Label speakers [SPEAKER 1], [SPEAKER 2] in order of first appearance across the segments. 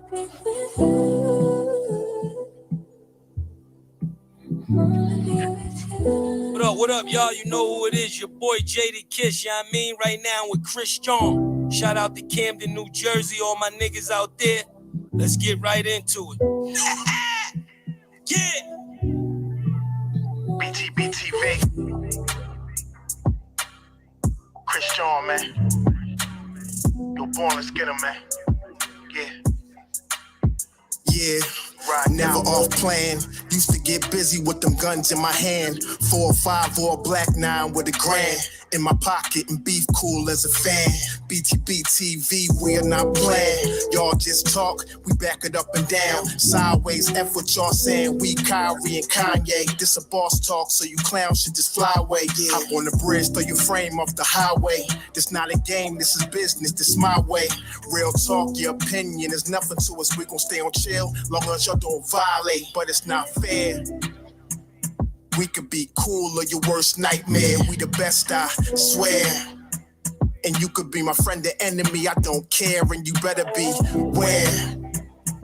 [SPEAKER 1] What up, y'all? You know who it is. Your boy Jaded Kiss, you know what I mean? Right now with Chris John. Shout out to Camden, New Jersey, all my niggas out there. Let's get right into it. Yeah!
[SPEAKER 2] BTBTV. Chris John, man. Yo, born, let's get him, man. Yeah. Right, never off plan. Used to get busy with them guns in my hand. 4 or 5 or a black 9 with a grand in my pocket and beef cool as a fan. BTBTV, we are not playing. Y'all just talk, we back it up and down. Sideways, F what y'all saying. We Kyrie and Kanye. This a boss talk, so you clowns should just fly away. Yeah. Hop on the bridge, throw your frame off the highway. This not a game, this is business, this my way. Real talk, your opinion is nothing to us. We gon' stay on chill, long as y'all don't violate. But it's not fair. We could be cool or your worst nightmare. We the best, I swear. And you could be my friend or enemy, I don't care. And you better beware.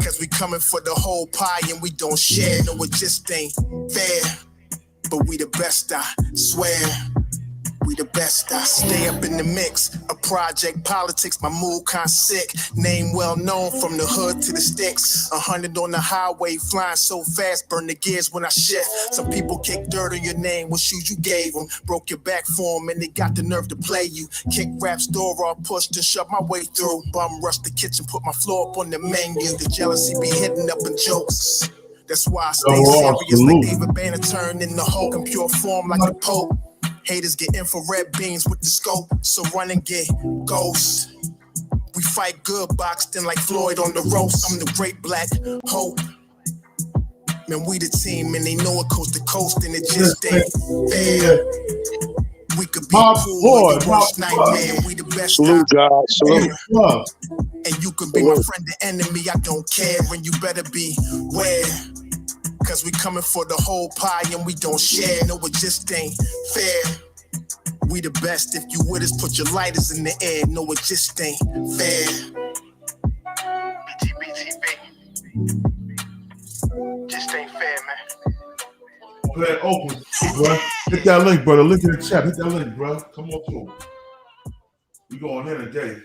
[SPEAKER 2] Cause we coming for the whole pie and we don't share. No, it just ain't fair. But we the best, I swear. We the best, I stay up in the mix. A project politics, my mood kinda sick. Name well known from the hood to the sticks. 100 on the highway, flying so fast, burn the gears when I shift. Some people kick dirt on your name, what shoes you gave them. Broke your back for them and they got the nerve to play you. Kick raps, door off, pushed and shoved my way through. Bum rush the kitchen, put my floor up on the menu. The jealousy be hitting up in jokes. That's why I stay serious like David Banner turned in the Hulk in pure form like a Pope. Haters get infrared beams with the scope, so run and get ghosts. We fight good, boxed in like Floyd on the roast. I'm the great black hope. Man, we the team, and they know it coast to coast, and it just ain't fair. We could be cool with the worst nightmare. We the best.
[SPEAKER 3] Salute, God. Salute.
[SPEAKER 2] And you can be my friend or enemy, I don't care, and you better beware. Cause we coming for the whole pie and we don't share. No, it just ain't fair. We the best. If you with us, put your lighters in the air. No, it just ain't fair. BTBTV. Just ain't fair, man.
[SPEAKER 4] Play it open, bro. Hit that link, brother. Link in the chat. Hit that link, bro. Come on through. We going in today.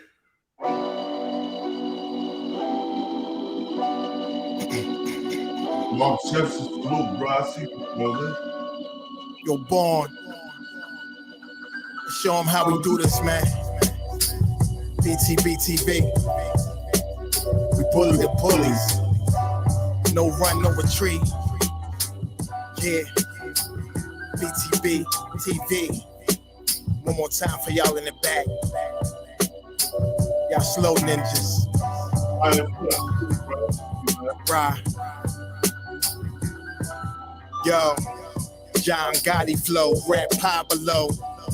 [SPEAKER 4] Long Chef's salute, bro. I see you, brother.
[SPEAKER 2] Yo, Born. Show them how we do this, man. BTBTV. We bully the bullies. No run, no retreat. Yeah. BTBTV. One more time for y'all in the back. Y'all slow ninjas. Right. Yo, John Gotti flow, rap Pablo,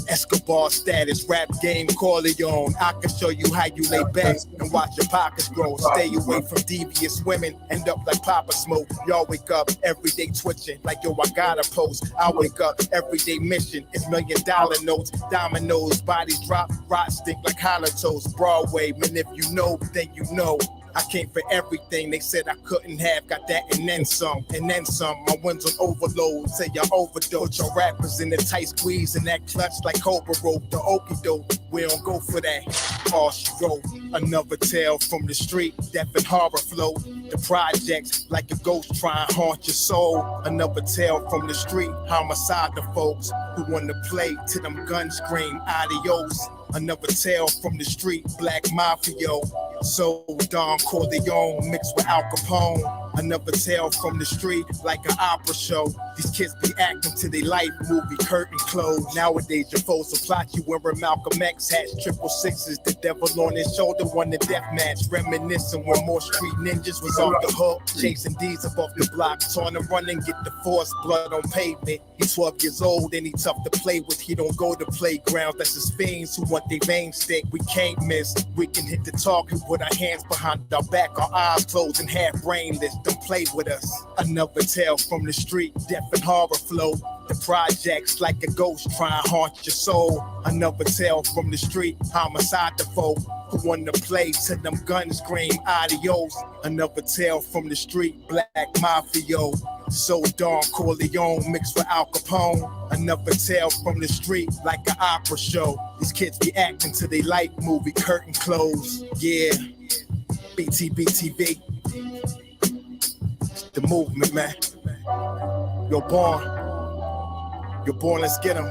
[SPEAKER 2] Escobar status, rap game Corleone. I can show you how you lay back and watch your pockets grow. Stay away from devious women, end up like Papa Smoke. Y'all wake up every day twitching like yo, I gotta post. I wake up every day mission, it's $1 million notes, dominoes, bodies drop, rot stink like hollow toast. Broadway, man, if you know, then you know. I came for everything they said I couldn't have, got that and then some, and then some. My wins on overload, say y'all overdose. Your rappers in the tight squeeze and that clutch like Cobra rope, the okie doke. We don't go for that. All she wrote, another tale from the street, death and horror flow. The projects like a ghost trying to haunt your soul. Another tale from the street, homicide the folks who want to play till them guns scream adios. Another tale from the street, black mafia. So Don Corleone mixed with Al Capone. Another tale from the street, like an opera show. These kids be acting to their life movie curtain closed. Nowadays your foes will plot you wearing Malcolm X hats, 666, the devil on his shoulder won the death match. Reminiscing when more street ninjas was off the hook, chasing D's above the block, trying to run and get the force, blood on pavement. He's 12 years old and he tough to play with. He don't go to playgrounds, that's his fiends who want their veins stick. We can't miss, we can hit the target with our hands behind our back, our eyes closed and half brainless. Don't play with us. Another tale from the street, death and horror flow. The projects like a ghost trying to haunt your soul. Another tale from the street, homicide the folk who want to play till them guns scream adios. Another tale from the street, black mafio. So Don Corleone mixed with Al Capone. Another tale from the street like an opera show. These kids be acting till they like movie curtain close. Yeah, BTBTV. The movement, man. You're born. You're born, let's get them.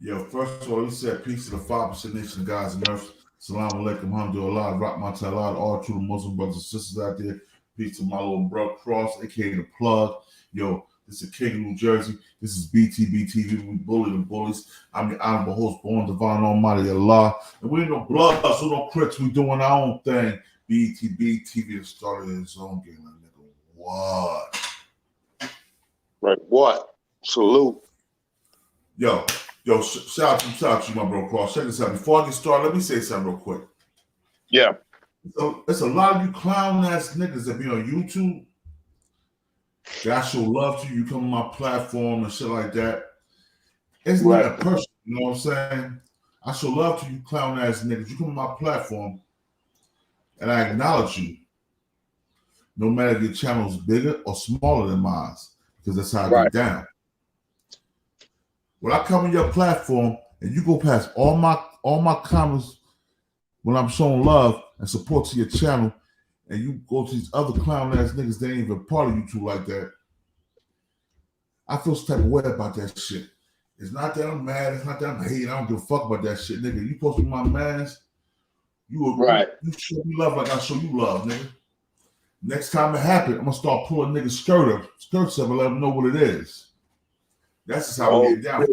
[SPEAKER 4] Yo, first of all, he said peace to the 5% nation, guys and earth. Salam alaikum, alhamdulillah, rahmatullah, all true Muslim brothers and sisters out there. Peace to my little brother Cross, aka The Plug. Yo, this is King of New Jersey. This is BTBTV. We bully the bullies. I'm your honorable host, born divine almighty Allah. And we ain't no blood, so no crits. We doing our own thing. BTBTV started its own game. Like, nigga, what?
[SPEAKER 3] Like what? Salute.
[SPEAKER 4] Yo, shout out to you, my bro Cross. Check this out. Before I get started, let me say something real quick.
[SPEAKER 3] Yeah.
[SPEAKER 4] So it's a lot of you clown ass niggas that be on YouTube. That I show love to you. You come on my platform and shit like that. It's not a person, you know what I'm saying? I show love to you clown ass niggas. You come on my platform and I acknowledge you. No matter if your channel is bigger or smaller than mine. Because that's how I get down. When I come on your platform and you go past all my comments when I'm showing love and support to your channel, and you go to these other clown ass niggas that ain't even part of YouTube like that, I feel some type of way about that shit. It's not that I'm mad, it's not that I'm hating, I don't give a fuck about that shit, nigga. You supposed to be my mans. You show me love like I show you love, nigga. Next time it happens, I'm gonna start pulling niggas skirts up and let them know what it is. That's just how we get down.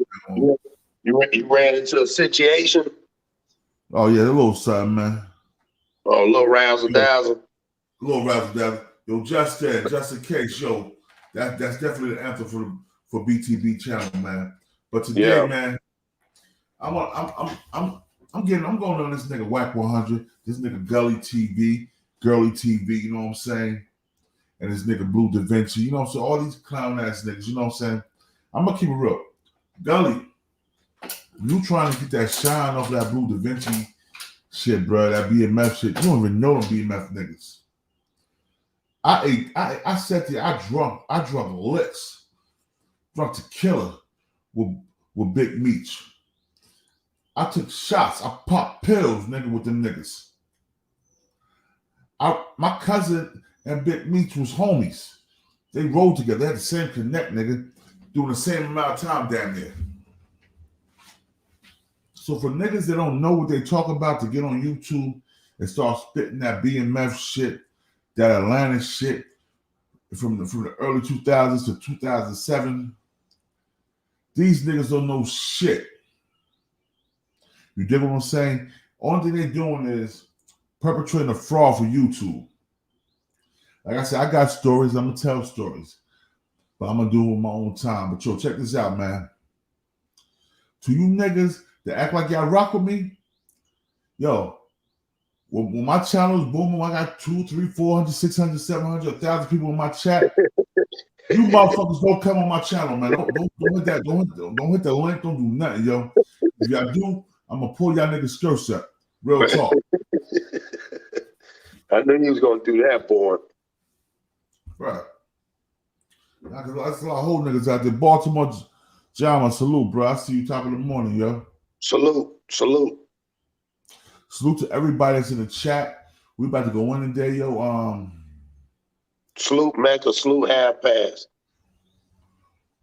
[SPEAKER 3] You ran into a situation?
[SPEAKER 4] Oh yeah, a little something, man.
[SPEAKER 3] Oh, a little razzle dazzle.
[SPEAKER 4] A little razzle dazzle. Yo, just in case, yo, that's definitely the anthem for BTB channel, man. But today, man, I'm going on this nigga Wack 100, this nigga Gully TV. Girly TV, you know what I'm saying? And this nigga Bleu Davinci, you know what I'm saying? All these clown ass niggas, you know what I'm saying? I'm gonna keep it real. Gully, you trying to get that shine off that Bleu Davinci shit, bro, that BMF shit. You don't even know them BMF niggas. I sat there, I drunk licks, drunk tequila with Big Meech. I took shots, I popped pills, nigga, with them niggas. My cousin and Big Meech was homies. They rolled together. They had the same connect, nigga, doing the same amount of time down there. So for niggas that don't know what they talk about to get on YouTube and start spitting that BMF shit, that Atlanta shit from the early 2000s to 2007, these niggas don't know shit. You dig what I'm saying? Only thing they're doing is perpetrating a fraud for YouTube. Like I said, I got stories. I'm gonna tell stories, but I'm gonna do it with my own time. But yo, check this out, man. To you niggas that act like y'all rock with me, yo, when my channel is booming, I got 200, 300, 400, 600, 700, 1,000 people in my chat. You motherfuckers don't come on my channel, man. Don't hit that. Don't hit the link. Don't do nothing, yo. If y'all do, I'm gonna pull y'all niggas skirts up. Real talk.
[SPEAKER 3] I knew he was gonna do that, boy.
[SPEAKER 4] Right. That's a lot of whole niggas out there. Baltimore, Jama, salute, bro. I see you top of the morning, yo.
[SPEAKER 3] Salute.
[SPEAKER 4] Salute to everybody that's in the chat. We about to go in today, yo.
[SPEAKER 3] Salute, Mecca. Salute, half pass.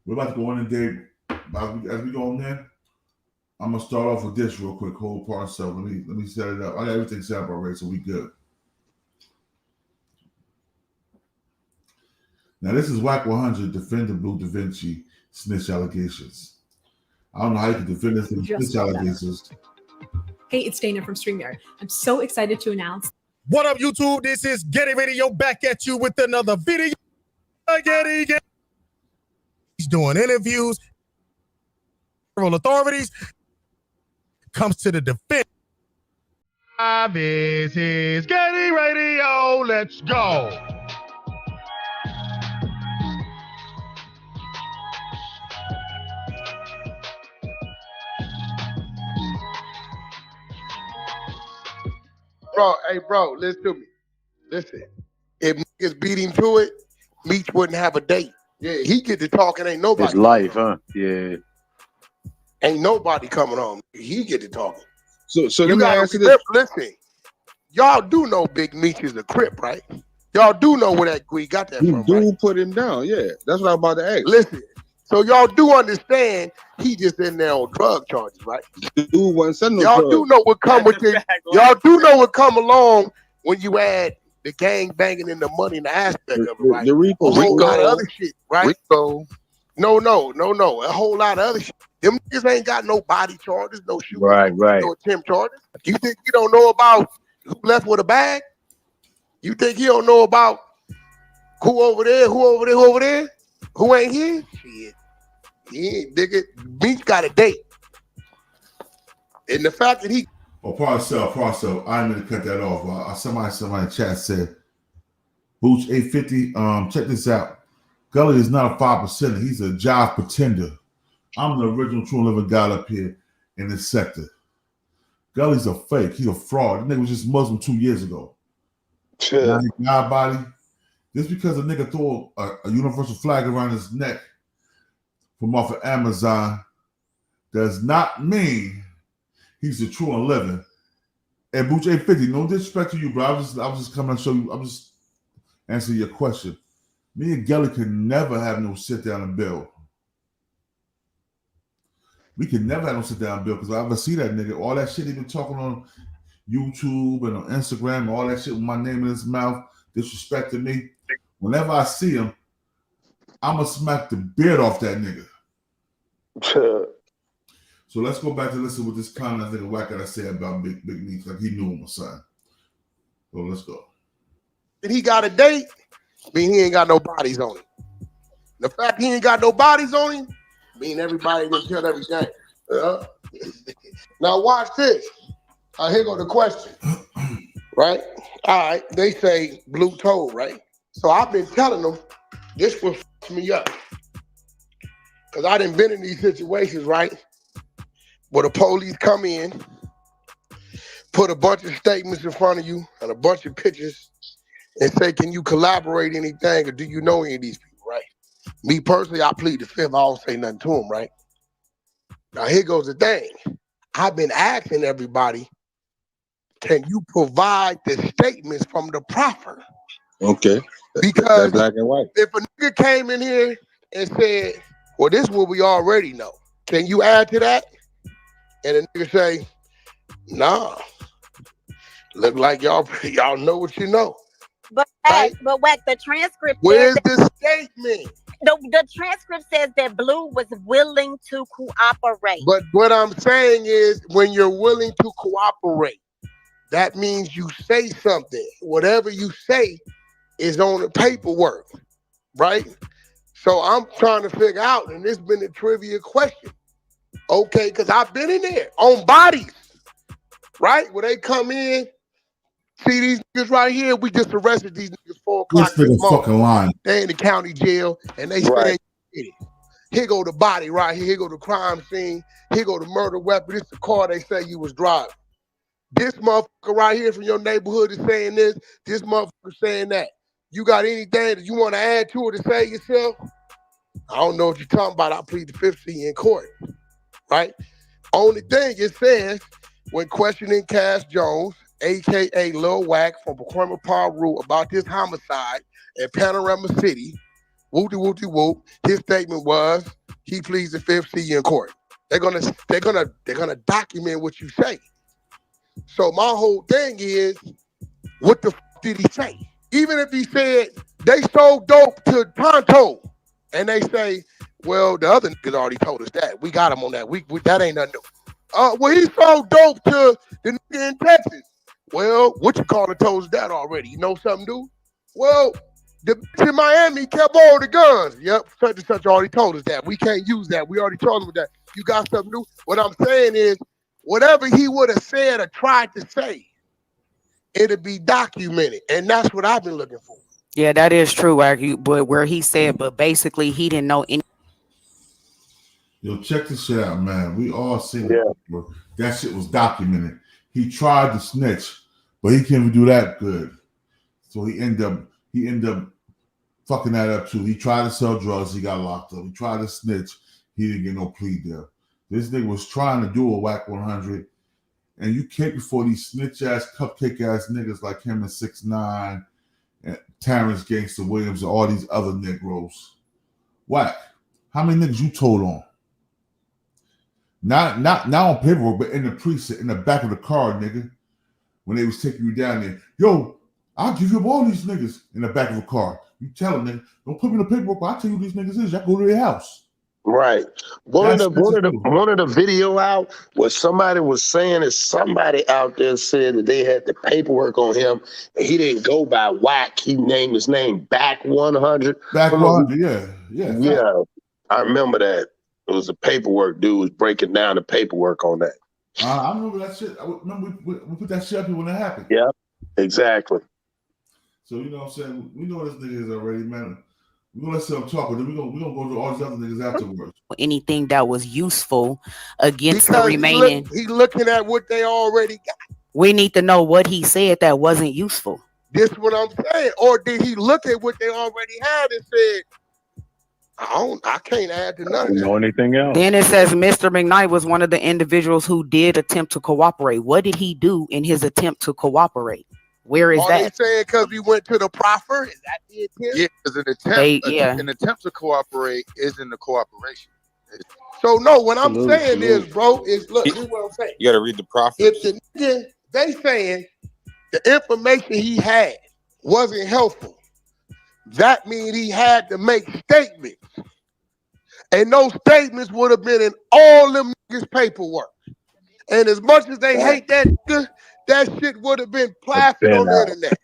[SPEAKER 4] We're about to go in today. As we go in there, I'm gonna start off with this real quick. Whole part so let me set it up. I got everything set up already, so we good. Now this is Wack 100 defending Bleu Davinci snitch allegations. I don't know how you can defend this snitch allegations.
[SPEAKER 5] Hey, it's Dana from StreamYard. I'm so excited to announce.
[SPEAKER 6] What up, YouTube? This is Getty Video back at you with another video. Getty. He's doing interviews. Federal authorities comes to the defense. This is Getty Radio. Let's go.
[SPEAKER 7] bro, listen to me. Listen. If niggas beat him to it, Meech wouldn't have a date. Yeah, he get to talking, ain't nobody.
[SPEAKER 8] His life, huh? Yeah.
[SPEAKER 7] Ain't nobody coming home. He get to talking.
[SPEAKER 9] So
[SPEAKER 7] you
[SPEAKER 9] let me
[SPEAKER 7] gotta
[SPEAKER 9] ask you this.
[SPEAKER 7] listen, y'all do know Big Meech is a Crip, right? Y'all do know where we got that
[SPEAKER 9] You
[SPEAKER 7] from,
[SPEAKER 9] do
[SPEAKER 7] right?
[SPEAKER 9] put him down, yeah. That's what I'm about to ask.
[SPEAKER 7] Listen, so y'all do understand he just in there on drug charges, right?
[SPEAKER 9] Dude wasn't selling no
[SPEAKER 7] Y'all
[SPEAKER 9] drugs.
[SPEAKER 7] do know what come with this. Y'all do know what come along when you add the gang banging and the money and the aspect of it, right?
[SPEAKER 9] The Rico,
[SPEAKER 7] A whole lot of other shit, right?
[SPEAKER 9] Rico.
[SPEAKER 7] No. A whole lot of other shit. Them niggas ain't got no body charges, no shooting,
[SPEAKER 8] Right.
[SPEAKER 7] no attempt charges. You think he don't know about who left with a bag? You think he don't know about who over there, who ain't here? Shit. He ain't, nigga. Meech got a date. And the fact that he
[SPEAKER 4] Parcel. I didn't mean to cut that off. Somebody in chat said, Booch 850, check this out. Gully is not a 5%. He's a job pretender. I'm the original true living guy up here in this sector. Gully's a fake. He's a fraud. The nigga was just Muslim 2 years ago. Now he's God body. Just because a nigga threw a universal flag around his neck from off of Amazon does not mean he's a true and living. And Booch 850, no disrespect to you, bro. I was just coming to show you. I'm just answering your question. Me and Gully can never have no sit down and build. We can never have no sit down and build because I ever see that nigga. All that shit he been talking on YouTube and on Instagram, all that shit with my name in his mouth, disrespecting me. Whenever I see him, I'ma smack the beard off that nigga. So let's go back to listen with this comment nigga Wack gotta say about Big Meech, like he knew him or something. So let's go.
[SPEAKER 7] And he got a date, mean he ain't got no bodies on him. The fact he ain't got no bodies on him, mean everybody gonna tell everything. Now watch this. Here go the question. Right? All right, they say blue toe, right? So I've been telling them this will f me up. Cause I done been in these situations, right? Where the police come in, put a bunch of statements in front of you and a bunch of pictures and say, can you collaborate anything or do you know any of these people, right? Me personally, I plead the fifth. I don't say nothing to them, right? Now here goes the thing. I've been asking everybody, can you provide the statements from the proffer?
[SPEAKER 9] Okay.
[SPEAKER 7] Because
[SPEAKER 9] that's black and white.
[SPEAKER 7] If a nigga came in here and said, well, this is what we already know. Can you add to that? And the nigga say, nah. Look like y'all know what you know.
[SPEAKER 10] But
[SPEAKER 7] right?
[SPEAKER 10] but Wack, the transcript
[SPEAKER 7] Where's
[SPEAKER 10] says
[SPEAKER 7] the statement?
[SPEAKER 10] The transcript says that Blue was willing to cooperate.
[SPEAKER 7] But what I'm saying is when you're willing to cooperate, that means you say something. Whatever you say is on the paperwork, right? So I'm trying to figure out, and this has been a trivia question. Okay, because I've been in there on bodies, right? Where they come in, see these niggas right here, we just arrested these niggas 4 o'clock
[SPEAKER 4] this nigga fucking lying.
[SPEAKER 7] They in the county jail, and they say, here go the body right here, here go the crime scene, here go the murder weapon, this the car they say you was driving. This motherfucker right here from your neighborhood is saying this motherfucker saying that. You got anything that you want to add to it to say yourself? I don't know what you're talking about. I plead the fifth to you in court, right? Only thing it says, when questioning Cass Jones, a.k.a. Lil Wack from Pacoima Paru about this homicide at Panorama City, whoop-de-whoop-de-whoop, his statement was, he pleads the fifth to you in court. They're gonna document what you say. So my whole thing is, what the f did he say? Even if he said they sold dope to Tonto, and they say, well, the other niggas already told us that. We got him on that. We that ain't nothing new. Well, he sold dope to the nigga in Texas. Well, what you call it told us that already. You know something new? Well, the bitch in Miami kept all the guns. Yep, such and such already told us that. We can't use that. We already told him that. You got something new? What I'm saying is, whatever he would have said or tried to say, it'll be documented. And that's what I've been looking for.
[SPEAKER 11] Yeah, that is true. But where he said, but basically he didn't know any.
[SPEAKER 4] Yo, check this shit out, man. We all seen it. That shit was documented. He tried to snitch, but he can't even do that good. So he ended up fucking that up too. He tried to sell drugs, he got locked up. He tried to snitch, he didn't get no plea deal. This nigga was trying to do a Wack 100, and you can't before these snitch ass, cupcake ass niggas like him and 6ix9ine and Terrence Gangster Williams and all these other Negroes. Wack, how many niggas you told on? Not on paperwork, but in the precinct, in the back of the car, nigga. When they was taking you down there, yo, I'll give you up all these niggas in the back of a car. You tell them, nigga, don't put me in the paperwork, but I'll tell you who these niggas is. Y'all go to their house.
[SPEAKER 3] Right. One of the video out was somebody was saying that somebody out there said that they had the paperwork on him and he didn't go by Wack. He named his name Back 100.
[SPEAKER 4] Back 100, yeah.
[SPEAKER 3] Yeah. I remember that. It was a paperwork dude was breaking down the paperwork on that.
[SPEAKER 4] I remember that shit. I remember we put that shit up here when it happened.
[SPEAKER 3] Yeah, exactly.
[SPEAKER 4] So you know what I'm saying? We know this nigga is already, man. We're gonna let him talk, but then we're gonna go to all these other niggas afterwards.
[SPEAKER 11] Anything that was useful against the remaining.
[SPEAKER 7] He looking at what they already got.
[SPEAKER 11] We need to know what he said that wasn't useful.
[SPEAKER 7] This is what I'm saying. Or did he look at what they already had and said, I can't add to nothing.
[SPEAKER 8] Know anything else?
[SPEAKER 11] Then it says Mr. McKnight was one of the individuals who did attempt to cooperate. What did he do in his attempt to cooperate? Where is that?
[SPEAKER 7] Are they saying because he went to the proffer? Is that the attempt?
[SPEAKER 12] Yeah, because an attempt to cooperate isn't a cooperation.
[SPEAKER 7] So no, what I'm saying is, bro, is look, this is what I'm saying.
[SPEAKER 8] You got to read the prophet.
[SPEAKER 7] If the nigga, they saying the information he had wasn't helpful, that means he had to make statements. And those statements would have been in all them niggas' paperwork. And as much as they hate that nigga, that shit would have been plastered on the internet.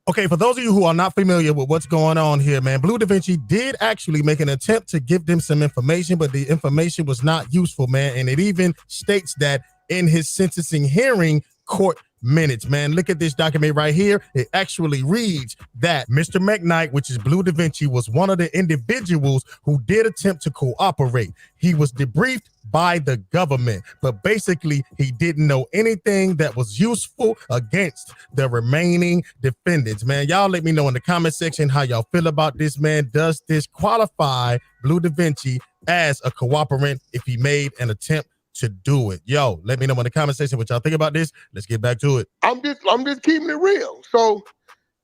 [SPEAKER 6] Okay, for those of you who are not familiar with what's going on here, man, Bleu Davinci did actually make an attempt to give them some information, but the information was not useful, man. And it even states that in his sentencing hearing court minutes, man. Look at this document right here. It actually reads that Mr. McKnight, which is Bleu Davinci, was one of the individuals who did attempt to cooperate. He was debriefed by the government, but basically he didn't know anything that was useful against the remaining defendants, man. Y'all let me know in the comment section how y'all feel about this, man. Does this qualify Bleu Davinci as a cooperant if he made an attempt to do it? Yo, let me know in the comment section what y'all think about this. Let's get back to it.
[SPEAKER 7] I'm just keeping it real. So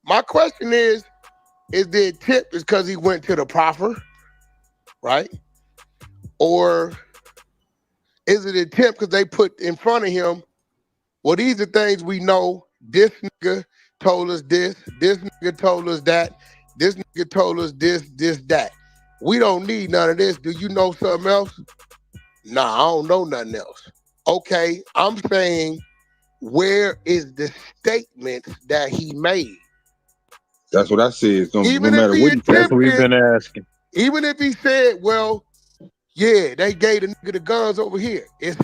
[SPEAKER 7] my question is the attempt is because he went to the proffer, right? Or is it an attempt because they put in front of him, well, these are things we know. This nigga told us this nigga told us that, this nigga told us this, that. We don't need none of this. Do you know something else? Nah, I don't know nothing else. Okay, I'm saying, where is the statement that he made?
[SPEAKER 9] That's what I said. No
[SPEAKER 7] Even
[SPEAKER 9] matter
[SPEAKER 7] if
[SPEAKER 9] what you
[SPEAKER 8] that's what we've been asking.
[SPEAKER 7] Even if he said, well, yeah, they gave the nigga the guns over here. It's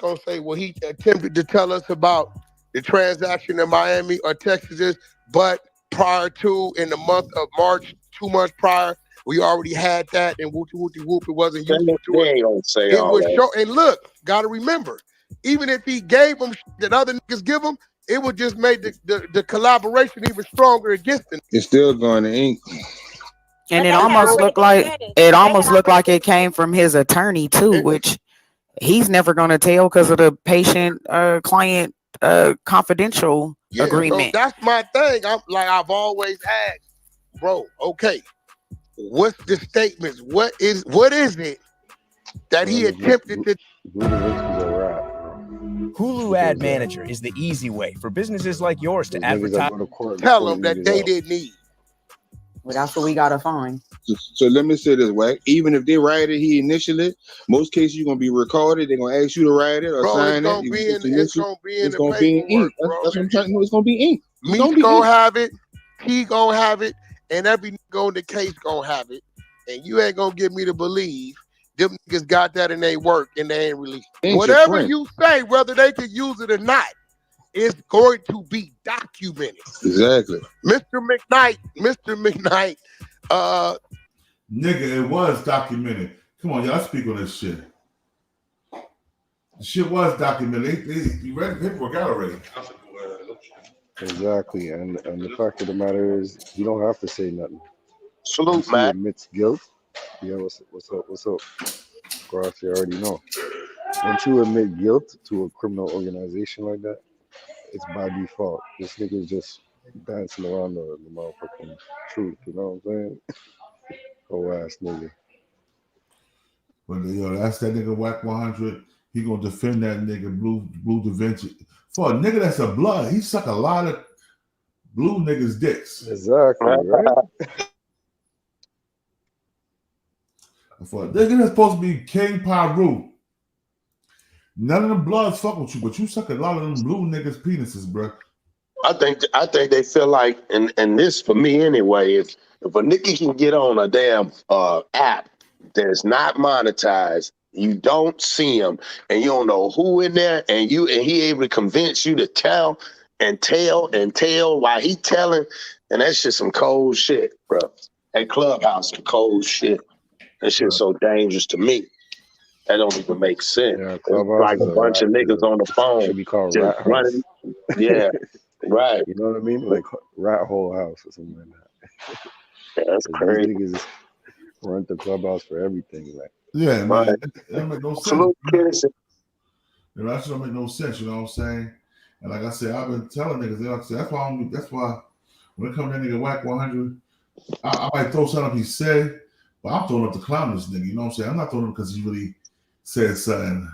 [SPEAKER 7] gonna say, well, he attempted to tell us about the transaction in Miami or Texas, but prior to, in the month of March, 2 months prior, we already had that, and whoop, it wasn't useful to it. It was show, and look, gotta remember, even if he gave them that other niggas give them, it would just make the collaboration even stronger against them.
[SPEAKER 9] It's still going to ink.
[SPEAKER 11] And it almost looked like it came from his attorney too, which he's never going to tell because of the patient client confidential agreement.
[SPEAKER 7] So that's my thing. I've always asked, bro, okay, what's the statements? What is it that he attempted to?
[SPEAKER 13] Hulu Ad Manager is the easy way for businesses like yours to advertise.
[SPEAKER 7] Tell them that they didn't need.
[SPEAKER 11] Well, that's what we gotta find.
[SPEAKER 9] So let me say this, Wack. Even if they write it, he initial it. Most cases you're gonna be recorded. They're gonna ask you to write it or sign it.
[SPEAKER 7] It's gonna be in the paperwork, bro.
[SPEAKER 9] That's what I'm trying to know. It's gonna be ink.
[SPEAKER 7] Meech gonna have it. He gonna have it, and every nigga on the case gonna have it. And you ain't gonna get me to believe them niggas got that in their work and they ain't released. Whatever you say, whether they can use it or not, it's going to be documented.
[SPEAKER 9] Exactly.
[SPEAKER 7] Mr. McKnight,
[SPEAKER 4] nigga, it was documented. Come on, y'all speak on this shit. The shit was documented. You read the paperwork out already.
[SPEAKER 14] Exactly, and the fact of the matter is, you don't have to say nothing.
[SPEAKER 3] Salute,
[SPEAKER 14] Once he
[SPEAKER 3] man.
[SPEAKER 14] admits guilt, yeah, what's up? Cross, you already know. Once you admit guilt to a criminal organization like that, it's by default. This nigga's just dancing around the motherfucking truth, you know what I'm saying? Whole ass nigga.
[SPEAKER 4] But yo, that's that nigga Wack 100. He gonna defend that nigga Bleu Davinci. For a nigga that's a blood, he suck a lot of blue niggas' dicks.
[SPEAKER 14] Exactly, right?
[SPEAKER 4] For a nigga that's supposed to be King Pyru, none of them bloods fuck with you, but you suck a lot of them blue niggas' penises, bro.
[SPEAKER 3] I think they feel like, and this for me anyway, if a nigga can get on a damn app that's not monetized, you don't see him, and you don't know who in there, and he able to convince you to tell while he telling, and that's just some cold shit, bro. That Clubhouse, some cold shit. That shit's so dangerous to me. That don't even make sense.
[SPEAKER 14] Yeah,
[SPEAKER 3] It's
[SPEAKER 14] Clubhouse
[SPEAKER 3] like
[SPEAKER 14] is
[SPEAKER 3] a bunch of niggas on the phone
[SPEAKER 14] should be called
[SPEAKER 3] just
[SPEAKER 14] Rat House.
[SPEAKER 3] running. Yeah, right.
[SPEAKER 14] You know what I mean? Like Rat Hole House or something like that.
[SPEAKER 3] That's crazy.
[SPEAKER 14] These niggas run the Clubhouse for everything, like.
[SPEAKER 4] Yeah, man.
[SPEAKER 3] Right.
[SPEAKER 4] It don't make no sense.
[SPEAKER 3] Salute, kids.
[SPEAKER 4] That shit don't make no sense, you know what I'm saying? And like I said, I've been telling niggas, like I said, that's why when it comes to that nigga Wack 100, I might throw something up he said, but I'm throwing up to clown this nigga, you know what I'm saying? I'm not throwing up because he really said something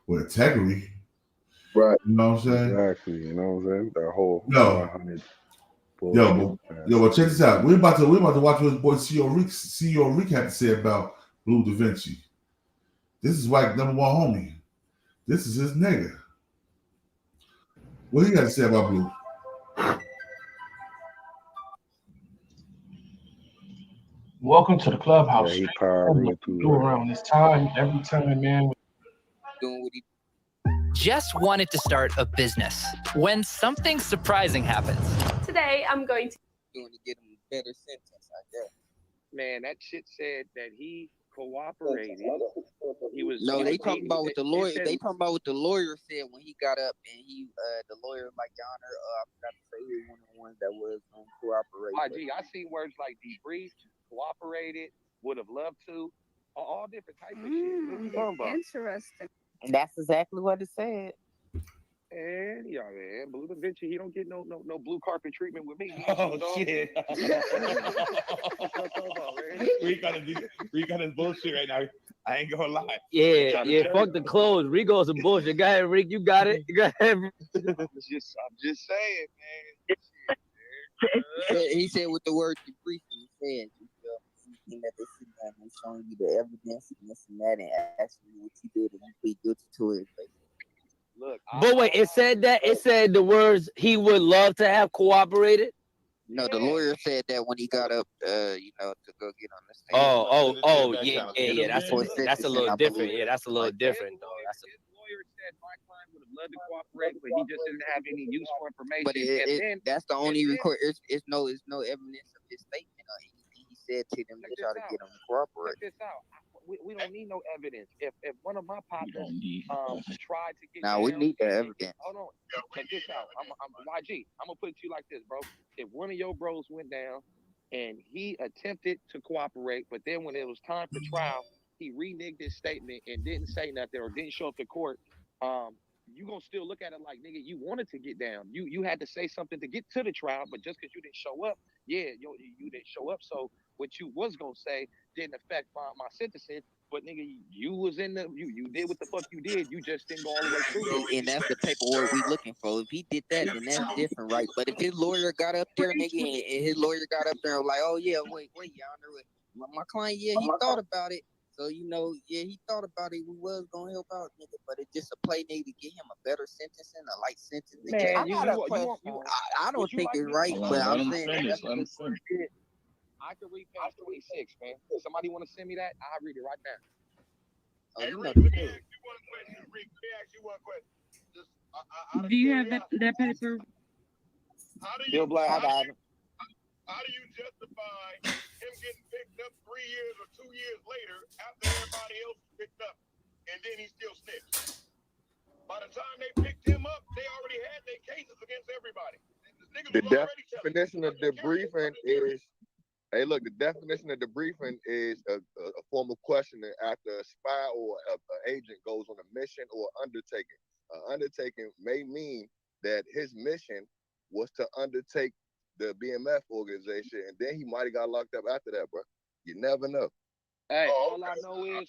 [SPEAKER 4] with integrity.
[SPEAKER 3] Right.
[SPEAKER 4] You know what I'm saying?
[SPEAKER 14] Exactly, you know what I'm saying? That whole 100
[SPEAKER 4] but check this out. We're about to watch what his boy CEO Rick had to say about Bleu Davinci. This is Wack #1 homie. This is his nigga. What he got to say about Blue?
[SPEAKER 15] Welcome to the clubhouse.
[SPEAKER 14] Yeah, he powering
[SPEAKER 15] do around this time, every time, man.
[SPEAKER 16] Doing what he just wanted to start a business when something surprising happens.
[SPEAKER 5] Today, I'm going to
[SPEAKER 16] get him a better sentence, I guess.
[SPEAKER 17] Man, that shit said that he cooperated. He was
[SPEAKER 16] they talking about what the lawyer. They talking about what the lawyer said when he got up, and the lawyer like Your Honor, I forgot to say he was one of the ones that was cooperate.
[SPEAKER 17] I see words like debriefed, cooperated, would have loved to, all different types of shit. What you talking about?
[SPEAKER 10] Interesting.
[SPEAKER 11] That's exactly what it said.
[SPEAKER 17] And man, Bleu Davinci, he don't get no blue carpet treatment with me.
[SPEAKER 18] Oh shit! We got his bullshit right now. I ain't gonna lie.
[SPEAKER 19] Yeah. Fuck the clothes. Rico's some bullshit. Go ahead, Rick. You got it. Go ahead.
[SPEAKER 17] I'm just saying, man.
[SPEAKER 16] He said with the word debriefing, he said that they sit down and showing you the evidence and this and that, and asking you what you did and you plead guilty to it.
[SPEAKER 17] Look,
[SPEAKER 19] but wait, it said the words he would love to have cooperated.
[SPEAKER 16] No, the lawyer said that when he got up, to go get on the stand.
[SPEAKER 19] Yeah. That's a little different. Yeah, that's a little different though.
[SPEAKER 17] His lawyer said my client would have loved to cooperate, but he just didn't have any useful information.
[SPEAKER 16] But that's the only record. It's no evidence of his statement or anything he said to them to try to get him to cooperate.
[SPEAKER 17] Check this out. We don't need no evidence. If one of my partners tried to get
[SPEAKER 16] we need the evidence.
[SPEAKER 17] Hold on. Check this out. I'm YG. I'm gonna put it to you like this, bro. If one of your bros went down and he attempted to cooperate, but then when it was time for trial, he reneged his statement and didn't say nothing or didn't show up to court, you gonna still look at it like, nigga, you wanted to get down. You had to say something to get to the trial, but just because you didn't show up, you didn't show up. So what you was gonna say didn't affect my sentencing. But nigga, you was in you did what the fuck you did. You just didn't go all the way through.
[SPEAKER 16] And that's the paperwork we looking for. If he did that, then that's different, right? But if his lawyer got up there, nigga, and his lawyer got up there and was like, oh yeah, wait, Your Honor, my client, he thought about it. So, he thought about it. We was going to help out, nigga. But it's just a play, nigga, to get him a better sentence and a light sentence.
[SPEAKER 17] Man,
[SPEAKER 16] I don't think it's right, but I'm saying
[SPEAKER 17] I can read page 26, man. If somebody want to send me that, I'll read it right now.
[SPEAKER 10] Do you have that paper?
[SPEAKER 17] Bill Black, I got it.
[SPEAKER 7] How do you justify him getting picked up 3 years or 2 years later after everybody else picked up, and then he still snitched? By the time they picked him up, they already had their cases against everybody. The definition of debriefing is, hey, look, the definition of debriefing is a form of questioning after a spy or an agent goes on a mission or undertaking. An undertaking may mean that his mission was to undertake the BMF organization, and then he might have got locked up after that, bro. You never know.
[SPEAKER 17] Hey, all I know is,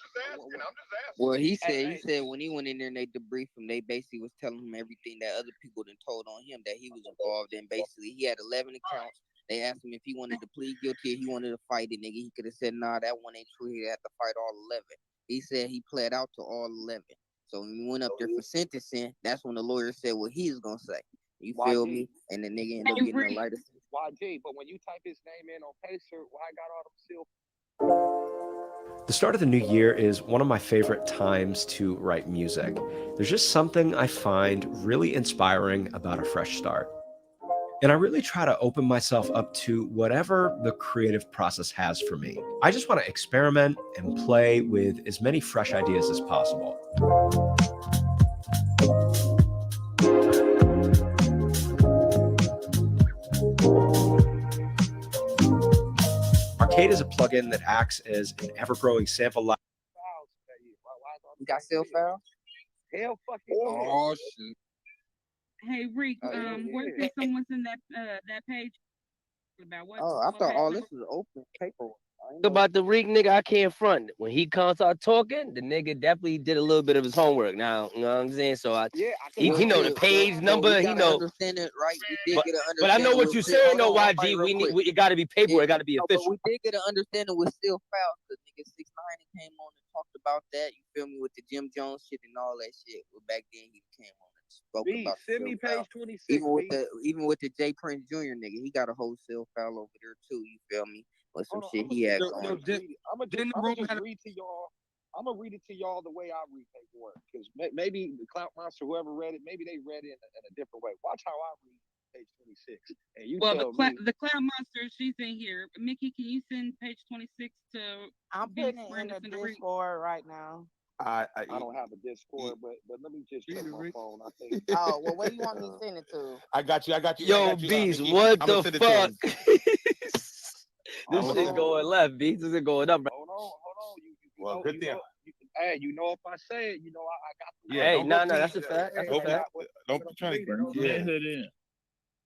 [SPEAKER 16] well, he said when he went in there and they debriefed him, they basically was telling him everything that other people done told on him that he was involved in. Basically, he had 11 accounts. They asked him if he wanted to plead guilty or he wanted to fight it, nigga. He could have said, nah, that one ain't true. He had to fight all 11. He said he pled out to all 11. So when he went up there for sentencing, that's when the lawyer said what he was gonna say. You feel me? And the nigga ended up getting a lighter.
[SPEAKER 17] YG, but when you type his name in on Pacer, why I got all them still?
[SPEAKER 13] The start of the new year is one of my favorite times to write music. There's just something I find really inspiring about a fresh start. And I really try to open myself up to whatever the creative process has for me. I just want to experiment and play with as many fresh ideas as possible. Arcade is a plugin that acts as an ever-growing sample library.
[SPEAKER 16] You got still files?
[SPEAKER 17] Hell fucking.
[SPEAKER 16] Oh shit.
[SPEAKER 20] Hey Rick, where did someone send that page about what?
[SPEAKER 16] Oh, I thought all this was open paper.
[SPEAKER 19] About the Reek nigga, I can't front. When he comes out talking, the nigga definitely did a little bit of his homework. Now, you know what I'm saying? So he know the page number. He know.
[SPEAKER 16] Understand it, right? We did get an understanding.
[SPEAKER 19] But I know what you're saying, though, YG. It got to be paper. It got to be official.
[SPEAKER 16] But we did get an understanding with still foul because nigga 6ix9ine came on and talked about that. You feel me with the Jim Jones shit and all that shit. Well, back then he came on and spoke about.
[SPEAKER 17] Send me page 26.
[SPEAKER 16] Even with the J Prince Jr. nigga, he got a wholesale foul over there too. You feel me? With some shit he had going.
[SPEAKER 17] I'm gonna read to y'all. I'm gonna read it to y'all the way I read paperwork, because maybe the Clout Monster, whoever read it, maybe they read it in a different way. Watch how I read page 26, and you tell me.
[SPEAKER 20] The Clout Monster, she's in here. Mickey, can you send page 26 to?
[SPEAKER 21] I'm putting it in the Discord right now.
[SPEAKER 17] I don't have a Discord, but let me just check my phone. I think.
[SPEAKER 21] Oh well, where do you want me to send it to?
[SPEAKER 18] I got you.
[SPEAKER 19] Yo, Beast, what the fuck? This shit going left, Beast. This is going up, bro.
[SPEAKER 17] Hold on.
[SPEAKER 18] Well, good thing.
[SPEAKER 17] Hey, you know if I say it, you know I got.
[SPEAKER 19] Hey, no, that's a fact. That's a fact.
[SPEAKER 18] Don't be trying to.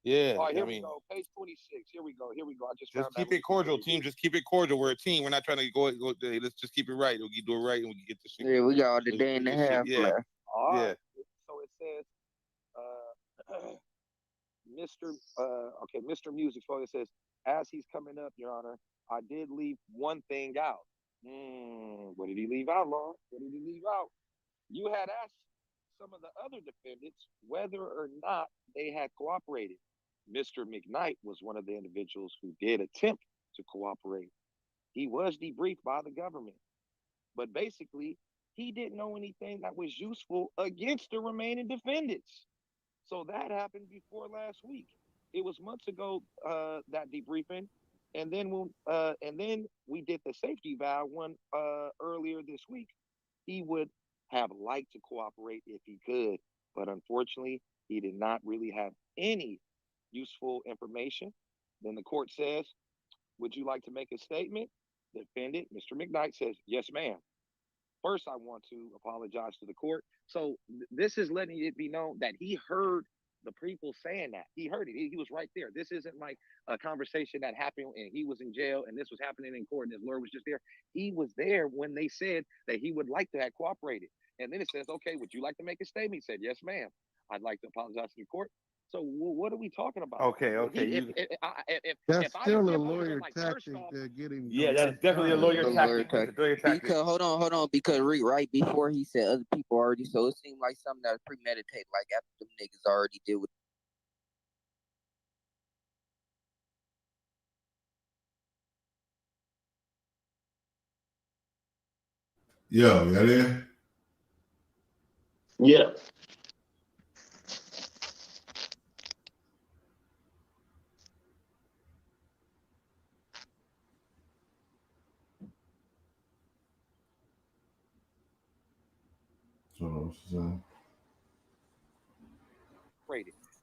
[SPEAKER 18] Yeah.
[SPEAKER 17] All right, here we go. Page 26. Here we go. I just
[SPEAKER 18] keep it cordial, team. Just keep it cordial. We're a team. We're not trying to go. Let's just keep it right. We'll do it right, and we can get this shit.
[SPEAKER 16] Yeah, we got all the day and a half left.
[SPEAKER 17] All right. So it says, Mr. Music. So it says, as he's coming up, Your Honor, I did leave one thing out. What did he leave out, Lord? What did he leave out? You had asked some of the other defendants whether or not they had cooperated. Mr. McKnight was one of the individuals who did attempt to cooperate. He was debriefed by the government, but basically he didn't know anything that was useful against the remaining defendants. So that happened before last week. It was months ago, that debriefing, and then we did the safety valve one earlier this week. He would have liked to cooperate if he could, but unfortunately, he did not really have any useful information. Then the court says, would you like to make a statement? Defendant, Mr. McKnight, says, yes, ma'am. First, I want to apologize to the court. So this is letting it be known that he heard the people saying that. He heard it. He was right there. This isn't like a conversation that happened and he was in jail and this was happening in court and his lawyer was just there. He was there when they said that he would like to have cooperated. And then it says, okay, would you like to make a statement? He said, yes, ma'am. I'd like to apologize to the court. So what are we talking about?
[SPEAKER 18] Okay.
[SPEAKER 14] That's still a lawyer tactic. They're getting.
[SPEAKER 18] Yeah, that's definitely a lawyer tactic.
[SPEAKER 16] Because hold on, because right before he said other people already, so it seemed like something that was premeditated, like after them niggas already did with.
[SPEAKER 4] Yo, you there?
[SPEAKER 3] Yeah.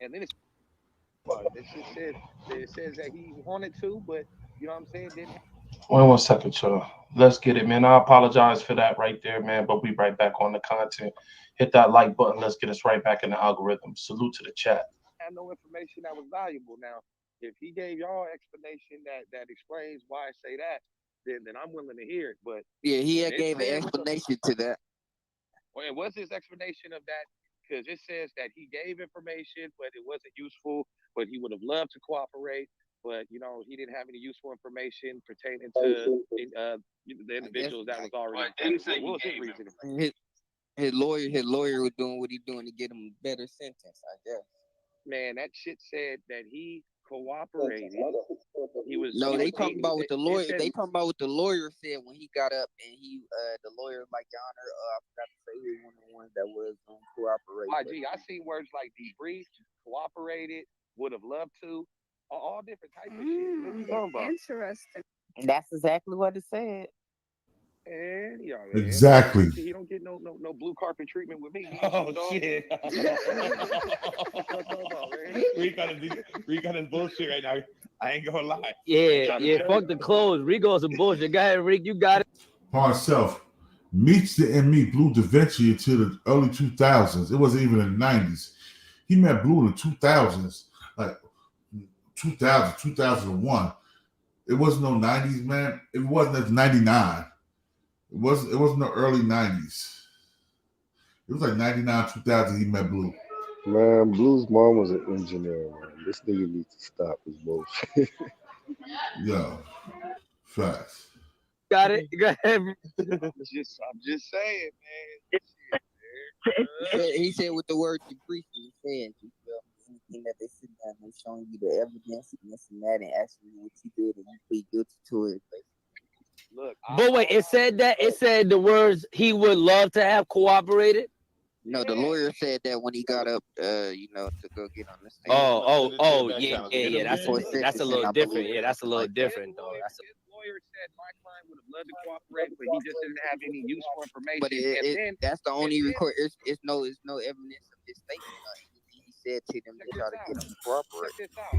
[SPEAKER 17] And then it's This shit says it says that he wanted to, but you know what I'm saying, didn't.
[SPEAKER 15] Wait 1 second, y'all. Let's get it, man. I apologize for that right there, man. But we right back on the content. Hit that like button. Let's get us right back in the algorithm. Salute to the chat.
[SPEAKER 17] Had no information that was valuable. Now, if he gave y'all explanation that explains why I say that, then I'm willing to hear it. But
[SPEAKER 16] yeah, he gave an explanation to that.
[SPEAKER 17] Well, it was his explanation of that, because it says that he gave information, but it wasn't useful. But he would have loved to cooperate, but you know he didn't have any useful information pertaining to the individuals that was already. What was his reasoning?
[SPEAKER 16] His lawyer was doing what he doing to get him a better sentence, I guess.
[SPEAKER 17] Man, that shit said that he cooperated. He was
[SPEAKER 16] they talking about what the lawyer. They talking about what the lawyer said when he got up, and the lawyer was like, Your Honor, I forgot to say he was one of the ones that was cooperate.
[SPEAKER 17] I seen words like debriefed, cooperated, would have loved to, all different types of shit. What you talking about?
[SPEAKER 21] Interesting. That's exactly what it said.
[SPEAKER 17] And
[SPEAKER 4] exactly.
[SPEAKER 17] He don't get no blue carpet treatment with me.
[SPEAKER 1] Oh shit! Rick got his bullshit right now. I ain't gonna lie.
[SPEAKER 19] Yeah. Fuck the clothes. Rico's some bullshit. Go ahead, Rick. You got it.
[SPEAKER 4] Hard self. Meech didn't meet Bleu Davinci until the early 2000s. It wasn't even in the 90s. He met Blue in the 2000s, like 2000, 2001. It wasn't no 90s, man. It wasn't 99. It wasn't the early 90s. It was like 99, 2000 he met Blue.
[SPEAKER 14] Man, Blue's mom was an engineer, man. This nigga needs to stop his bullshit.
[SPEAKER 4] Yo, facts.
[SPEAKER 19] Got it. Go ahead.
[SPEAKER 17] I'm just saying, man.
[SPEAKER 16] He said with the word debrief, he said, anything that they sit down and showing you the evidence and this and that, and asking you what you did, and you plead guilty to it.
[SPEAKER 17] Look,
[SPEAKER 19] but wait, it said the words he would love to have cooperated.
[SPEAKER 16] No, the lawyer said that when he got up, to go get on the stand.
[SPEAKER 19] Yeah. That's a little different. Yeah, that's a little different though.
[SPEAKER 17] His lawyer said my client would have loved to cooperate, but he just didn't have any useful information.
[SPEAKER 16] But that's the only record. It's no evidence of his statement. He said to them to try to get him to cooperate.
[SPEAKER 17] Check this out.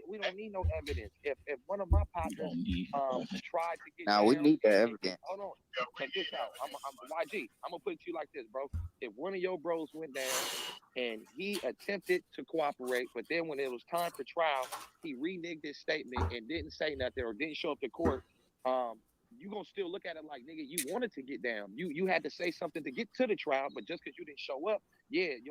[SPEAKER 17] We don't need no evidence. If one of my partners tried to get
[SPEAKER 16] we need the evidence.
[SPEAKER 17] Hold on. Check this out. I'm YG. I'm gonna put it to you like this, bro. If one of your bros went down and he attempted to cooperate, but then when it was time for trial, he reneged his statement and didn't say nothing or didn't show up to court, you gonna still look at it like, nigga, you wanted to get down. You had to say something to get to the trial, but just because you didn't show up, you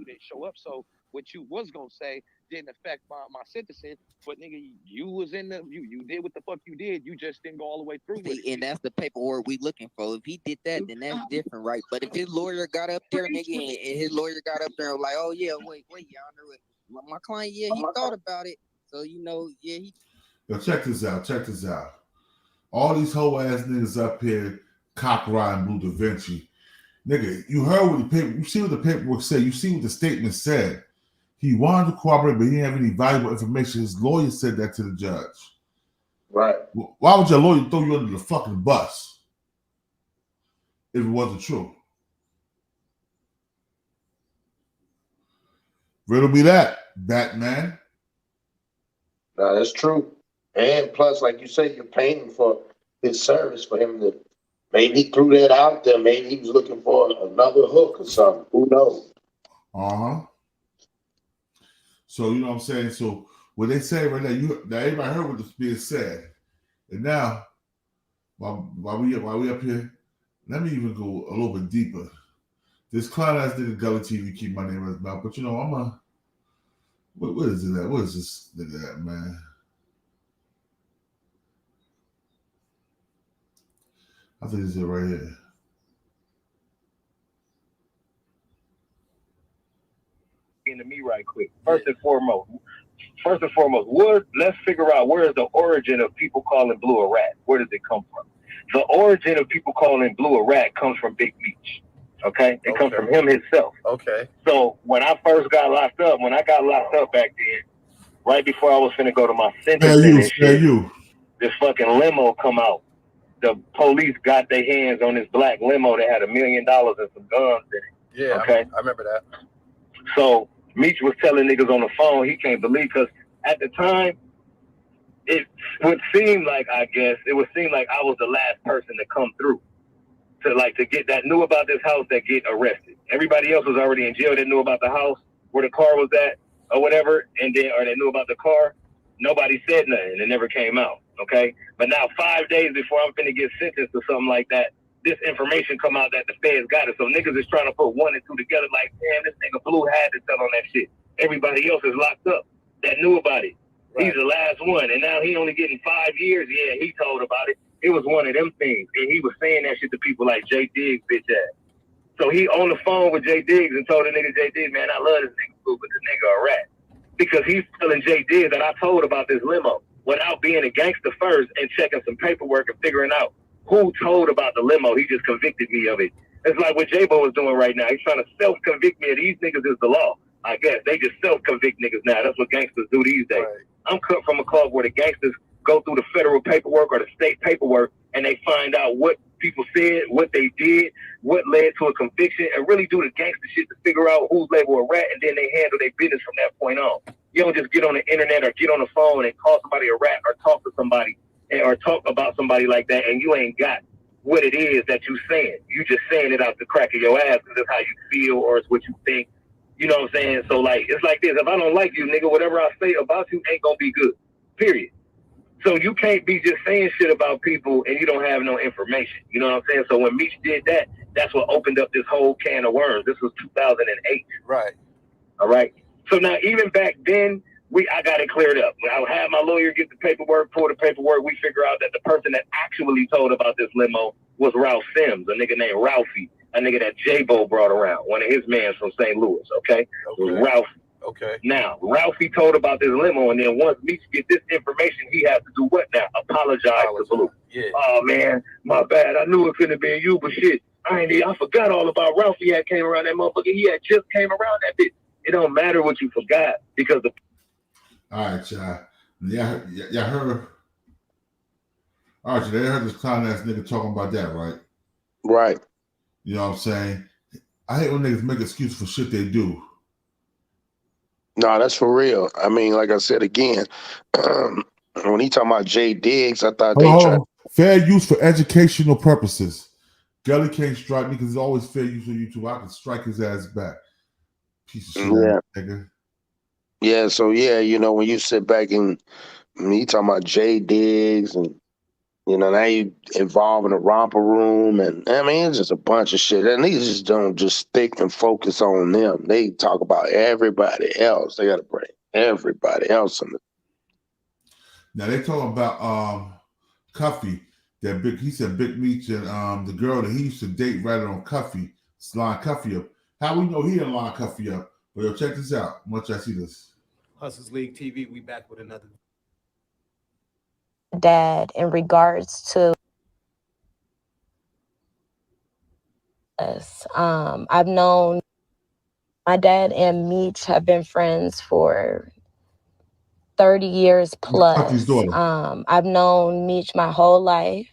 [SPEAKER 17] didn't show up. So what you was gonna say didn't affect my sentencing, but nigga, you was in the you did what the fuck you did. You just didn't go all the way through with it.
[SPEAKER 16] And that's the paperwork we looking for. If he did that, then that's different, right? But if his lawyer got up there, nigga, and his lawyer got up there and like, oh yeah, wait, Your Honor, my client, he thought about it. So he.
[SPEAKER 4] Yo, check this out. All these whole ass niggas up here cock riding Bleu Davinci. Nigga, you heard what you see what the paperwork said. You see what the statement said. He wanted to cooperate, but he didn't have any valuable information. His lawyer said that to the judge.
[SPEAKER 3] Right.
[SPEAKER 4] Why would your lawyer throw you under the fucking bus if it wasn't true? Riddle me that, Batman.
[SPEAKER 3] No, that's true. And plus, like you say, you're paying for his service for him to. Maybe he threw that out there. Maybe he was looking for another hook or something. Who knows?
[SPEAKER 4] So, you know what I'm saying? So, what they say right now, now everybody heard what this being said. And now, while we up here, let me even go a little bit deeper. This clown ass nigga Gully TV keep my name in his mouth, but you know, what is it at? What is this nigga at, man? I think it's it right here.
[SPEAKER 22] Into me right quick. First and foremost, let's figure out where is the origin of people calling Blue a rat. Where does it come from? The origin of people calling Blue a rat comes from Big Meech. Okay? It comes from him himself.
[SPEAKER 1] Okay.
[SPEAKER 22] So when I first got locked up, back then, right before I was finna go to my sentencing, this fucking limo come out. The police got their hands on this black limo that had $1 million and some guns in it.
[SPEAKER 1] Yeah,
[SPEAKER 22] okay.
[SPEAKER 1] I remember that.
[SPEAKER 22] So Meech was telling niggas on the phone he can't believe, because at the time, it would seem like, I guess, it would seem like I was the last person to come through to get that knew about this house that get arrested. Everybody else was already in jail that knew about the house, where the car was at, or whatever, and then, or they knew about the car. Nobody said nothing. It never came out, okay? But now 5 days before I'm finna get sentenced or something like that, this information come out that the feds got it. So niggas is trying to put 1 and 2 together like, damn, this nigga Blue had to tell on that shit. Everybody else is locked up that knew about it. Right. He's the last one, and now he only getting 5 years. Yeah, he told about it. It was one of them things, and he was saying that shit to people like Jay Diggs, bitch ass. So he on the phone with Jay Diggs and told the nigga Jay Diggs, man, I love this nigga Blue, but this nigga a rat. Because he's telling Jay Diggs that I told about this limo without being a gangster first and checking some paperwork and figuring out who told about the limo. He just convicted me of it. It's like what J-Bo is doing right now. He's trying to self-convict me of these niggas is the law. I guess they just self-convict niggas now. That's what gangsters do these days. Right. I'm cut from a club where the gangsters go through the federal paperwork or the state paperwork and they find out what people said, what they did, what led to a conviction, and really do the gangster shit to figure out who's labeled a rat, and then they handle their business from that point on. You don't just get on the internet or get on the phone and call somebody a rat or talk to somebody or talk about somebody like that, and you ain't got what it is that you saying. You just saying it out the crack of your ass because that's how you feel or it's what you think. You know what I'm saying? So, like, it's like this. If I don't like you, nigga, whatever I say about you ain't gonna be good. Period. So you can't be just saying shit about people and you don't have no information. You know what I'm saying? So when Meech did that, that's what opened up this whole can of worms. This was 2008.
[SPEAKER 2] Right.
[SPEAKER 22] All right. So now even back then, I got it cleared up. When I had my lawyer get the paperwork, pull the paperwork, we figure out that the person that actually told about this limo was Ralph Sims, a nigga named Ralphie, a nigga that J-Bo brought around, one of his mans from St. Louis, okay? It was Ralphie.
[SPEAKER 2] Okay.
[SPEAKER 22] Now, Ralphie told about this limo, and then once Meech get this information, he has to do what now? Apologize to Blue.
[SPEAKER 2] Yeah.
[SPEAKER 22] Oh, man, my bad. I knew it couldn't have been you, but shit, I forgot all about Ralphie had came around that motherfucker. He had just came around that bitch. It don't matter what you forgot because the...
[SPEAKER 4] All right, y'all. Y'all heard... All right, they heard this clown ass nigga talking about that, right?
[SPEAKER 3] Right.
[SPEAKER 4] You know what I'm saying? I hate when niggas make excuses for shit they do.
[SPEAKER 3] No, that's for real. I mean, like I said again, when he talking about Jay Diggs, I thought they tried.
[SPEAKER 4] Fair use for educational purposes. Gully can't strike me because it's always fair use on YouTube. I can strike his ass back. Piece of shit, nigga.
[SPEAKER 3] Yeah, so yeah, you know, when you sit back and he talking about Jay Diggs and you know, now you involved in a romper room, and I mean, it's just a bunch of shit. And these just don't just stick and focus on them. They talk about everybody else. They got to bring everybody else in.
[SPEAKER 4] Now they talking about Cuffy. He said Big Meech and the girl that he used to date right on Cuffy, line Cuffy up. How we know he didn't line Cuffy up? But yo, check this out. Once I see this.
[SPEAKER 12] Hustlers League TV, we back with another.
[SPEAKER 23] Dad, in regards to us, I've known my dad and Meech have been friends for 30 years plus. I've known Meech my whole life.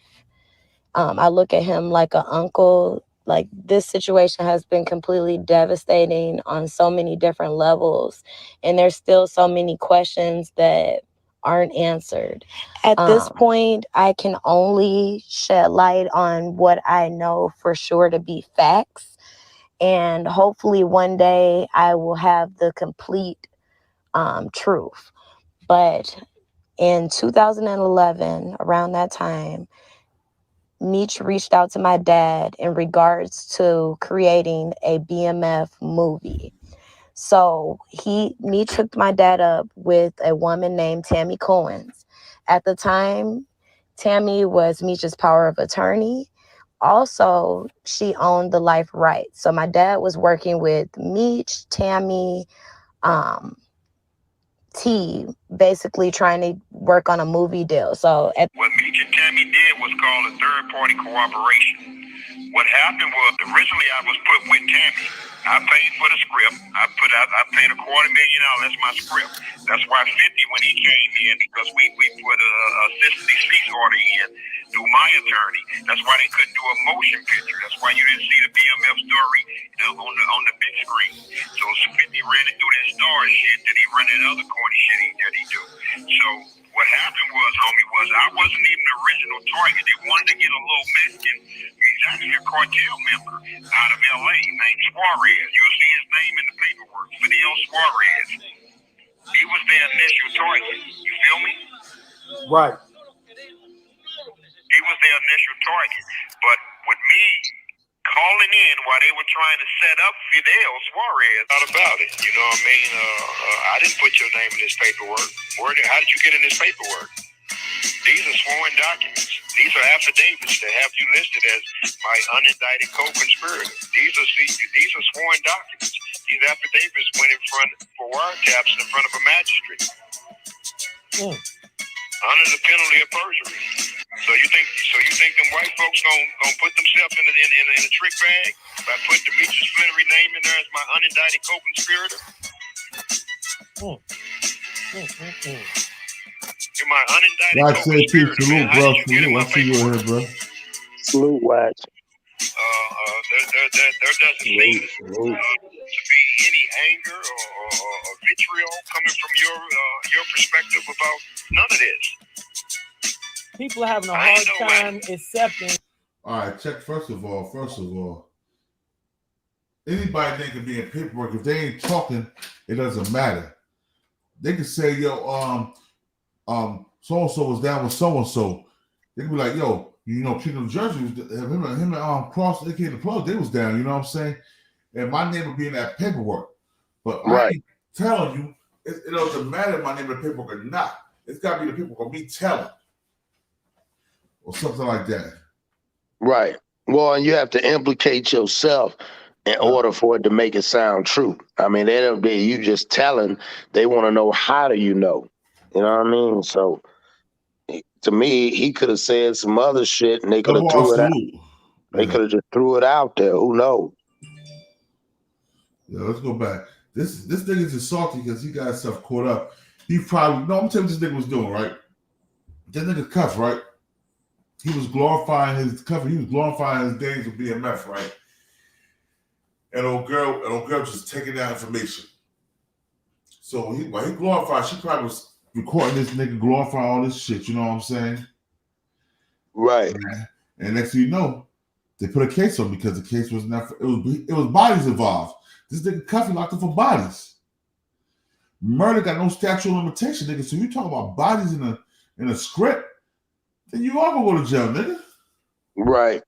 [SPEAKER 23] I look at him like an uncle. Like, this situation has been completely devastating on so many different levels, and there's still so many questions that aren't answered. At this point, I can only shed light on what I know for sure to be facts. And hopefully one day I will have the complete truth. But in 2011, around that time, Meech reached out to my dad in regards to creating a BMF movie. So Meech hooked my dad up with a woman named Tammy Cohen's. At the time, Tammy was Meech's power of attorney. Also, she owned the life rights. So my dad was working with Meech, Tammy, T, basically trying to work on a movie deal. So
[SPEAKER 24] what Meech and Tammy did was called a third-party cooperation. What happened was originally I was put with Tammy. I paid for the script. I paid $250,000. That's my script. That's why 50 when he came in, because we put a 60 cease order in. through my attorney. That's why they couldn't do a motion picture. That's why you didn't see the BMF story on the big screen. So 50 ran it through that star shit, then he run that other corny shit that he do. So what happened was, homie, was I wasn't even the original target. They wanted to get a little Mexican. He's actually a cartel member out of LA named Suarez. You'll see his name in the paperwork. Fidel Suarez. He was their initial target. You feel me?
[SPEAKER 15] Right.
[SPEAKER 24] He was their initial target. But with me calling in while they were trying to set up Fidel Suarez, thought about it. You know what I mean? I didn't put your name in this paperwork. How did you get in this paperwork? These are sworn documents. These are affidavits that have you listed as my unindicted co-conspirator. These are sworn documents. These affidavits went in front for wiretaps in front of a magistrate under the penalty of perjury. So you think them white folks gonna put themselves in a trick bag by putting Demetrius Flannery name in there as my unindicted co-conspirator? You're my unindicted
[SPEAKER 4] Wack said,
[SPEAKER 24] co-conspirator.
[SPEAKER 4] salute, bro. Salute. I see you in here, bro.
[SPEAKER 3] Salute, Wack.
[SPEAKER 24] There doesn't seem to be any anger or vitriol coming from your perspective about none of this.
[SPEAKER 2] People are having a hard time accepting.
[SPEAKER 4] All right, check. First of all, anybody that can be in paperwork, if they ain't talking, it doesn't matter. They can say, yo, so and so was down with so and so. They can be like, yo, you know, Kingdom Jersey was him and Cross, aka the Plug, they was down. You know what I'm saying? And my name would be in that paperwork. But I ain't telling you, it doesn't matter if my name in the paperwork or not. It's got to be the paperwork of me telling, or something like that.
[SPEAKER 3] Right. Well, and you have to implicate yourself in order for it to make it sound true. I mean, they don't be you just telling. They want to know, how do you know? You know what I mean? So to me, he could have said some other shit and they could have threw it out. They could have just threw it out there. Who knows?
[SPEAKER 4] Yeah, let's go back. This nigga's just salty because he got himself caught up. He probably, no, I'm telling you what this nigga was doing, right? That nigga Cuff, right? He was glorifying his cover. He was glorifying his days of BMF, right? And old girl just taking that information. So while he glorified, she probably was recording this nigga glorifying all this shit. You know what I'm saying?
[SPEAKER 3] Right.
[SPEAKER 4] And next thing you know, they put a case on because the case was not. It was bodies involved. This nigga Cuffy locked up for bodies. Murder got no statute of limitation, nigga. So you talk about bodies in a script, then you all gonna go to jail, nigga.
[SPEAKER 3] Right.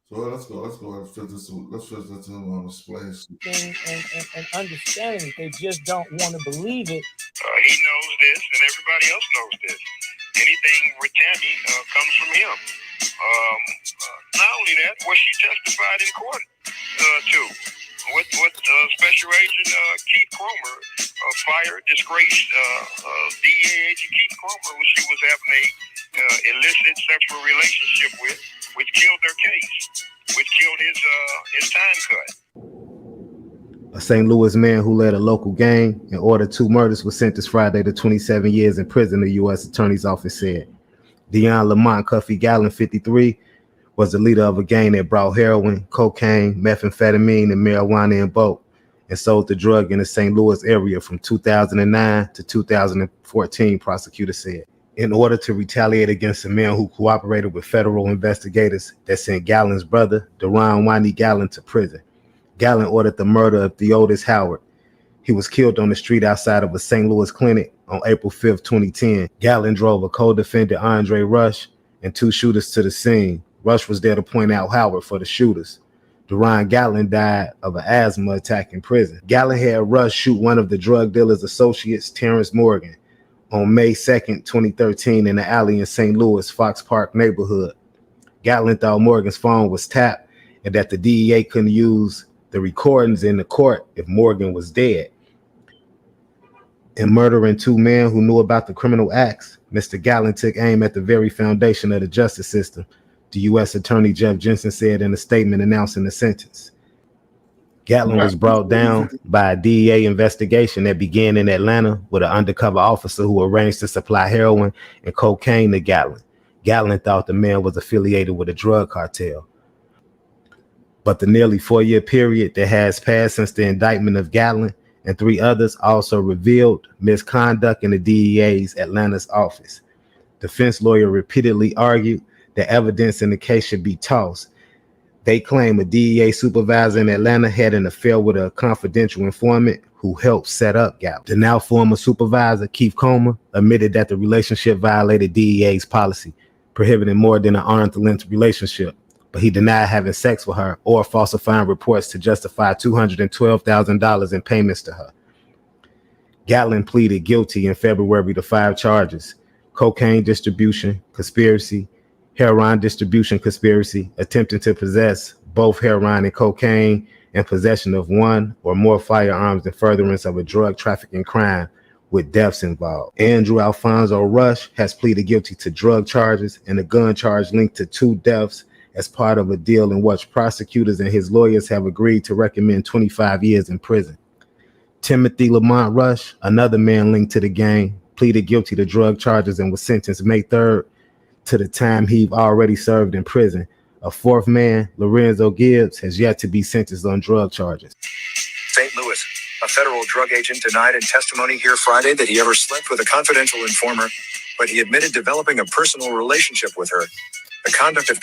[SPEAKER 4] So let's go. Let's fit this in on the splash.
[SPEAKER 2] And understanding it. They just don't want to believe it.
[SPEAKER 24] He knows this, and everybody else knows this. Anything with Tammy comes from him. Not only that, what she testified in court to. What Special Agent Keith Cromer fired, disgraced DEA agent Keith Cromer when she was having a illicit sexual relationship with, which killed their case, which killed his time cut.
[SPEAKER 12] A St. Louis man who led a local gang and ordered 2 murders was sentenced Friday to 27 years in prison, the U.S. Attorney's Office said. Deon Lamont Cuffy Gallen, 53, was the leader of a gang that brought heroin, cocaine, methamphetamine, and marijuana in bulk and sold the drug in the St. Louis area from 2009 to 2014, prosecutors said. In order to retaliate against the men who cooperated with federal investigators that sent Gallen's brother, Deron Wani Gallen, to prison. Gallen ordered the murder of Theodis Howard. He was killed on the street outside of a St. Louis clinic on April 5th, 2010. Gallen drove a co-defendant, Andre Rush, and 2 shooters to the scene. Rush was there to point out Howard for the shooters. Deron Gallen died of an asthma attack in prison. Gallen had Rush shoot one of the drug dealer's associates, Terrence Morgan, on May 2nd, 2013 in the alley in St. Louis, Fox Park neighborhood. Gallen thought Morgan's phone was tapped and that the DEA couldn't use the recordings in the court if Morgan was dead. In murdering 2 men who knew about the criminal acts, Mr. Gallen took aim at the very foundation of the justice system, the U.S. Attorney Jeff Jensen said in a statement announcing the sentence. Gallen was brought down by a DEA investigation that began in Atlanta with an undercover officer who arranged to supply heroin and cocaine to Gallen. Gatlin thought the man was affiliated with a drug cartel. But the nearly 4-year period that has passed since the indictment of Gatlin and 3 others also revealed misconduct in the DEA's Atlanta's office. Defense lawyer repeatedly argued that evidence in the case should be tossed. They claim a DEA supervisor in Atlanta had an affair with a confidential informant who helped set up Gatlin. The now former supervisor, Keith Comer, admitted that the relationship violated DEA's policy, prohibiting more than an arm's length relationship, but he denied having sex with her or falsifying reports to justify $212,000 in payments to her. Gatlin pleaded guilty in February to 5 charges: cocaine distribution, conspiracy, heroin distribution conspiracy, attempting to possess both heroin and cocaine, and possession of 1 or more firearms in furtherance of a drug trafficking crime with deaths involved. Andrew Alfonso Rush has pleaded guilty to drug charges and a gun charge linked to 2 deaths as part of a deal in which prosecutors and his lawyers have agreed to recommend 25 years in prison. Timothy Lamont Rush, another man linked to the gang, pleaded guilty to drug charges and was sentenced May 3rd to the time he already served in prison. A 4th man, Lorenzo Gibbs, has yet to be sentenced on drug charges.
[SPEAKER 5] St. Louis, a federal drug agent denied in testimony here Friday that he ever slept with a confidential informer, but he admitted developing a personal relationship with her. The conduct of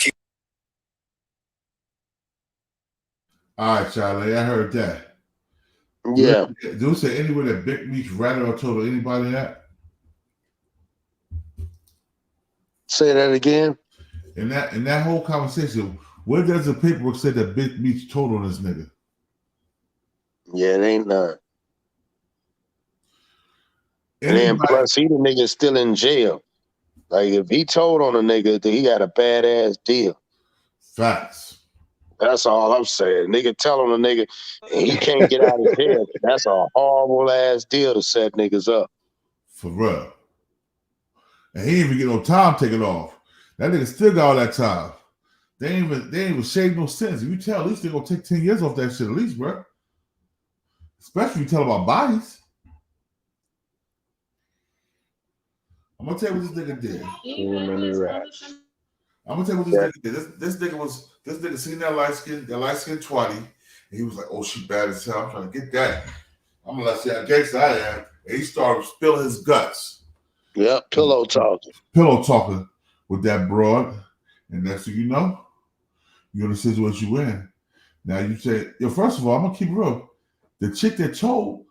[SPEAKER 4] All right, Charlie, I heard that.
[SPEAKER 3] Yeah.
[SPEAKER 4] Do it say anywhere that Big Meech ratted or told anybody that?
[SPEAKER 3] Say that again.
[SPEAKER 4] In that whole conversation, where does the paperwork say that Big Meech told on this nigga?
[SPEAKER 3] Yeah, it ain't none. And then plus, he the nigga still in jail. Like, if he told on a nigga, then he got a badass deal.
[SPEAKER 4] Facts.
[SPEAKER 3] That's all I'm saying. Nigga tell on a nigga, and he can't get out of jail. That's a horrible ass deal to set niggas up.
[SPEAKER 4] For real. And he didn't even get no time taken off. That nigga still got all that time. They ain't even shave no sentence. If you tell, at least they're gonna take 10 years off that shit, at least, bro. Especially if you tell about bodies. I'm gonna tell you what this nigga did.
[SPEAKER 14] Too many rats.
[SPEAKER 4] I'm gonna tell you what this nigga did. This nigga seen that light skin 20, and he was like, oh, she bad as hell. I'm trying to get that. I'm gonna let you how gangster I am. And he started spilling his guts.
[SPEAKER 3] Yep, pillow talking.
[SPEAKER 4] Pillow talking with that broad. And next thing you know, you're in the situation you in. Now you say, yo, first of all, I'm gonna keep it real. The chick that told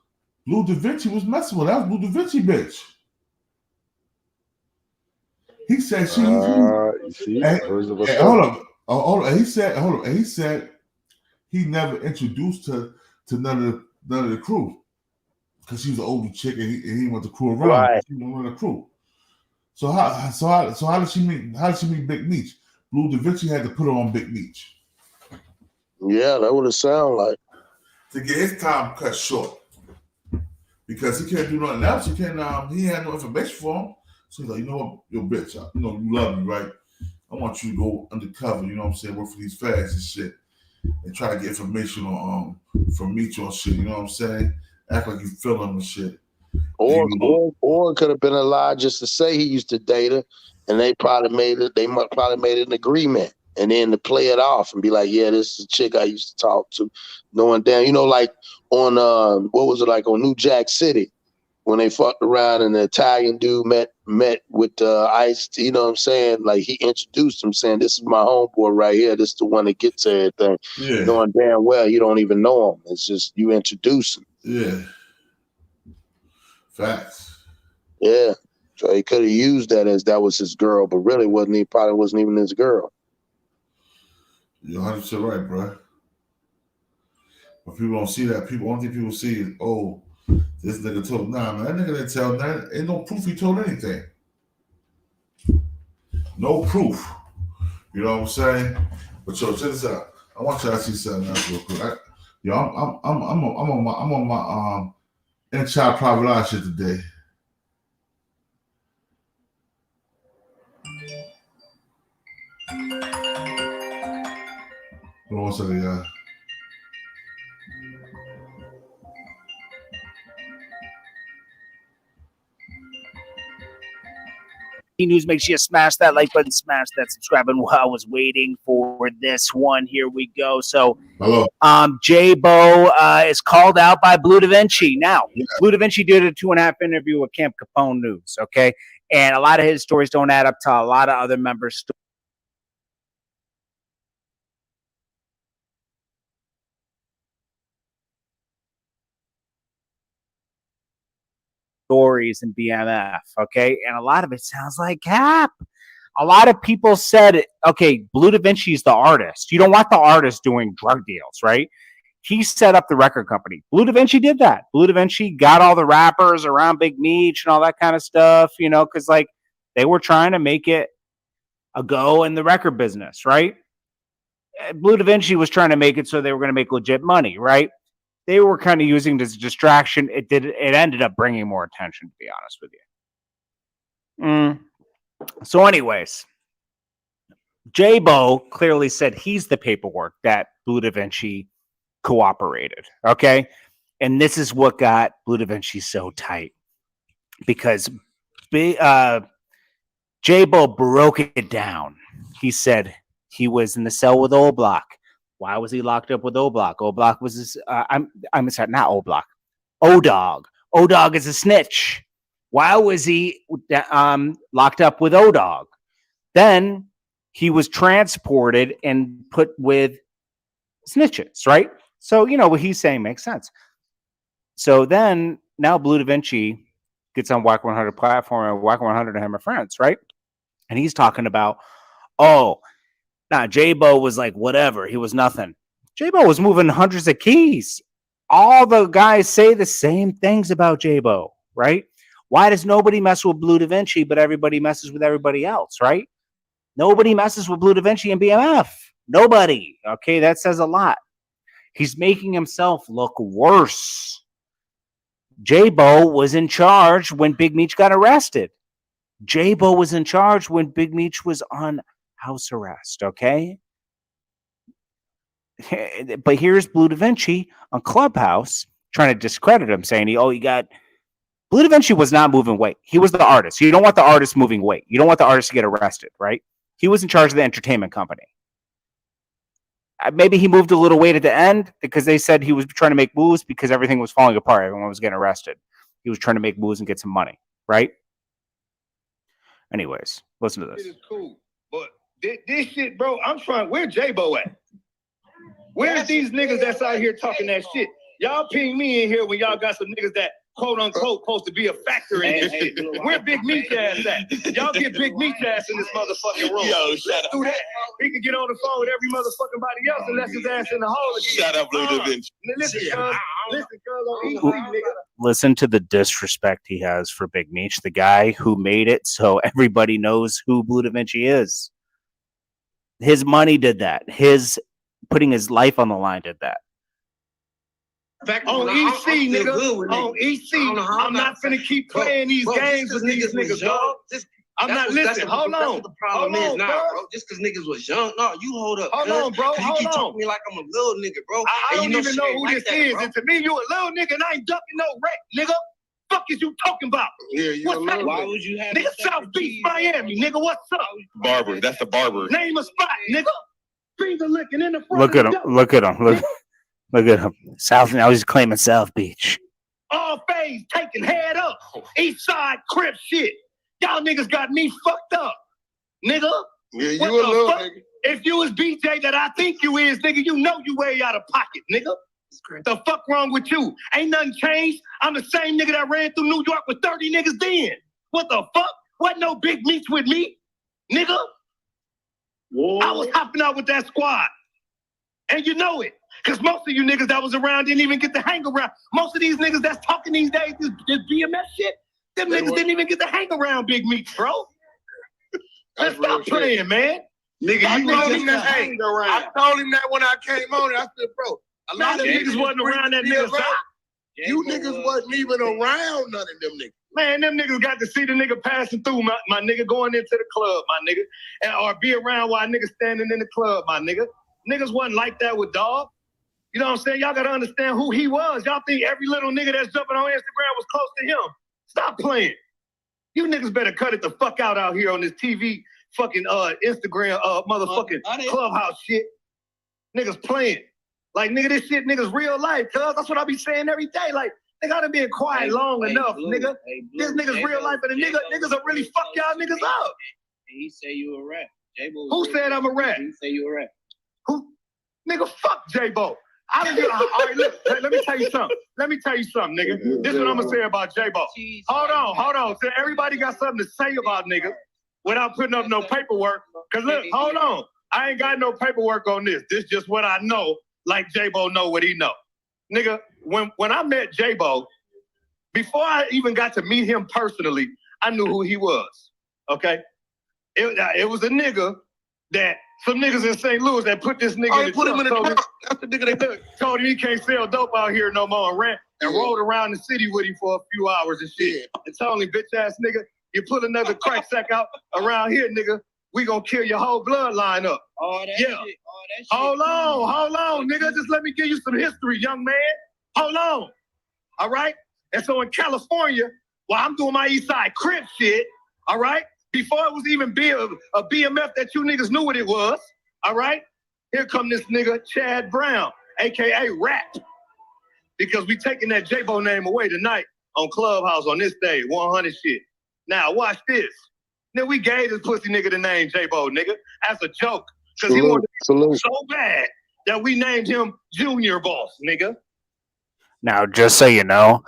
[SPEAKER 4] Bleu Davinci was messing with, that was Bleu Davinci bitch. He said she. Hold on. He said he never introduced her to none of the crew because she was an older chick and he wanted the crew around.
[SPEAKER 3] Right.
[SPEAKER 4] He wanted to run the crew. So how did she meet? How did she meet Big Meech? Bleu Davinci had to put her on Big Meech.
[SPEAKER 3] Yeah, that would have sounded like.
[SPEAKER 4] To get his time cut short because he can't do nothing else. He had no information for him. So he's like, you know what, yo, bitch, you know you love me, right? I want you to go undercover, you know what I'm saying, work for these fags and shit, and try to get information on from Meech on shit, you know what I'm saying? Act like you feel him and shit.
[SPEAKER 3] Or it could have been a lie just to say he used to date her, and they probably made an agreement, and then to play it off and be like, yeah, this is a chick I used to talk to, knowing damn, you know, like on what was it like on New Jack City when they fucked around and the Italian dude met with Ice, you know what I'm saying? Like he introduced him saying, this is my homeboy right here. This is the one that gets everything.
[SPEAKER 4] Yeah.
[SPEAKER 3] Knowing damn well you don't even know him. It's just you introduce him.
[SPEAKER 4] Yeah. Facts.
[SPEAKER 3] Yeah. So he could have used that as that was his girl, but really probably wasn't even his girl.
[SPEAKER 4] You're 100% right, bro. But people don't see that. Only thing people see is, oh, this nigga told. Nah, man, that nigga didn't tell nothing. Ain't no proof he told anything. No proof. You know what I'm saying? But yo, check this out. I want y'all to see something else real quick. I'm on my in-child private eye shit today. Hold on one second, y'all.
[SPEAKER 6] News, make sure you smash that like button, smash that subscribe button. While I was waiting for this one, here we go. So, J-Bo is called out by Bleu Davinci. Now, Bleu Davinci did a 2.5 interview with Camp Capone News, okay? And a lot of his stories don't add up to a lot of other members' stories in BMF, okay? And a lot of it sounds like cap. A lot of people said, okay, Bleu Davinci is the artist. You don't want the artist doing drug deals, right? He set up the record company. Bleu Davinci did that. Bleu Davinci got all the rappers around Big Meech and all that kind of stuff, you know, because like they were trying to make it a go in the record business, right? Bleu Davinci was trying to make it so they were going to make legit money, right? They were kind of using this distraction. It ended up bringing more attention, to be honest with you. So anyways, J-Bo clearly said he's the paperwork that Bleu Davinci cooperated, okay? And this is what got Bleu Davinci so tight, because J-Bo broke it down. He said he was in the cell with Old Block. Why was he locked up with O-Block? O-Block was his, I'm sorry, not O-Block. O-Dog. O-Dog is a snitch. Why was he locked up with O-Dog? Then he was transported and put with snitches, right? So, you know, what he's saying makes sense. So then, now Bleu Davinci gets on Wack 100 platform, and Wack 100 and him are friends, right? And he's talking about, J-Bo was like, whatever. He was nothing. J-Bo was moving hundreds of keys. All the guys say the same things about J-Bo, right? Why does nobody mess with Bleu Davinci, but everybody messes with everybody else, right? Nobody messes with Bleu Davinci and BMF. Nobody. Okay, that says a lot. He's making himself look worse. J-Bo was in charge when Big Meech got arrested. J-Bo was in charge when Big Meech was on house arrest, okay? But here's Bleu Davinci on Clubhouse trying to discredit him, saying, Bleu Davinci was not moving weight. He was the artist. You don't want the artist moving weight. You don't want the artist to get arrested, right? He was in charge of the entertainment company. Maybe he moved a little weight at the end because they said he was trying to make moves because everything was falling apart. Everyone was getting arrested. He was trying to make moves and get some money, right? Anyways, listen to this.
[SPEAKER 8] It is cool, but this shit, bro, I'm trying. Where J-Bo at? Where's these niggas that's out here talking that shit? Y'all ping me in here when y'all got some niggas that quote unquote supposed to be a factor in this shit. Where Big Meech ass at? Y'all get Big Meech ass in this motherfucking room.
[SPEAKER 18] Yo, shut up.
[SPEAKER 8] Do that. He can get on the phone with every motherfucking body else and let his ass in the hole again.
[SPEAKER 18] Shut up, Bleu Davinci.
[SPEAKER 6] Listen to the disrespect he has for Big Meech, the guy who made it so everybody knows who Bleu Davinci is. His money did that. His putting his life on the line did that.
[SPEAKER 8] On EC, nigga. On EC, I'm not finna keep playing these games with these niggas, dog. I'm not listening. Hold on.
[SPEAKER 9] What the problem is now, bro. Just because niggas was young. No, you hold up.
[SPEAKER 8] Hold on, bro.
[SPEAKER 9] You keep talking to me like I'm a little nigga, bro.
[SPEAKER 8] I don't even know who this is. And to me, you a little nigga and I ain't ducking no wreck, nigga. Fuck is you talking about?
[SPEAKER 9] Yeah, you
[SPEAKER 8] what's up?
[SPEAKER 18] Why would you have
[SPEAKER 8] nigga, South Beach, Miami, nigga, what's up?
[SPEAKER 18] Barber, that's the barber.
[SPEAKER 8] Name a spot, nigga. Finger licking in the front.
[SPEAKER 6] Look at him. Look at him. Look at him. South, now he's claiming South Beach.
[SPEAKER 8] All phase taking head up. East side crib shit. Y'all niggas got me fucked up. Nigga.
[SPEAKER 7] Yeah, you
[SPEAKER 8] what
[SPEAKER 7] a little
[SPEAKER 8] fuck?
[SPEAKER 7] nigga.
[SPEAKER 8] If you was BJ that I think you is, nigga, you know you way out of pocket, nigga. The fuck wrong with you? Ain't nothing changed. I'm the same nigga that ran through New York with 30 niggas then. What the fuck? Wasn't no Big Meech with me, nigga. Whoa. I was hopping out with that squad. And you know it. Because most of you niggas that was around didn't even get to hang around. Most of these niggas that's talking these days, this BMS shit, them niggas didn't even get to hang around Big Meech, bro. Let's stop playing, man.
[SPEAKER 7] Nigga, you told him that hang around. I told him that when I came on it. I said, bro, a lot of niggas wasn't around that nigga side. You niggas wasn't even around none of them niggas.
[SPEAKER 8] Man, them niggas got to see the nigga passing through, my nigga, going into the club, my nigga. Or be around while niggas standing in the club, my nigga. Niggas wasn't like that with Dog. You know what I'm saying? Y'all got to understand who he was. Y'all think every little nigga that's jumping on Instagram was close to him. Stop playing. You niggas better cut it the fuck out here on this TV, fucking Instagram, motherfucking clubhouse shit. Niggas playing. Like, nigga, this shit niggas real life, cuz. That's what I be saying every day. Like, nigga, I done been quiet long enough, nigga. This nigga's real life, and the niggas will really fuck y'all niggas up.
[SPEAKER 9] He say you a rat.
[SPEAKER 8] Who said I'm a rat?
[SPEAKER 9] He say you a rat.
[SPEAKER 8] Who? Nigga, fuck J-Bo. I don't give. All right, look, let me tell you something. Let me tell you something, nigga. This is what I'm gonna say about J-Bo. Hold on. So everybody got something to say about nigga without putting up no paperwork. Cause look, hold on. I ain't got no paperwork on this. This just what I know, like J-Bo know what he know. Nigga, when I met J-Bo, before I even got to meet him personally, I knew who he was, okay? It was a nigga that some niggas in St. Louis that put this nigga in the
[SPEAKER 7] put him in the
[SPEAKER 8] trunk.
[SPEAKER 7] trunk. That's the nigga they
[SPEAKER 8] Told him he can't sell dope out here no more and ran and rode around the city with him for a few hours and shit. And told him, bitch ass nigga, you put another crack sack out around here, nigga, we gonna kill your whole bloodline up. Hold on, nigga. Just let me give you some history, young man. Hold on. All right? And so in California, while I'm doing my East Side Crip shit, all right? Before it was even a BMF that you niggas knew what it was, all right? Here come this nigga, Chad Brown, a.k.a. Rat. Because we taking that J-Bo name away tonight on Clubhouse on this day, 100 shit. Now, watch this. Then we gave this pussy nigga the name J-Bo, nigga, as a joke. Because he wanted to be so bad that we named him Junior Boss, nigga.
[SPEAKER 6] Now, just so you know,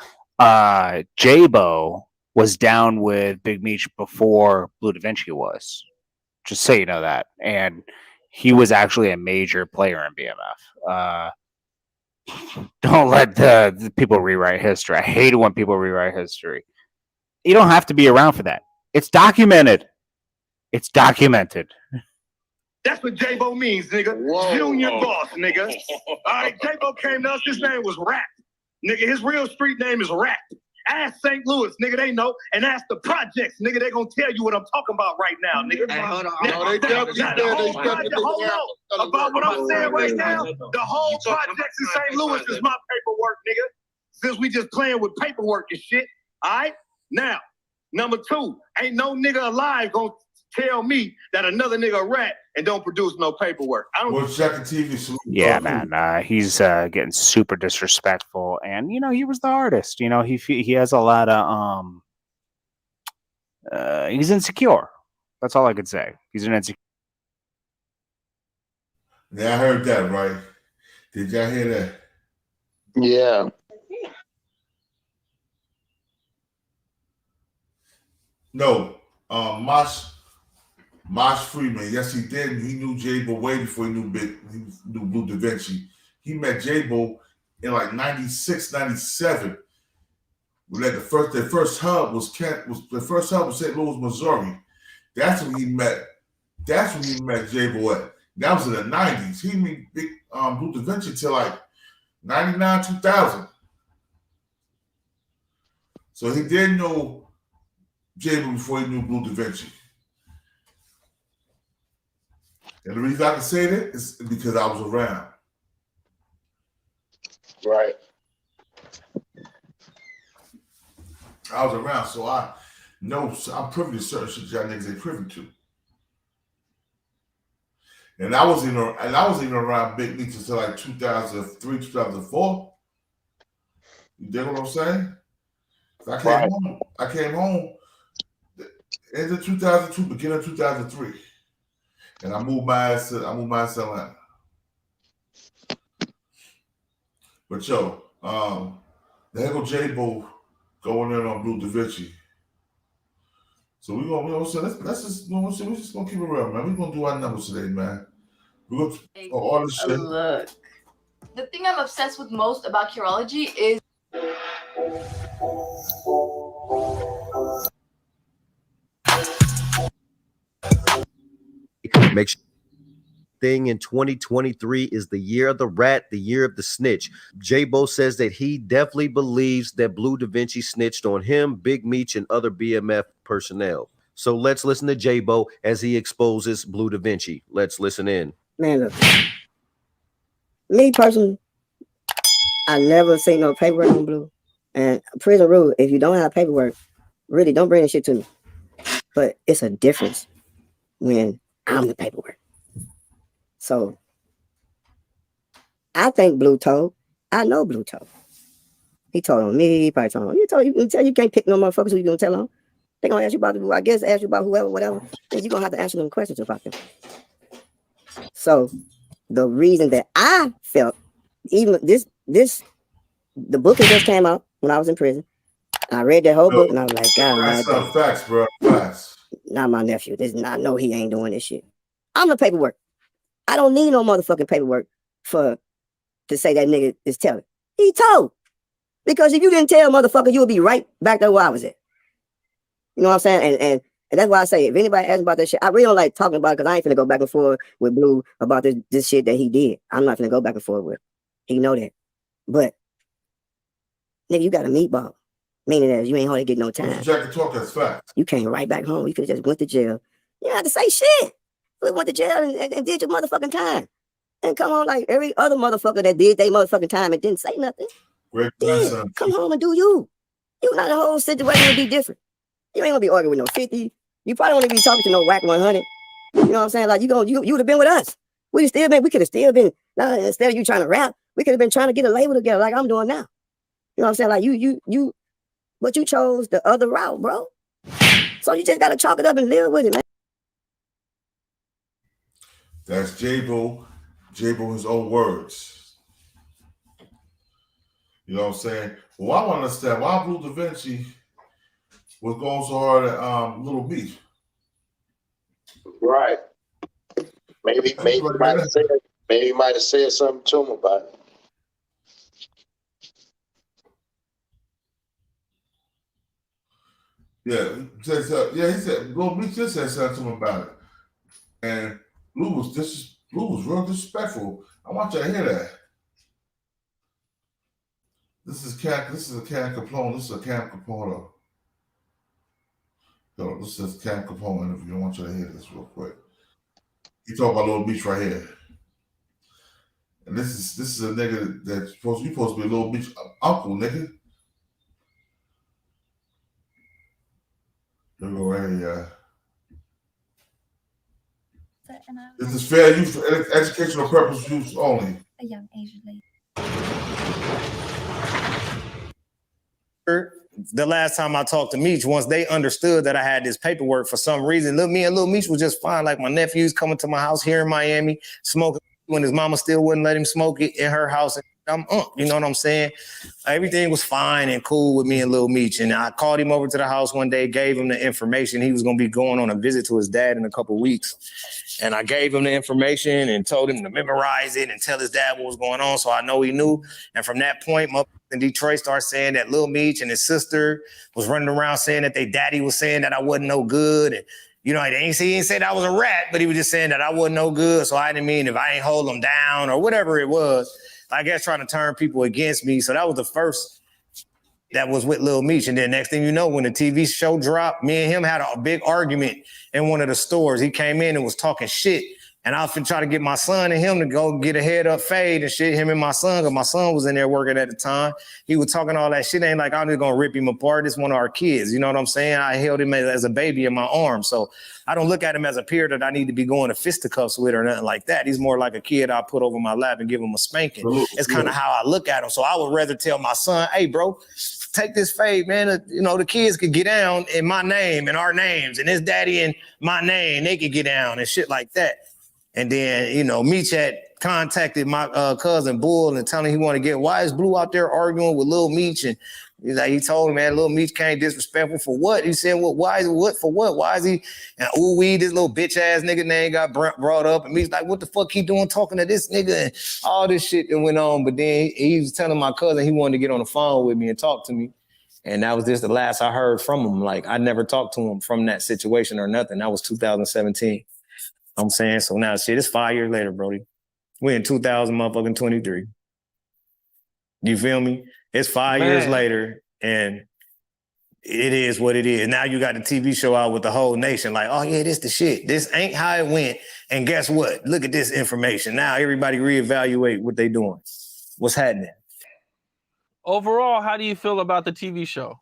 [SPEAKER 6] J-Bo was down with Big Meech before Bleu Davinci was. Just so you know that. And he was actually a major player in BMF. Don't let the people rewrite history. I hate it when people rewrite history. You don't have to be around for that. It's documented. It's documented.
[SPEAKER 8] That's what J-Bo means, nigga. Junior Boss, nigga. All right, J-Bo came to us. His name was Rat. Nigga, his real street name is Rat. Ask St. Louis, nigga, they know. And ask the projects, nigga, they gonna tell you what I'm talking about right now, nigga.
[SPEAKER 9] Hey, hold on.
[SPEAKER 8] Hold on. About what I'm saying right now, the whole projects in St. Louis is my paperwork, nigga. Since we just playing with paperwork and shit. All right? Now, number two, ain't no nigga alive gonna tell me that another nigga a rat and don't produce no paperwork. I don't.
[SPEAKER 4] Well, Checking TV.
[SPEAKER 6] Yeah, man. He's getting super disrespectful, and you know he was the artist. You know he has a lot of he's insecure. That's all I could say. He's an insecure.
[SPEAKER 4] Yeah, I heard that. Right? Did y'all hear that?
[SPEAKER 3] Yeah.
[SPEAKER 4] No. Mosh Freeman, yes, he did. He knew J-Bo way before he knew Bleu Davinci. He met J-Bo in like 96, 97. The first hub was St. Louis, Missouri. That's when he met. That's when he met J-Bo at. That was in the 90s. He met Bleu Davinci till like 99, 2000. So he did know J-Bo before he knew Bleu Davinci. And the reason I can say that is because I was around.
[SPEAKER 3] Right.
[SPEAKER 4] I was around, so I know I'm privy to certain shit y'all niggas ain't privy to. And I wasn't even around Big Meech until like 2003, 2004. You dig what I'm saying? I came home end of 2002, beginning of 2003. And I moved my ass to Atlanta. But yo, the heck of J-Bo going in on Bleu Davinci. So we're just gonna keep it real, man. We're gonna do our numbers today, man. We're gonna all this shit.
[SPEAKER 10] Look. The thing I'm obsessed with most about Curology is
[SPEAKER 11] make sure thing in 2023 is the year of the rat, the year of the snitch. J-Bo says that he definitely believes that Bleu Davinci snitched on him, Big Meech, and other BMF personnel. So let's listen to J-Bo as he exposes Bleu Davinci. Let's listen in.
[SPEAKER 13] Man, look, me personally, I never seen no paperwork on Blue. And prison rule, if you don't have paperwork, really don't bring that shit to me. But it's a difference when I'm the paperwork. So I think Blue told. I know Blue told. He told on me. He probably told on you can't pick no motherfuckers who you gonna tell on. They gonna ask you about, I guess, ask you about whoever, whatever. Then you gonna have to answer them questions about them. So the reason that I felt, even the book that just came out when I was in prison. I read that whole book and I was like, God,
[SPEAKER 4] That's not facts, bro. Facts.
[SPEAKER 13] Not my nephew. I know he ain't doing this shit. I'm the paperwork. I don't need no motherfucking paperwork to say that nigga is telling. He told. Because if you didn't tell, motherfucker, you would be right back there where I was at. You know what I'm saying? And that's why I say, if anybody asks about that shit, I really don't like talking about it because I ain't finna go back and forth with Blue about this shit that he did. I'm not finna go back and forth with him. He know that. But, nigga, you got a meatball. Meaning that you ain't hardly get no time.
[SPEAKER 4] Jack can talk, that's fact.
[SPEAKER 13] You came right back home. You could have just went to jail. You didn't have to say shit. You went to jail and did your motherfucking time. And come on like every other motherfucker that did their motherfucking time and didn't say nothing.
[SPEAKER 4] Great
[SPEAKER 13] then come home and do you. You not the whole situation will be different. You ain't gonna be arguing with no 50. You probably won't even be talking to no Wack 100. You know what I'm saying? Like you would have been with us. We could have still been, instead of you trying to rap, we could have been trying to get a label together like I'm doing now. You know what I'm saying? Like but you chose the other route, bro. So you just gotta chalk it up and live with it, man.
[SPEAKER 4] That's J-Bo. J-Bo, his own words. You know what I'm saying? Well, I want to understand why Bleu Davinci was going so hard at Little Meech.
[SPEAKER 3] Right. Maybe he might have said something to him about it.
[SPEAKER 4] Yeah, he said Little Meech just said something to him about it. And Blue was real disrespectful. I want you to hear that. This is a Cam Capone. This is a Cam Capone. Yo, this is Cam Capone interview. I want you to hear this real quick. He talk about Little Meech right here. And this is a nigga that's supposed to be a Little Meech uncle, nigga. Here we go right here, This is fair use for educational purpose use only.
[SPEAKER 17] A young Asian lady.
[SPEAKER 19] The last time I talked to Meech, once they understood that I had this paperwork for some reason, me and Lil Meech was just fine. Like my nephew's coming to my house here in Miami, smoking when his mama still wouldn't let him smoke it in her house. You know what I'm saying? Everything was fine and cool with me and Lil Meech. And I called him over to the house one day, gave him the information. He was going to be going on a visit to his dad in a couple of weeks. And I gave him the information and told him to memorize it and tell his dad what was going on. So I know he knew. And from that point, in Detroit started saying that Lil Meech and his sister was running around saying that their daddy was saying that I wasn't no good. And, you know, he didn't say that I was a rat, but he was just saying that I wasn't no good. So I didn't mean if I ain't hold him down or whatever it was. I guess trying to turn people against me. So that was the first that was with Lil Meech. And then next thing you know, when the TV show dropped, me and him had a big argument in one of the stores. He came in and was talking shit. And I was trying to get my son and him to go get a head up fade and shit, him and my son, because my son was in there working at the time. He was talking all that shit. Ain't like I'm just going to rip him apart. It's one of our kids. You know what I'm saying? I held him as a baby in my arms. So I don't look at him as a peer that I need to be going to fisticuffs with or nothing like that. He's more like a kid I put over my lap and give him a spanking. It's kind of how I look at him. So I would rather tell my son, hey, bro, take this fade, man. You know, the kids could get down in my name and our names and his daddy in my name. They could get down and shit like that. And then, you know, Meech had contacted my cousin Bull and telling him he wanted to get, why is Blue out there arguing with Lil Meech? And he told him, man, Lil Meech came disrespectful for what? He said, well, why is what for what? Why is he? And this little bitch ass nigga name got brought up. And Meech's like, what the fuck he doing talking to this nigga? And all this shit that went on. But then he was telling my cousin he wanted to get on the phone with me and talk to me. And that was just the last I heard from him. Like, I never talked to him from that situation or nothing. That was 2017. I'm saying, so now shit, it's 5 years later, Brody. We're in 2023. You feel me? It's 5 years later, and it is what it is. Now you got the TV show out with the whole nation, like, oh yeah, this the shit. This ain't how it went. And guess what? Look at this information. Now everybody reevaluate what they doing. What's happening?
[SPEAKER 20] Overall, how do you feel about the TV show?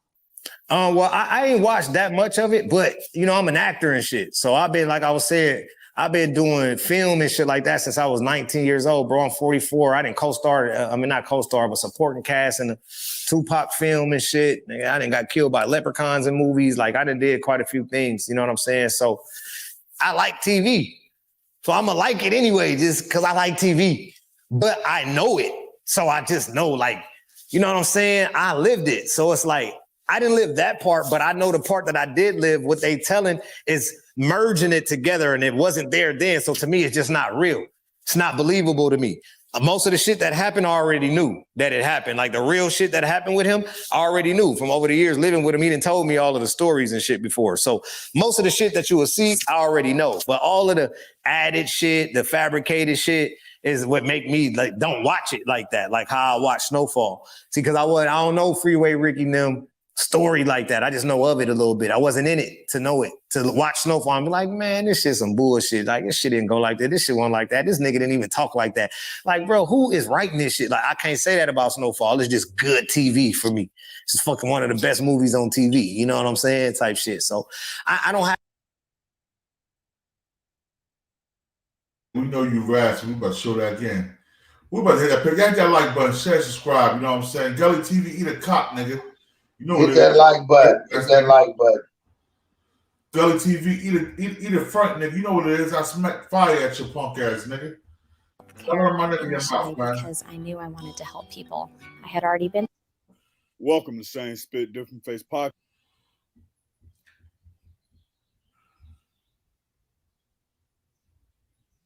[SPEAKER 19] Well, I ain't watched that much of it, but you know, I'm an actor and shit. So I've been, like I was saying, I've been doing film and shit like that since I was 19 years old, bro. I'm 44. I didn't co-star, not co-star, but supporting cast in the Tupac film and shit. Nigga, I didn't got killed by leprechauns in movies. Like I done did quite a few things, you know what I'm saying? So I like TV. So I'm gonna like it anyway, just because I like TV. But I know it. So I just know, like, you know what I'm saying? I lived it. So it's like, I didn't live that part, but I know the part that I did live. What they telling is merging it together, and it wasn't there then. So to me, it's just not real. It's not believable to me. Most of the shit that happened, I already knew that it happened. Like the real shit that happened with him, I already knew from over the years living with him. He done told me all of the stories and shit before. So most of the shit that you will see, I already know. But all of the added shit, the fabricated shit, is what make me like don't watch it like that, like how I watch Snowfall. See, because I don't know Freeway Ricky and them story like that. I just know of it a little bit. I wasn't in it to know it. To watch Snowfall, I'm like, man, this shit's some bullshit. Like, this shit didn't go like that. This shit wasn't like that. This nigga didn't even talk like that. Like, bro, who is writing this shit? Like, I can't say that about Snowfall. It's just good TV for me. It's just fucking one of the best movies on TV. You know what I'm saying? Type shit. So I don't have.
[SPEAKER 4] We know you rats. We about to show that again. We about to hit that page. Hit that like button. Share, subscribe. You know what I'm saying? Gully TV, eat a cop, nigga. You know
[SPEAKER 3] hit that like button. Hit that like button.
[SPEAKER 4] Gully TV, eat a front, nigga. You know what it is. I smack fire at your punk ass, nigga.
[SPEAKER 16] Because I knew I wanted to help people. I had already been.
[SPEAKER 17] Welcome to Same Spit, Different Face Podcast.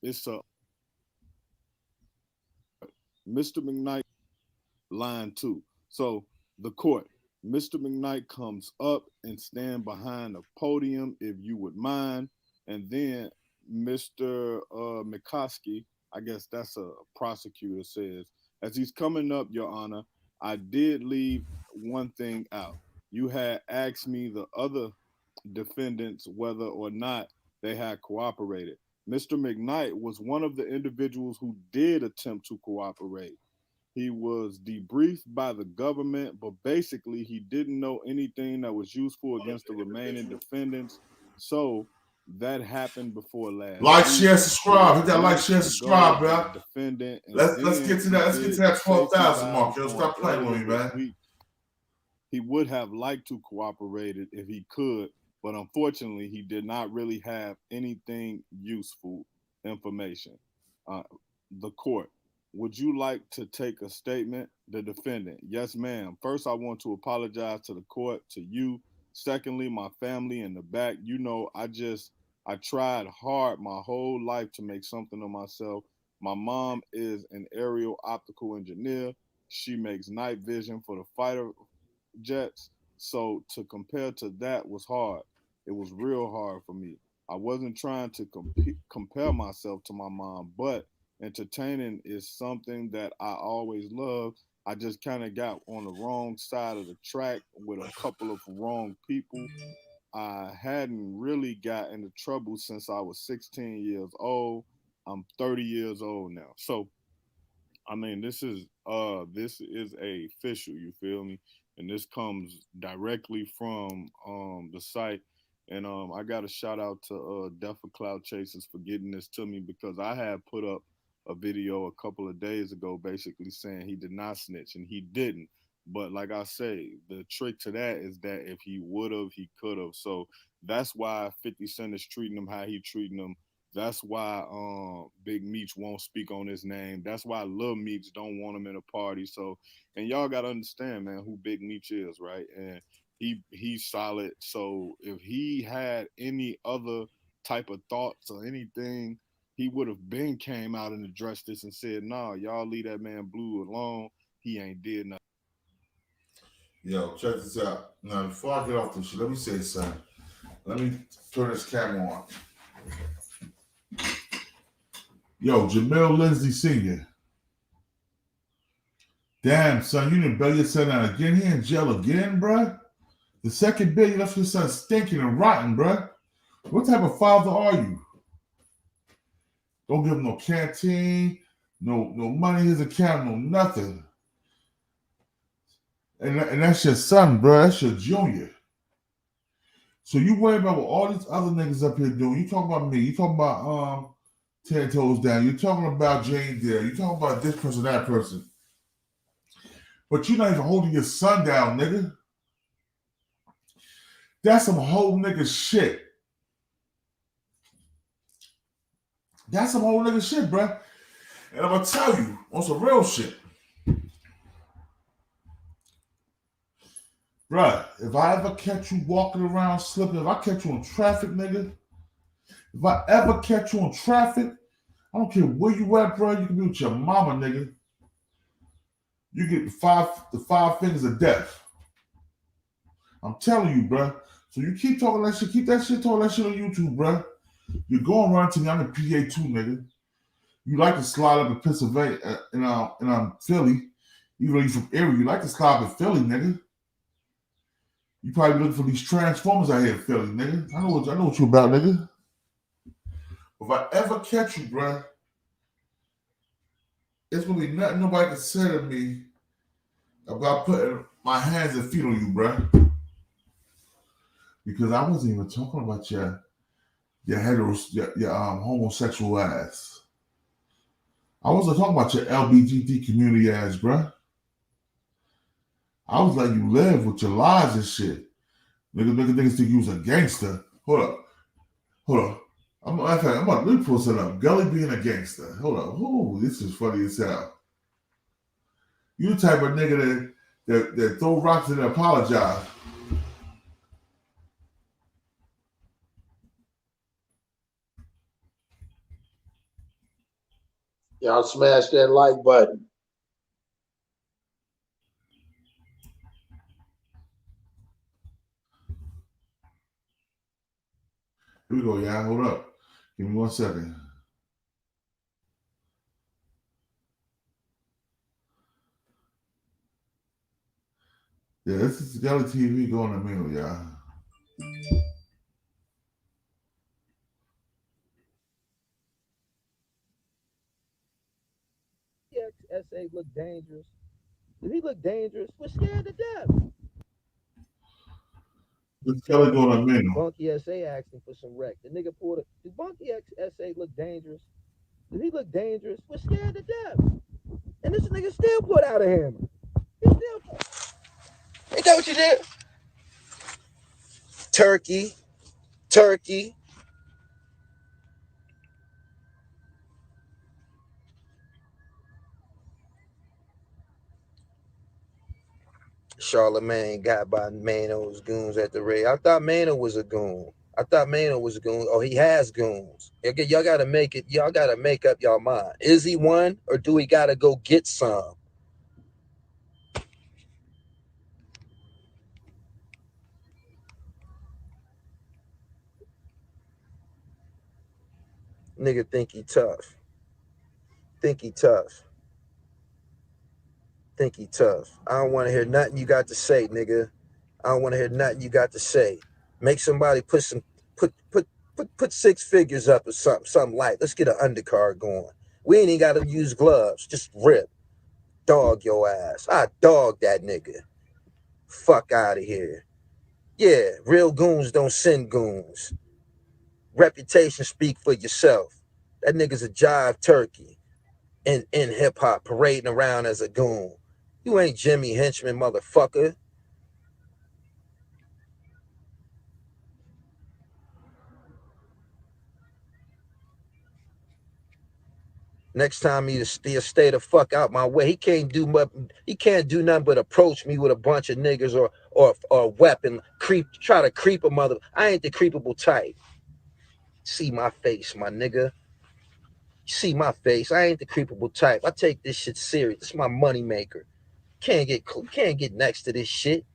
[SPEAKER 17] It's Mr. McKnight, line 2. So the court, Mr. McKnight comes up and stand behind the podium, if you would mind. And then Mr. McCoskey, I guess that's a prosecutor, says, as he's coming up, Your Honor, I did leave one thing out. You had asked me the other defendants whether or not they had cooperated. Mr. McKnight was one of the individuals who did attempt to cooperate. He was debriefed by the government, but basically he didn't know anything that was useful against the remaining defendants. So that happened before last.
[SPEAKER 4] Like, share, subscribe. Hit that like, share, subscribe, bro.
[SPEAKER 17] Defendant.
[SPEAKER 4] Let's get to that. Let's get to that 12,000 mark. Yo, stop playing with me, man.
[SPEAKER 17] He would have liked to cooperate if he could, but unfortunately, he did not really have anything useful information. The court. Would you like to take a statement? The defendant. Yes, ma'am. First, I want to apologize to the court, to you. Secondly, my family in the back. You know, I tried hard my whole life to make something of myself. My mom is an aerial optical engineer. She makes night vision for the fighter jets. So to compare to that was hard. It was real hard for me. I wasn't trying to compare myself to my mom, but entertaining is something that I always loved. I just kind of got on the wrong side of the track with a couple of wrong people. I hadn't really got into trouble since I was 16 years old. I'm 30 years old now. So, I mean, this is a official, you feel me? And this comes directly from the site. And I got a shout out to Death for Cloud Chasers for getting this to me, because I had put up a video a couple of days ago basically saying he did not snitch, and he didn't. But like I say, the trick to that is that if he would have, he could have. So that's why 50 Cent is treating him how he treating him. That's why Big Meech won't speak on his name. That's why Lil Meech don't want him in a party. So, and y'all got to understand, man, who Big Meech is, right? And he's solid. So if he had any other type of thoughts or anything, he would have been came out and addressed this and said, nah, y'all leave that man Blue alone. He ain't did nothing.
[SPEAKER 4] Yo, check this out. Now, before I get off this shit, let me say something. Let me turn this camera on. Yo, Jamil Lindsay Sr. Damn, son, you didn't bail your son out again? He in jail again, bruh? The second bail, you left your son stinking and rotten, bruh. What type of father are you? Don't give him no canteen, no money in his account, no nothing. And that's your son, bro. That's your junior. So you worry about what all these other niggas up here doing. You talking about me. You talking about 10 Toes Down. You're talking about Jane Dare. You talking about this person, that person. But you're not even holding your son down, nigga. That's some whole nigga shit. That's some whole nigga shit, bro. And I'm gonna tell you on some real shit. Bruh, if I ever catch you walking around slipping, if I catch you in traffic, nigga, if I ever catch you in traffic, I don't care where you at, bro. You can be with your mama, nigga. You get the five fingers of death. I'm telling you, bro. So you keep talking that shit. Keep that shit talking that shit on YouTube, bro. You're going around to me. I'm in PA too, nigga. You like to slide up in Pennsylvania, in Philly. Even though you from Erie, you like to slide up in Philly, nigga. You probably looking for these transformers out here in Philly, nigga. I know what you about, nigga. If I ever catch you, bro, it's gonna be nothing nobody can say to me about putting my hands and feet on you, bro. Because I wasn't even talking about your homosexual ass. I wasn't talking about your LGBT community ass, bro. I was letting you live with your lies and shit. Niggas think you was a gangster. Hold up. I'm about to pull something up. Gully being a gangster. Hold up. Ooh, this is funny as hell. You the type of nigga that throw rocks and apologize.
[SPEAKER 3] Y'all smash that like button.
[SPEAKER 4] Here we go, y'all. Hold up. Give me 1 second. Yeah, this is Gully TV going to mail, y'all.
[SPEAKER 1] SA look dangerous. Did he look dangerous? We're scared to death.
[SPEAKER 4] This Gully going to mail.
[SPEAKER 1] Bunky SA asking for some wreck. The nigga pulled it. Did Bunky SA look dangerous? Did he look dangerous? We're scared to death. And this nigga still put out a hammer. He still. Ain't that what you did? Turkey. Charlemagne got by Mano's goons at the raid. I thought Mano was a goon. Oh, he has goons. Y'all gotta make it. Y'all gotta make up y'all mind. Is he one, or do we gotta go get some? Nigga think he tough. I don't want to hear nothing you got to say, nigga. Make somebody put 6 figures up or something light. Let's get an undercard going. We ain't even gotta use gloves. Just rip. Dog your ass. I dog that nigga. Fuck out of here. Yeah, real goons don't send goons. Reputation speak for yourself. That nigga's a jive turkey in hip-hop, parading around as a goon. You ain't Jimmy Henchman, motherfucker. Next time he'll stay the fuck out my way. He can't do nothing but approach me with a bunch of niggas or a weapon, try to creep a mother. I ain't the creepable type. See my face, my nigga. See my face. I ain't the creepable type. I take this shit serious. It's my money maker. Can't get next to this shit.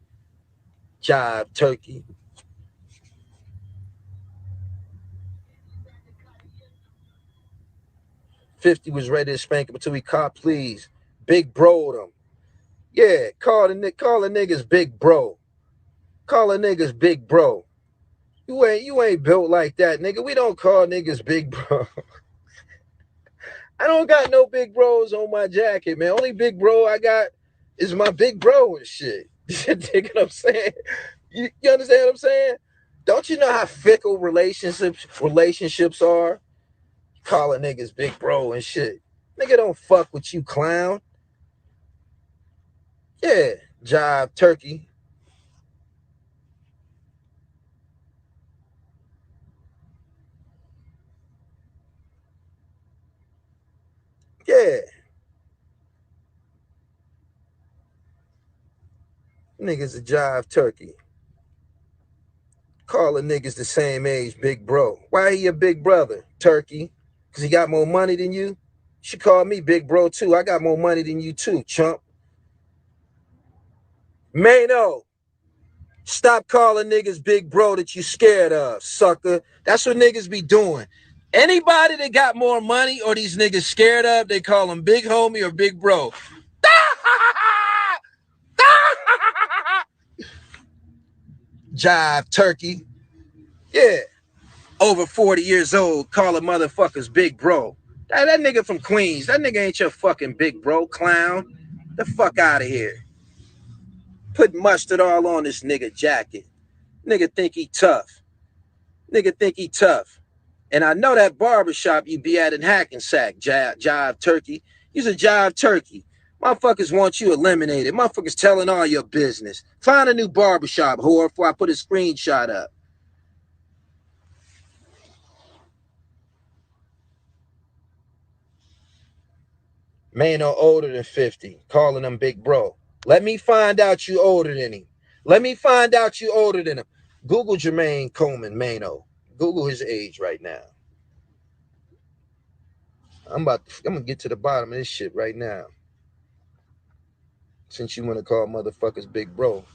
[SPEAKER 1] Jive turkey. $50 was ready to spank him until he caught please. Big bro'd him. Yeah, call the niggas big bro. You ain't built like that, nigga. We don't call niggas big bro. I don't got no big bros on my jacket, man. Only big bro I got is my big bro and shit. You dig what I'm saying? You understand what I'm saying? Don't you know how fickle relationships are? Calling niggas big bro and shit. Nigga don't fuck with you, clown. Yeah, jive turkey. Yeah. Niggas a jive turkey. Calling niggas the same age big bro. Why he your big brother, turkey? Because he got more money than you? You should call me big bro too. I got more money than you too, chump. Mano, stop calling niggas big bro that you scared of, sucker. That's what niggas be doing. Anybody that got more money or these niggas scared of, they call them big homie or big bro. Jive turkey. Yeah. Over 40 years old, calling motherfuckers big bro. That nigga from Queens, that nigga ain't your fucking big bro, clown. The fuck out of here. Put mustard all on this nigga jacket. Nigga think he tough. Nigga think he tough. And I know that barbershop you be at in Hackensack, jive turkey. You's a jive turkey. Motherfuckers want you eliminated. Motherfuckers telling all your business. Find a new barbershop, whore, before I put a screenshot up. Man, no older than 50, calling him big bro. Let me find out you older than him. Let me find out you older than him. Google Jermaine Coleman Mano. Google his age right now. I'm gonna get to the bottom of this shit right now. Since you want to call motherfuckers big bro.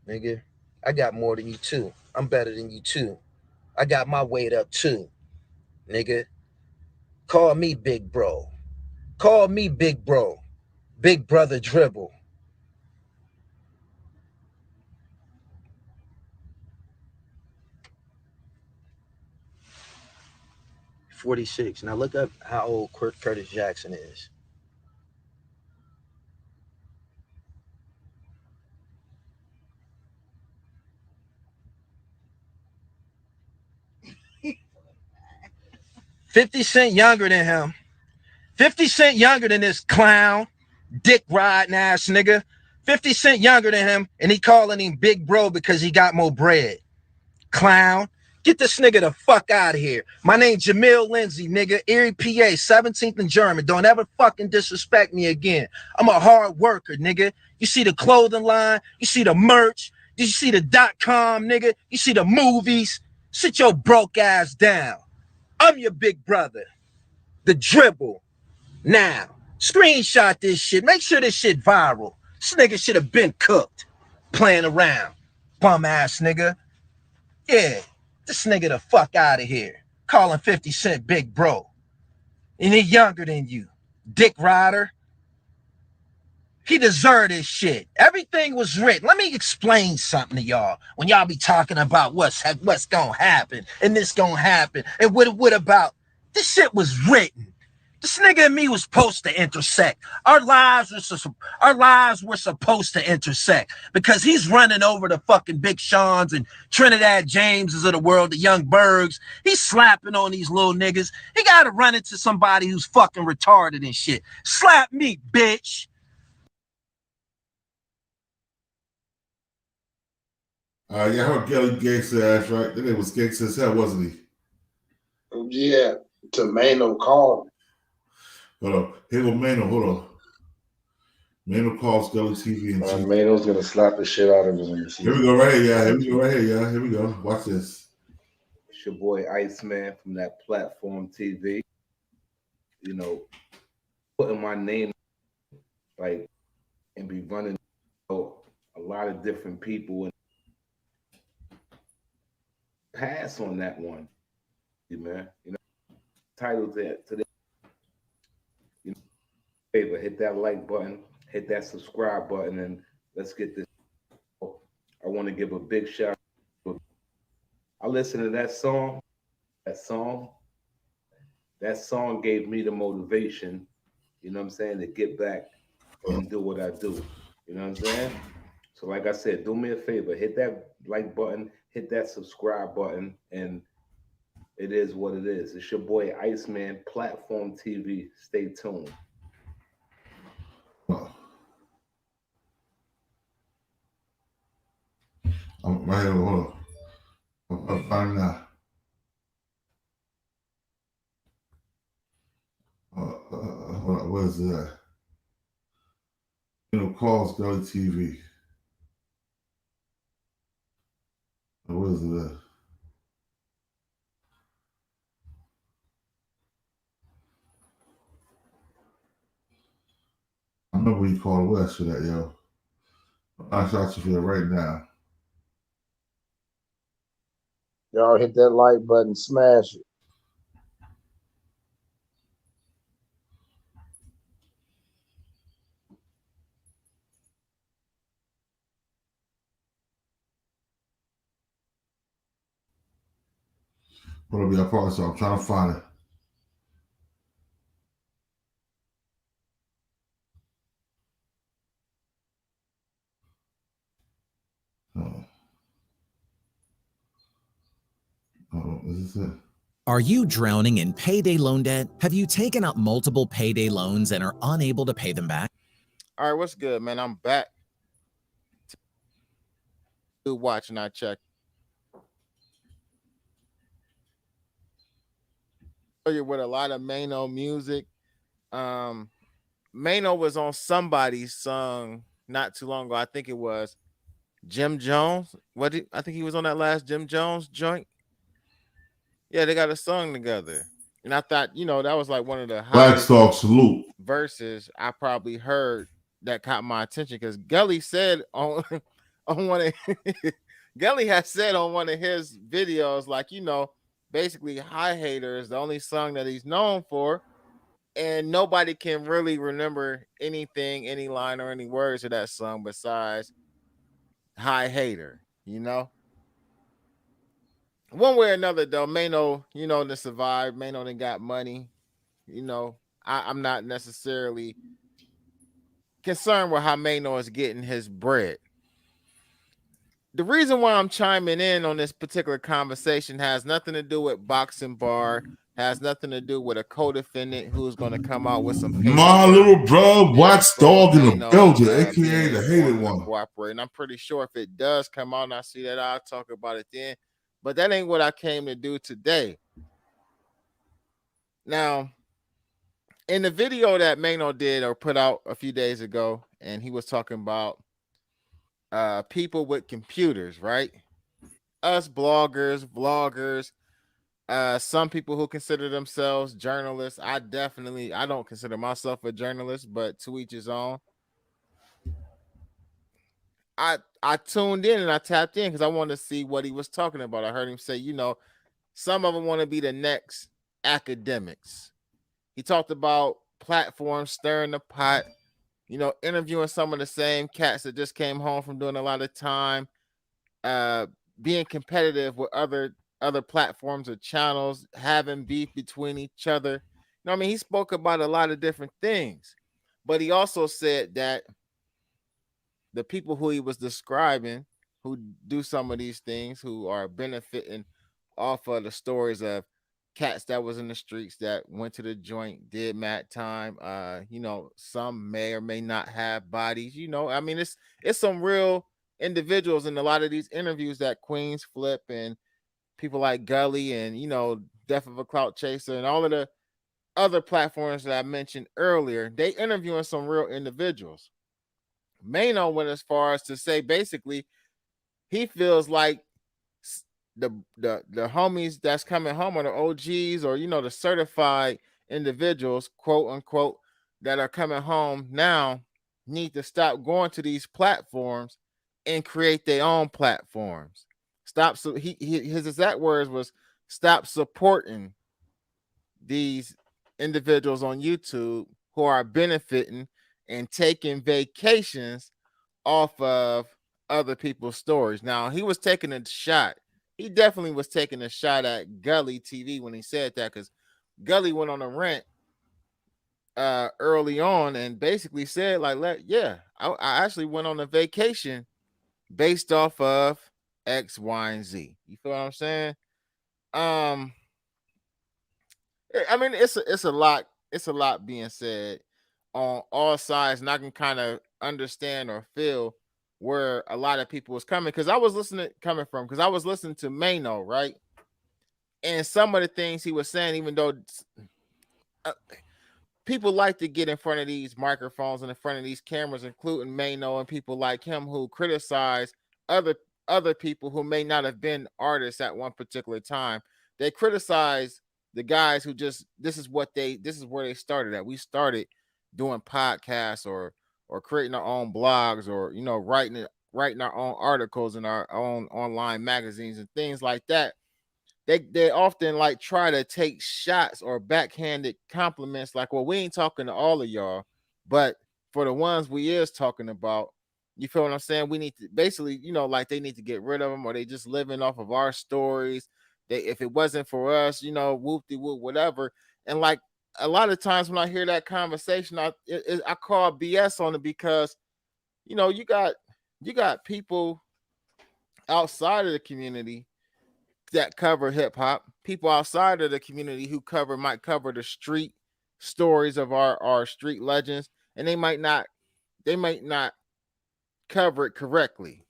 [SPEAKER 1] Nigga, I got more than you too. I'm better than you too. I got my weight up too. Nigga, call me big bro. Call me big bro. Big brother dribble. 46. Now look up how old Curtis Jackson is. $50 younger than him. 50 younger than this clown, dick riding ass nigga. 50 younger than him, and he calling him big bro because he got more bread. Clown. Get this nigga the fuck out of here. My name's Jamil Lindsay, nigga. Erie, PA, 17th and German. Don't ever fucking disrespect me again. I'm a hard worker, nigga. You see the clothing line. You see the merch. You see the .com, nigga. You see the movies. Sit your broke ass down. I'm your big brother. The dribble. Now, screenshot this shit. Make sure this shit viral. This nigga should have been cooked. Playing around. Bum ass nigga. Yeah, this nigga the fuck out of here. Calling 50 Cent big bro. And he younger than you. Dick rider. He deserved this shit. Everything was written. Let me explain something to y'all. When y'all be talking about what's gonna happen and this gonna happen and what about. This shit was written. This nigga and me was supposed to intersect. Our lives were supposed to intersect because he's running over the fucking Big Sean's and Trinidad Jameses of the world, the Young Bergs. He's slapping on these little niggas. He got to run into somebody who's fucking retarded and shit. Slap me, bitch.
[SPEAKER 4] Yeah, I heard Kelly gangster ass, right? That nigga was gangster as hell, wasn't he?
[SPEAKER 3] Yeah, to Mano call.
[SPEAKER 4] Hold on. Here go Mano, hold on. Mano calls Gully TV and
[SPEAKER 14] Mano's gonna slap the shit out of him.
[SPEAKER 4] Here we go right here, yeah. Here we go right here, yeah. Here we go. Watch this.
[SPEAKER 20] It's your boy Iceman from that platform TV. You know, putting my name like and be running a lot of different people and pass on that one, man. You know, title that today. You know, favor, hit that like button, hit that subscribe button, and let's get this. I want to give a big shout out. I listened to that song. That song gave me the motivation, you know what I'm saying, to get back and do what I do. You know what I'm saying? So like I said, do me a favor, hit that like button, hit that subscribe button, and it is what it is. It's your boy Iceman, Platform TV. Stay tuned.
[SPEAKER 4] I'm right here, hold on. I'm finding out. Hold on, where's that? Calls Gully TV. Where's it at? I know where you call West for that, yo. I shot you for that right now.
[SPEAKER 1] Y'all hit that like button, smash it.
[SPEAKER 4] What'll be a part, so I'm trying to find it. Is this it?
[SPEAKER 15] Are you drowning in payday loan debt? Have you taken out multiple payday loans and are unable to pay them back?
[SPEAKER 21] All right, what's good, man? I'm back. Watching, I check. With a lot of Mano music. Mano was on somebody's song not too long ago. I think it was Jim Jones. I think he was on that last Jim Jones joint. Yeah, they got a song together. And I thought, that was like one of the
[SPEAKER 4] Black Dog Salute
[SPEAKER 21] verses I probably heard that caught my attention, because Gully said on one of Gully has said on one of his videos, like, basically High Hater is the only song that he's known for, and nobody can really remember anything, any line or any words of that song besides High Hater, One way or another, though, Mano, to survive, Mano done got money. I'm not necessarily concerned with how Mano is getting his bread. The reason why I'm chiming in on this particular conversation has nothing to do with Boxing Bar, has nothing to do with a co-defendant who's going to come out with some paper.
[SPEAKER 4] My little bro, Wax Dog in the building, aka the hated one.
[SPEAKER 21] Cooperate. And I'm pretty sure if it does come out and I see that, I'll talk about it then. But that ain't what I came to do today. Now, in the video that Mano did or put out a few days ago, and he was talking about people with computers, right? Us bloggers, vloggers, some people who consider themselves journalists. I don't consider myself a journalist, but to each his own. I tuned in and I tapped in because I wanted to see what he was talking about. I heard him say, some of them want to be the next academics. He talked about platforms stirring the pot, interviewing some of the same cats that just came home from doing a lot of time, being competitive with other platforms or channels, having beef between each other. He spoke about a lot of different things, but he also said that the people who he was describing who do some of these things, who are benefiting off of the stories of cats that was in the streets that went to the joint, did mad time. Some may or may not have bodies. It's some real individuals in a lot of these interviews that Queens Flip and people like Gully and Death of a Clout Chaser and all of the other platforms that I mentioned earlier. They interviewing some real individuals. Mano went as far as to say basically he feels like the homies that's coming home, or the OGs, or the certified individuals, quote unquote, that are coming home now need to stop going to these platforms and create their own platforms. Stop. So his exact words was, stop supporting these individuals on YouTube who are benefiting and taking vacations off of other people's stories. Now, he was taking a shot. He definitely was taking a shot at Gully TV when he said that, because Gully went on a rant early on and basically said, like, I actually went on a vacation based off of X, Y, and Z. You feel what I'm saying? I mean, it's a lot. It's a lot being said on all sides, and I can kind of understand or feel where a lot of people was coming, because I was listening to Mano, right? And some of the things he was saying, even though people like to get in front of these microphones and in front of these cameras, including Mano and people like him who criticize other people who may not have been artists at one particular time. They criticize the guys who just this is where they started at. We started doing podcasts or creating our own blogs, or writing our own articles in our own online magazines and things like that. They often like try to take shots or backhanded compliments, like, well, we ain't talking to all of y'all, but for the ones we is talking about, you feel what I'm saying? We need to basically, like, they need to get rid of them, or they just living off of our stories. If it wasn't for us, whoop-de-whoop, whatever. And like a lot of times when I hear that conversation, I call BS on it, because you got people outside of the community that cover hip hop, people outside of the community who might cover the street stories of our street legends, and they might not cover it correctly.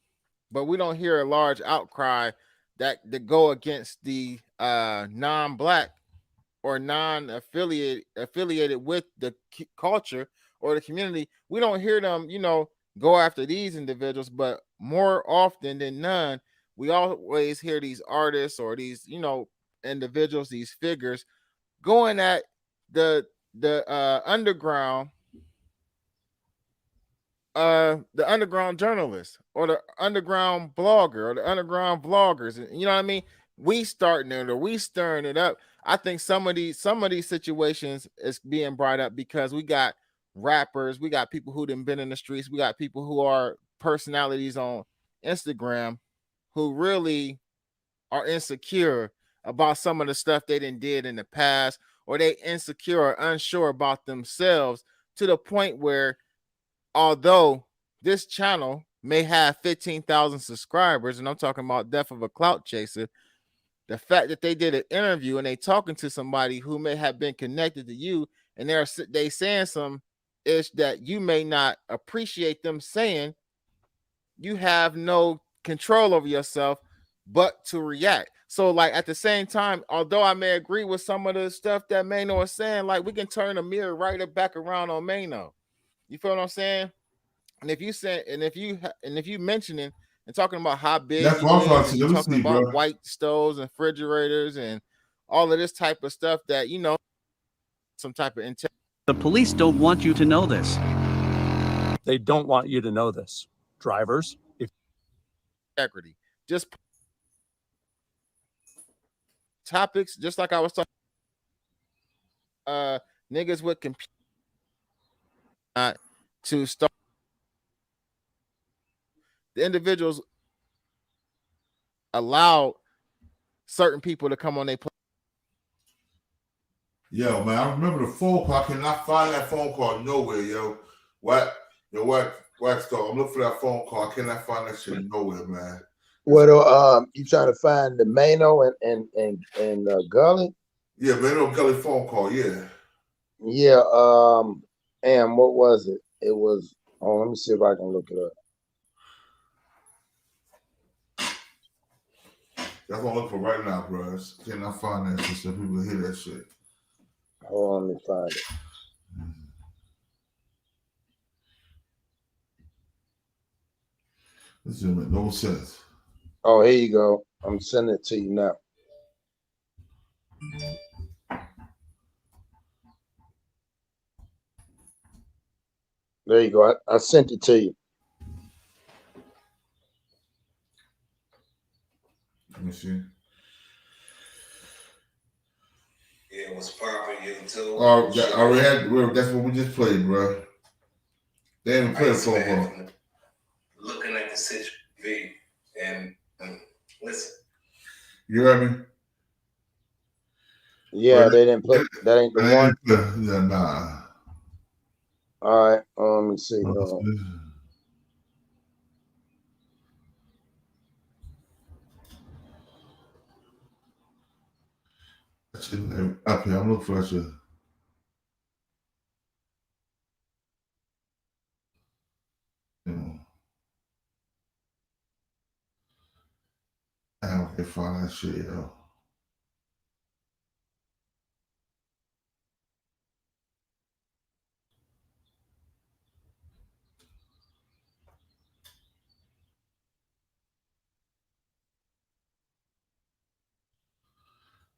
[SPEAKER 21] But we don't hear a large outcry that go against the non-black or non-affiliated with the culture or the community. We don't hear them, go after these individuals, but more often than none, we always hear these artists or these, individuals, these figures going at the underground journalist or the underground blogger or the underground vloggers. And you know what I mean? We starting it or we stirring it up. I think some of these situations is being brought up because we got rappers, we got people who done been in the streets, we got people who are personalities on Instagram who really are insecure about some of the stuff they did in the past, or they insecure or unsure about themselves, to the point where, although this channel may have 15,000 subscribers, and I'm talking about death of a clout chaser, the fact that they did an interview and they talking to somebody who may have been connected to you, and they saying some ish that you may not appreciate them saying, you have no control over yourself but to react. So like at the same time, although I may agree with some of the stuff that Mano is saying, like, we can turn the mirror right back around on Mano. You feel what I'm saying? And if you mentioning and talking about how big
[SPEAKER 4] that's
[SPEAKER 21] you
[SPEAKER 4] what I'm
[SPEAKER 21] is, and you're talking about white stoves and refrigerators and all of this type of stuff that, some type of intent.
[SPEAKER 2] The police don't want you to know this.
[SPEAKER 22] They don't want you to know this. Drivers, if
[SPEAKER 21] integrity, just topics, just like I was talking, niggas with computer to start the individuals allowed certain people to come on their.
[SPEAKER 4] Yo, man, I remember the phone call. I cannot find that phone call nowhere, yo. What? Wax dog. I'm looking for that phone call. I cannot find that shit nowhere, man.
[SPEAKER 1] What? You trying to find the Mano and Gully?
[SPEAKER 4] Yeah, Mano Gully phone call. Yeah.
[SPEAKER 1] Yeah. And what was it? It was. Oh, let me see if I can look it up.
[SPEAKER 4] That's what I'm looking for right now, bro. Cannot find that shit so people hear that shit.
[SPEAKER 1] Hold on, let me find it.
[SPEAKER 4] This doesn't make no sense.
[SPEAKER 1] Oh, here you go. I'm sending it to you now. There you go. I sent it to you.
[SPEAKER 4] Let me see.
[SPEAKER 23] Yeah, what's popping, you too?
[SPEAKER 4] Oh, I already had. That's what we just played, bro. They didn't play the phone call.
[SPEAKER 23] Looking at the situation and listen.
[SPEAKER 4] You heard me?
[SPEAKER 1] Yeah, they didn't play. That ain't the one.
[SPEAKER 4] Yeah, nah.
[SPEAKER 1] All right. Let me see.
[SPEAKER 4] shit up here. I'm looking for that shit. I don't get find that shit, yo.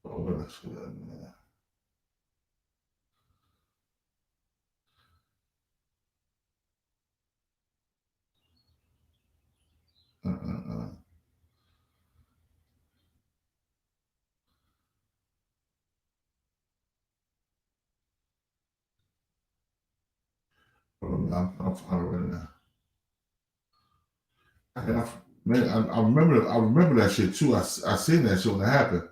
[SPEAKER 4] Oh, where that shit at, man? I'm finding it right now. I remember that shit too. I seen that shit when it happened.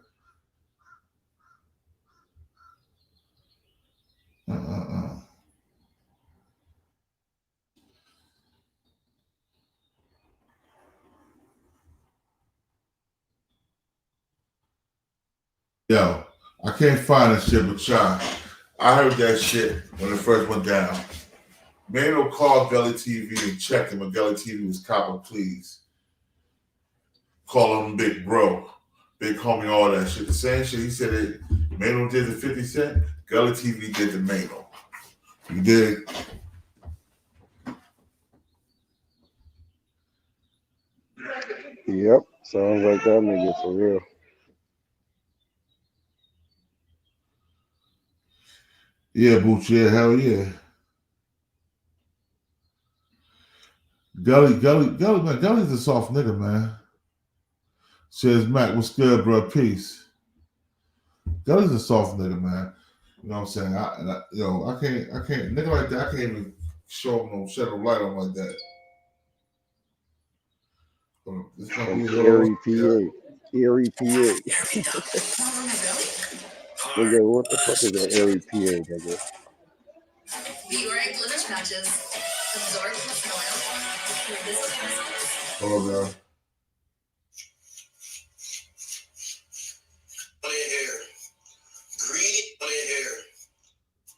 [SPEAKER 4] Yo, I can't find that shit, but y'all, I heard that shit when it first went down. Mano called Gully TV and checked him, and Gully TV was copping please. Calling him big bro, big homie, all that shit. The same shit he said it. Mano did the 50 Cent, Gully TV did the Mano. You did.
[SPEAKER 14] Yep, sounds like that nigga for real.
[SPEAKER 4] Yeah, Boots, yeah, hell yeah. Gully, man, Gully's a soft nigga, man. Says Mac, what's good, bro? Peace. Gully's a soft nigga, man. You know what I'm saying? I can't, nigga like that, I can't even show him no shed no light on like that. It's gonna be a little,
[SPEAKER 14] Erie, PA. Erie, PA. Nigga, what the fuck is that Erie, PA, nigga?
[SPEAKER 4] Hold on.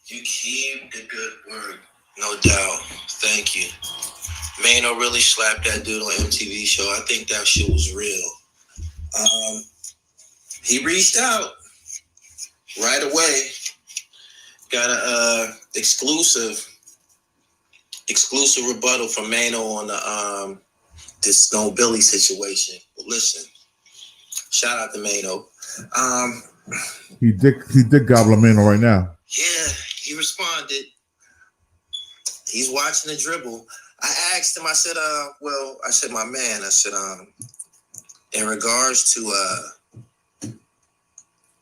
[SPEAKER 23] You keep the good word, no doubt. Thank you. Mano really slapped that dude on MTV show. I think that shit was real. He reached out right away. Got a exclusive rebuttal from Mano on this No Billy situation. But listen, shout out to Mano.
[SPEAKER 4] He did gobble Mano right now.
[SPEAKER 23] Yeah, he responded. He's watching the dribble. I asked him, I said, my man, I said, in regards to,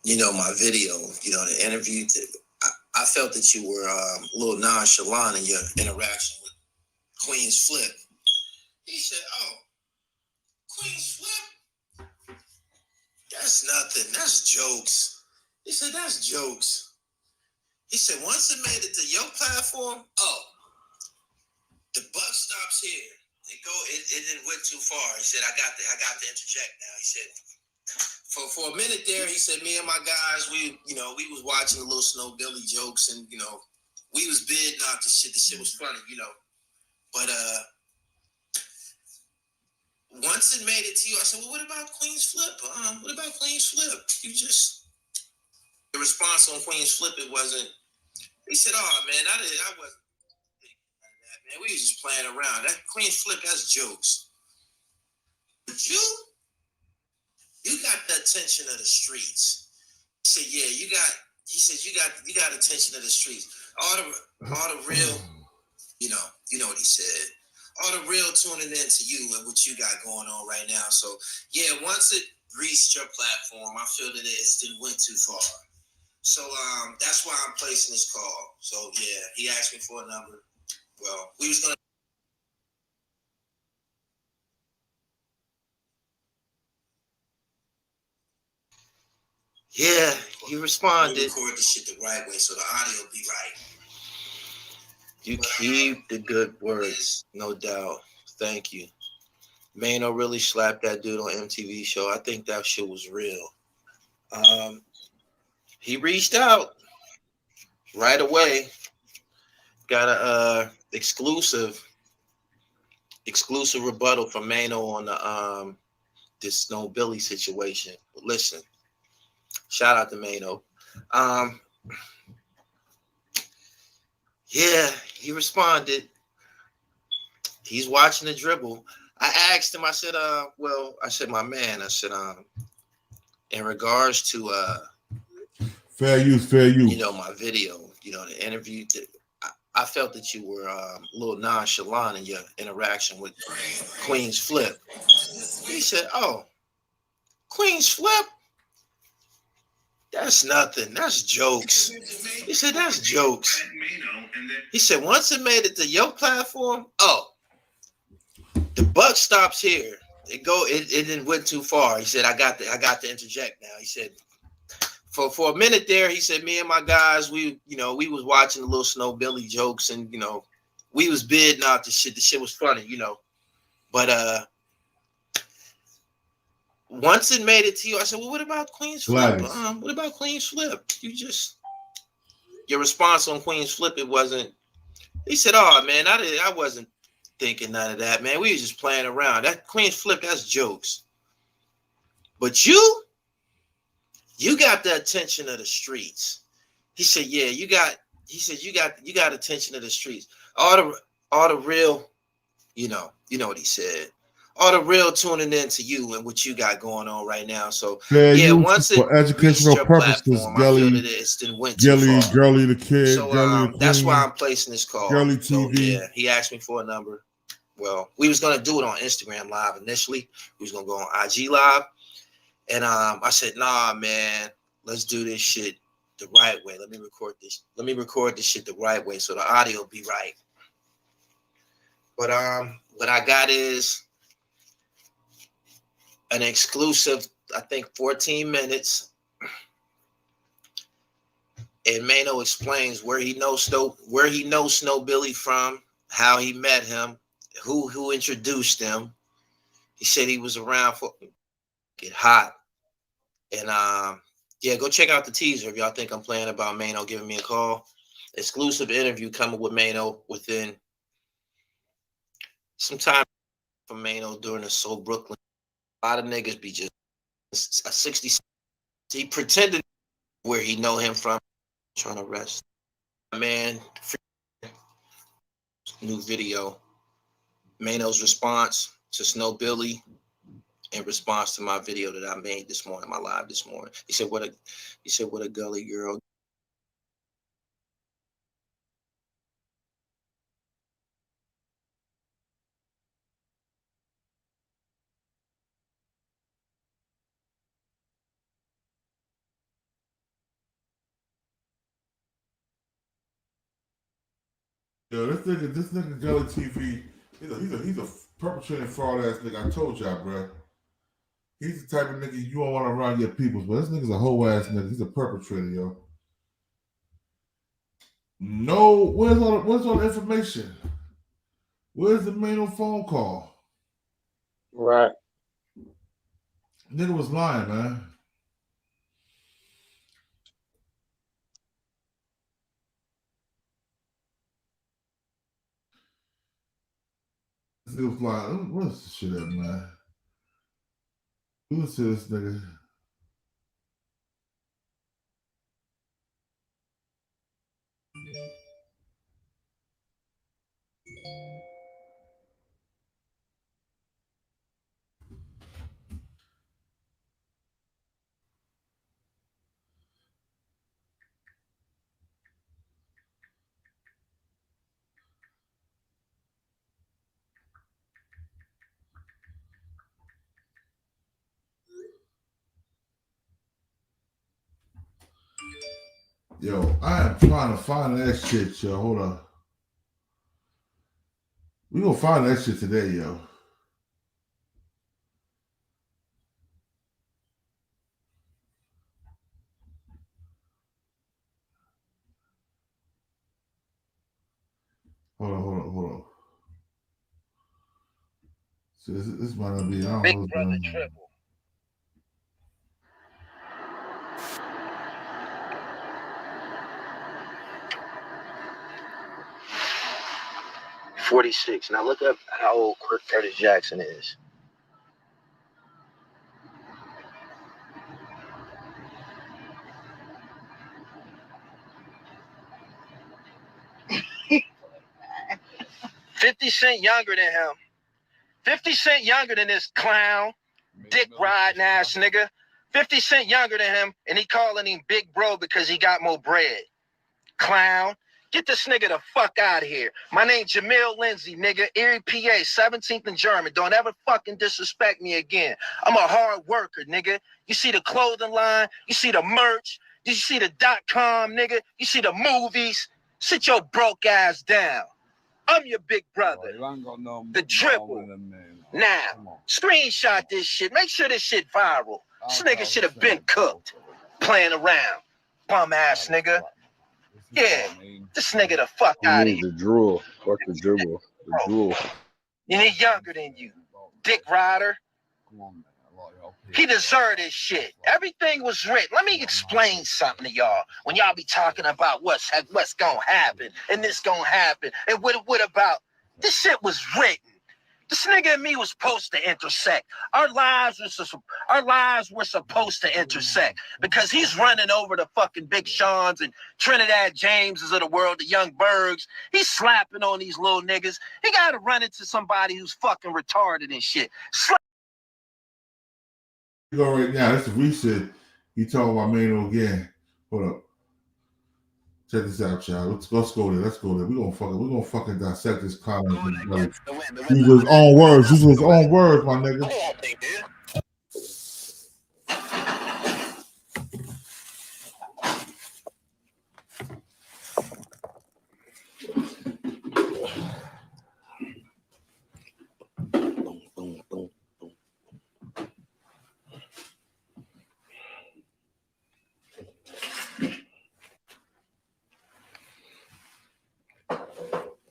[SPEAKER 23] my video, the interview, I felt that you were a little nonchalant in your interaction with Queen's Flip. He said, oh, Queen's Flip? That's nothing. That's jokes. He said, that's jokes. He said, once it made it to your platform, the buck stops here. It didn't went too far. He said, I got to interject now. He said, for a minute there, he said, me and my guys, we was watching the little Snow Billy jokes, and we was bidding out the shit. The shit was funny, But once it made it to you, I said, well, what about Queen's Flip? What about Queen's Flip? The response on Queen's Flip, it wasn't. He said, oh man, I wasn't. Man, we was just playing around. That Queen's Flip, that's jokes. But you got the attention of the streets. He said, yeah, you got attention of the streets. All the real, you know what he said. All the real tuning in to you and what you got going on right now. So yeah, once it reached your platform, I feel that it went too far. So that's why I'm placing this call. So yeah, he asked me for a number. Well, we was gonna. Yeah, he responded. Record the shit the right way so the audio will be right. You keep the good words, no doubt. Thank you. Mano really slapped that dude on MTV show. I think that shit was real.
[SPEAKER 5] he reached out right away. Got a exclusive rebuttal from Mano on the this Snow Billy situation. But listen, shout out to Mano. Yeah, he responded. He's watching the dribble. I asked him, I said, my man, I said, in regards to
[SPEAKER 4] fair use,
[SPEAKER 5] my video, the interview, I felt that you were a little nonchalant in your interaction with Queen's Flip. He said, oh, Queen's Flip? That's nothing. That's jokes. He said, that's jokes. He said, once it made it to your platform, the buck stops here. It didn't went too far. He said, I got to interject now. He said, for a minute there, he said, me and my guys, we was watching the little Snow Billy jokes, and we was bidding out the shit. The shit was funny, But once it made it to you, I said, well, what about Queen's Flip? What about Queen's Flip? Your response on Queen's Flip, it wasn't. He said, oh man, I wasn't thinking none of that, man. We was just playing around. That Queen's Flip, that's jokes. But you got the attention of the streets. He said, yeah, you got attention of the streets. All the real, you know what he said. All the real tuning in to you and what you got going on right now. So once it
[SPEAKER 4] for educational purposes,
[SPEAKER 5] platform, I feel that it's didn't went too far.
[SPEAKER 4] Girly the Kid,
[SPEAKER 5] So
[SPEAKER 4] Girly the
[SPEAKER 5] that's
[SPEAKER 4] Queen,
[SPEAKER 5] why I'm placing this call.
[SPEAKER 4] Girly
[SPEAKER 5] So,
[SPEAKER 4] TV.
[SPEAKER 5] yeah, he asked me for a number. Well, we was gonna do it on Instagram Live initially. We was gonna go on IG Live, and I said, nah, man, let's do this shit the right way. Let me record this shit the right way so the audio be right. But what I got is an exclusive, I think 14 minutes. And Mano explains where he knows Snow Billy from, how he met him, who introduced him. He said he was around for Get Hot. And go check out the teaser if y'all think I'm playing about Mano giving me a call. Exclusive interview coming with Mano within some time from Mano during the Soul Brooklyn. A lot of niggas be just a 60. He pretended where he know him from, trying to rest. Man, new video. Mano's response to Snow Billy in response to my video that I made this morning, my live this morning. He said, what a gully girl.
[SPEAKER 4] Yo, this nigga Gully TV, he's a perpetrating fraud ass nigga. I told y'all, bro. He's the type of nigga you don't want around your peoples, but this nigga's a whole ass nigga. He's a perpetrator, yo. No, where's all the information? Where's the main phone call?
[SPEAKER 3] Right.
[SPEAKER 4] Nigga was lying, man. This nigga was lying. What's this shit at, man? Who's this nigga? Yo, I am trying to find that shit, yo. Hold on. We gonna find that shit today, yo. Hold on. So this might not be. I don't know what's going on.
[SPEAKER 1] 46. Now look up how old Curtis Jackson is. $50 younger than him. 50 Cent younger than this clown, dick riding ass nigga. 50 Cent younger than him, and he calling him big bro because he got more bread. Clown. Get this nigga the fuck out of here. My name Jamil Lindsay, nigga. Erie, PA, 17th and German. Don't ever fucking disrespect me again. I'm a hard worker, nigga. You see the clothing line. You see the merch. You see the .com, nigga. You see the movies. Sit your broke ass down. I'm your big brother. The dribble. Now, screenshot this shit. Make sure this shit viral. This nigga should have been cooked. Playing around. Bum ass nigga. Yeah, this nigga the fuck out of here.
[SPEAKER 14] The drool. Fuck the dribble. The drool.
[SPEAKER 1] And he younger than you. Dick rider. He deserved this shit. Everything was written. Let me explain something to y'all. When y'all be talking about what's gonna happen and this gonna happen and what about this shit was written. This nigga and me was supposed to intersect. Our lives were supposed to intersect because he's running over the fucking Big Sean's and Trinidad Jameses of the world, the Young Bergs. He's slapping on these little niggas. He got to run into somebody who's fucking retarded and shit.
[SPEAKER 4] You go right now. That's the reset. You talking about Mano again? Hold up. Check this out, y'all. Let's go there. Let's go there. We're gonna fucking dissect this comment. Use his own words. Use his own words, my nigga.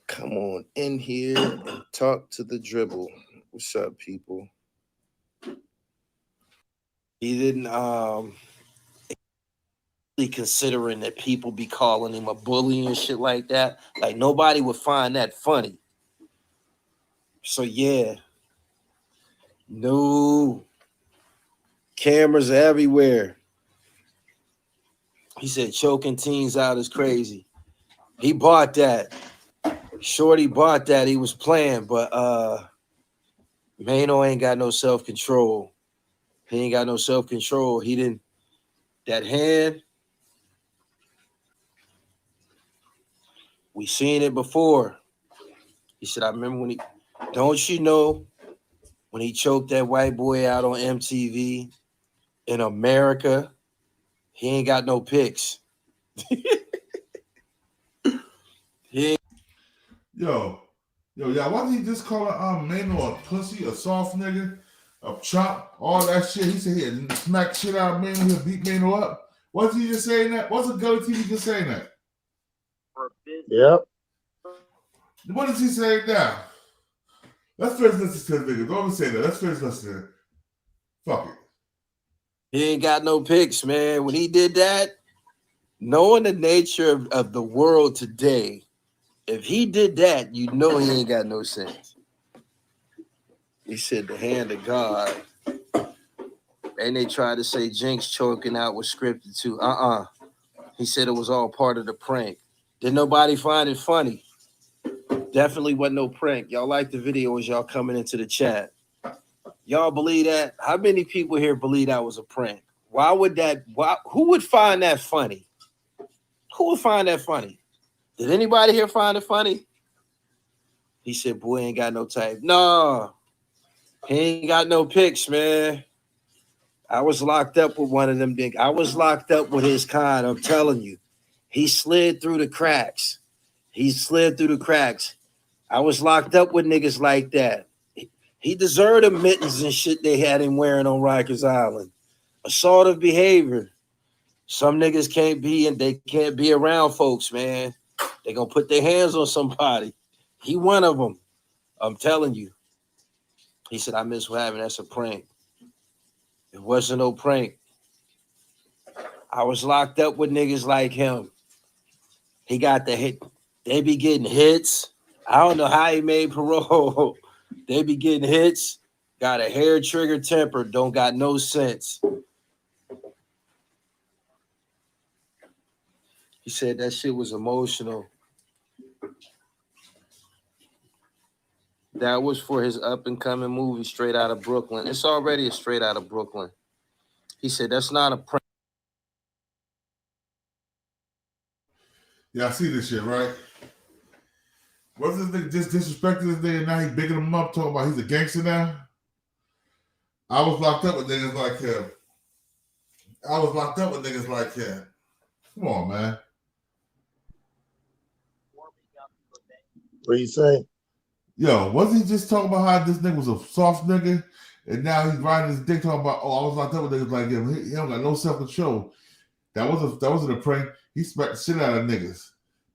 [SPEAKER 7] Come on in here and talk to the dribble. What's up, people? He didn't considering that people be calling him a bully and shit like that. Like nobody would find that funny. So yeah. No. Cameras everywhere. He said choking teens out is crazy. He bought that. Shorty bought that. He was playing, but Mano ain't got no self-control. He ain't got no self-control. He didn't. That hand, we seen it before. He said, I remember when he, don't you know, when he choked that white boy out on MTV in America, he ain't got no pics. He ain't.
[SPEAKER 4] Yo, why did he just call Mano a pussy, a soft nigga, a chop, all that shit? He said he had smack shit out of Mano, he'll beat Mano up. Wasn't he just saying that? Wasn't Gully TV just saying that?
[SPEAKER 3] Yep.
[SPEAKER 4] What does he say now? Let's first listen to the nigga. Don't say that. Let's first listen to it. Fuck it.
[SPEAKER 7] He ain't got no pics, man. When he did that, knowing the nature of the world today, if he did that, you know he ain't got no sense. He said the hand of God. And they tried to say Jinx choking out was scripted too. He said it was all part of the prank. Did nobody find it funny? Definitely wasn't no prank. Y'all like the video as y'all coming into the chat. Y'all believe that? How many people here believe that was a prank? Why would that? Who would find that funny? Who would find that funny? Did anybody here find it funny? He said, boy, ain't got no type. No, he ain't got no pics, man. I was locked up with one of them big. I was locked up with his kind. I'm telling you. He slid through the cracks. He slid through the cracks. I was locked up with niggas like that. He deserved the mittens and shit they had him wearing on Rikers Island. Assaultive behavior. Some niggas can't be and they can't be around folks, man. They gonna put their hands on somebody. He one of them. I'm telling you. He said, I miss what happened. That's a prank. It wasn't no prank. I was locked up with niggas like him. He got the hit. They be getting hits. I don't know how he made parole. They be getting hits, got a hair trigger temper, don't got no sense. He said that shit was emotional. That was for his up-and-coming movie, Straight Outta Brooklyn. It's already a Straight Outta Brooklyn. He said that's not a prank.
[SPEAKER 4] Yeah, I see this shit, right? What's this nigga just disrespecting this nigga and now he bigging him up, talking about he's a gangster now? I was locked up with niggas like him. Come on, man.
[SPEAKER 3] What you say?
[SPEAKER 4] Yo, wasn't he just talking about how this nigga was a soft nigga? And now he's riding his dick talking about, oh, I was locked up with niggas like him. He don't got no self-control. That wasn't a prank. He smacked the shit out of niggas.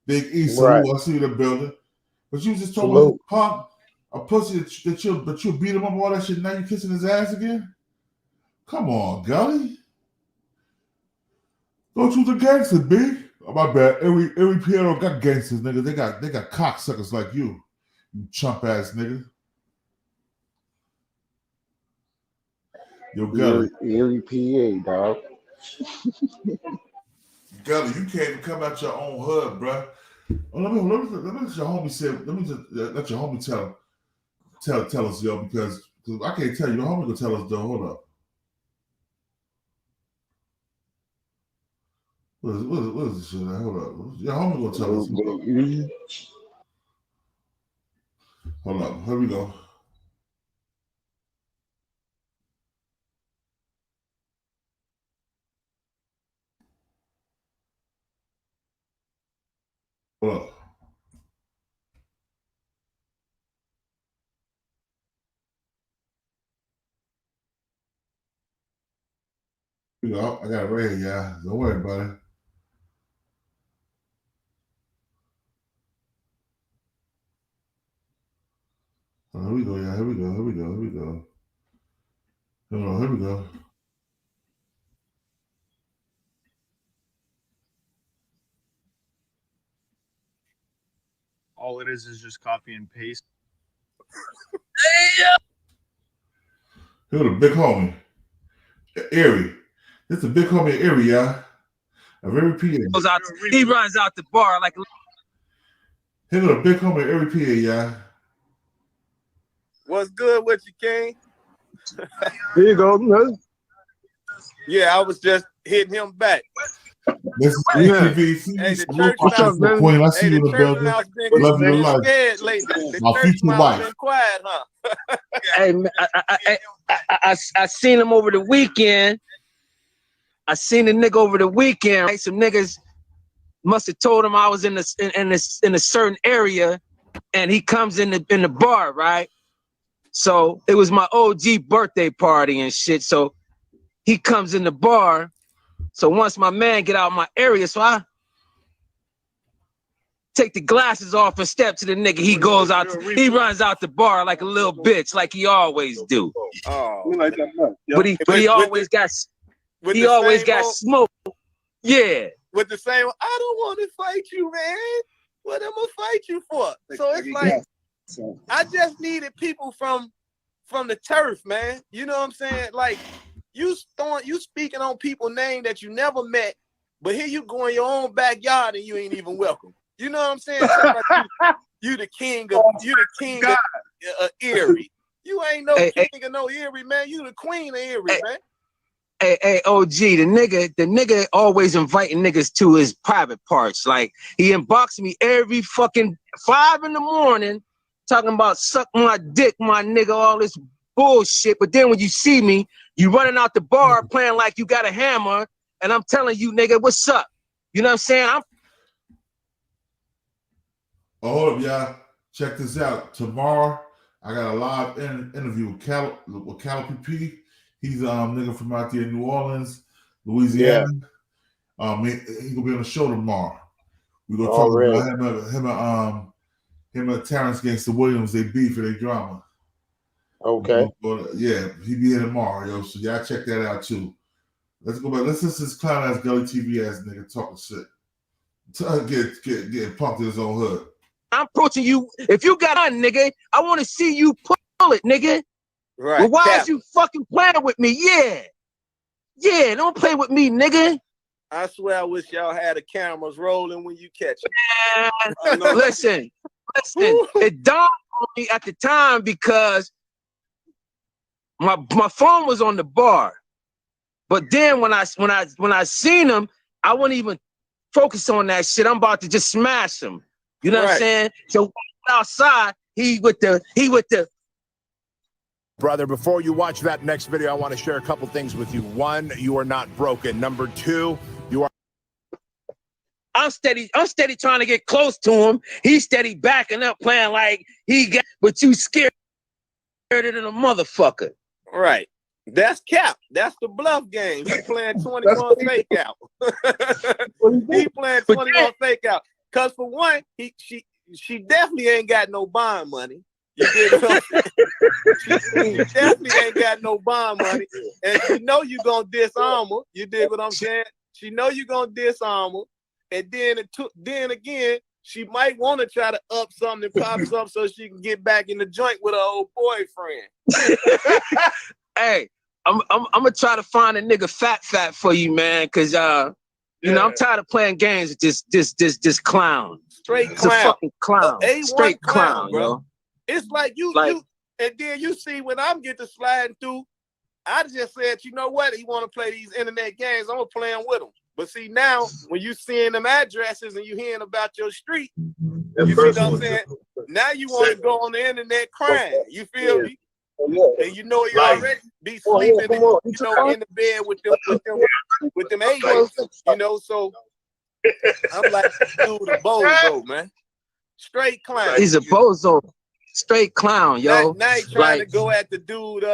[SPEAKER 4] Big E, salute, I see you in the building. But you was just talking about punk, a pussy that you'll beat him up all that shit, now you kissing his ass again? Come on, Gully. Don't you the gangster, B? Oh, my bad. Every piano got gangsters, nigga. They got cocksuckers like you chump ass nigga. Yo, Gully.
[SPEAKER 14] Erie PA, dog.
[SPEAKER 4] Gully, you can't even come out your own hood, bro. Oh, let me let your homie say. Let me just let your homie tell us, yo, because I can't tell you. The homie gonna tell us though. Hold up. What is this shit? Hold up. Your homie gonna tell us. Hold up. Here we go. Hold up. Here we go. I got it right here, y'all. Don't worry about it. Oh, here we go, y'all. Here we go. Hold on, here we go.
[SPEAKER 9] All it is just copy and paste.
[SPEAKER 4] Here the big homie. Erie. This is a big homie in Erie, y'all. A very PA.
[SPEAKER 12] He runs out the bar like
[SPEAKER 4] Here the big homie in Erie PA, y'all.
[SPEAKER 18] What's good with you, King?
[SPEAKER 14] Here you go, man.
[SPEAKER 18] Yeah, I was just hitting him back.
[SPEAKER 4] This is ETV.
[SPEAKER 18] Hey, the church
[SPEAKER 4] What's up, man? Queen, I see you in the building. Love you to life.
[SPEAKER 18] Scared lately.
[SPEAKER 4] My future wife.
[SPEAKER 18] Been quiet, huh?
[SPEAKER 12] Hey, man, I seen him over the weekend. I seen the nigga over the weekend. Right? Some niggas must have told him I was in a certain area, and he comes in the bar, right? So it was my OG birthday party and shit. So he comes in the bar. So once my man get out of my area, so I take the glasses off and step to the nigga. He goes out, he runs out the bar like a little bitch, like he always do.
[SPEAKER 18] Oh,
[SPEAKER 12] but he always got smoke. Yeah.
[SPEAKER 18] With the same, I don't want to fight you, man. What am I fight you for? So it's like I just needed people from the turf, man. You know what I'm saying? Like you speaking on people's name that you never met, but here you go in your own backyard and you ain't even welcome. You know what I'm saying? Like you the king of Erie. You ain't no king of no Erie, man. You the queen of Erie, man.
[SPEAKER 12] Hey, OG, the nigga always inviting niggas to his private parts. Like he inboxed me every fucking 5 in the morning, talking about suck my dick, my nigga, all this bullshit. But then when you see me, you running out the bar playing like you got a hammer, and I'm telling you, nigga, what's up? You know what I'm saying?
[SPEAKER 4] Oh, hold up, y'all. Check this out. Tomorrow, I got a live interview with Cal PP. He's nigga from out there in New Orleans, Louisiana. Yeah. He gonna be on the show tomorrow. We gonna talk about him and Terrence Gangsta Williams. They beef and they drama.
[SPEAKER 3] Okay.
[SPEAKER 4] Yeah, he be here tomorrow, yo. So y'all check that out too. Let's go back. Let's listen to this clown ass Gully TV ass nigga talking shit. Get punked in his own hood.
[SPEAKER 12] I'm approaching you. If you got on, nigga, I want to see you pull it, nigga.
[SPEAKER 18] Right.
[SPEAKER 12] Well, why
[SPEAKER 18] Cap.
[SPEAKER 12] is you fucking playing with me? Yeah. Yeah, don't play with me, nigga.
[SPEAKER 18] I swear I wish y'all had the cameras rolling when you catch it.
[SPEAKER 12] Listen, it dawned on me at the time because my phone was on the bar. But then when I seen him, I wouldn't even focus on that shit. I'm about to just smash him. You know what I'm saying? So outside, he with the
[SPEAKER 6] Brother, before you watch that next video, I want to share a couple things with you. One, you are not broken. Number two, you are.
[SPEAKER 12] I'm steady trying to get close to him. He's steady backing up, playing like he got, but you scared than a motherfucker.
[SPEAKER 18] Right. That's Cap. That's the bluff game. He playing 21 fake out. He playing 21 fake out. Cause for one, she definitely ain't got no bond money. You dig what I'm saying? She definitely ain't got no bond money. And she know you gonna disarm her. You dig what I'm saying? She know you gonna disarm her. And then again, she might want to try to up something and pop something so she can get back in the joint with her old boyfriend.
[SPEAKER 12] Hey, I'm gonna try to find a nigga fat for you, man, cause you know I'm tired of playing games with this clown.
[SPEAKER 18] Straight
[SPEAKER 12] It's a
[SPEAKER 18] clown.
[SPEAKER 12] fucking clown.
[SPEAKER 18] A1
[SPEAKER 12] Straight clown,
[SPEAKER 18] bro.
[SPEAKER 12] yo.
[SPEAKER 18] It's like you, and then you see when I'm getting sliding through, I just said, you know what? He want to play these internet games. I'm gonna play them with him. But see now, when you seeing them addresses and you hearing about your street, you see what I'm saying? Now you want to go on the internet crying. You feel me? And you know you already be sleeping, in the bed with them agents, you know. So I'm like, dude, a bozo, man. Straight clown.
[SPEAKER 12] He's a bozo. Straight clown, yo.
[SPEAKER 18] Now he trying to go at the dude.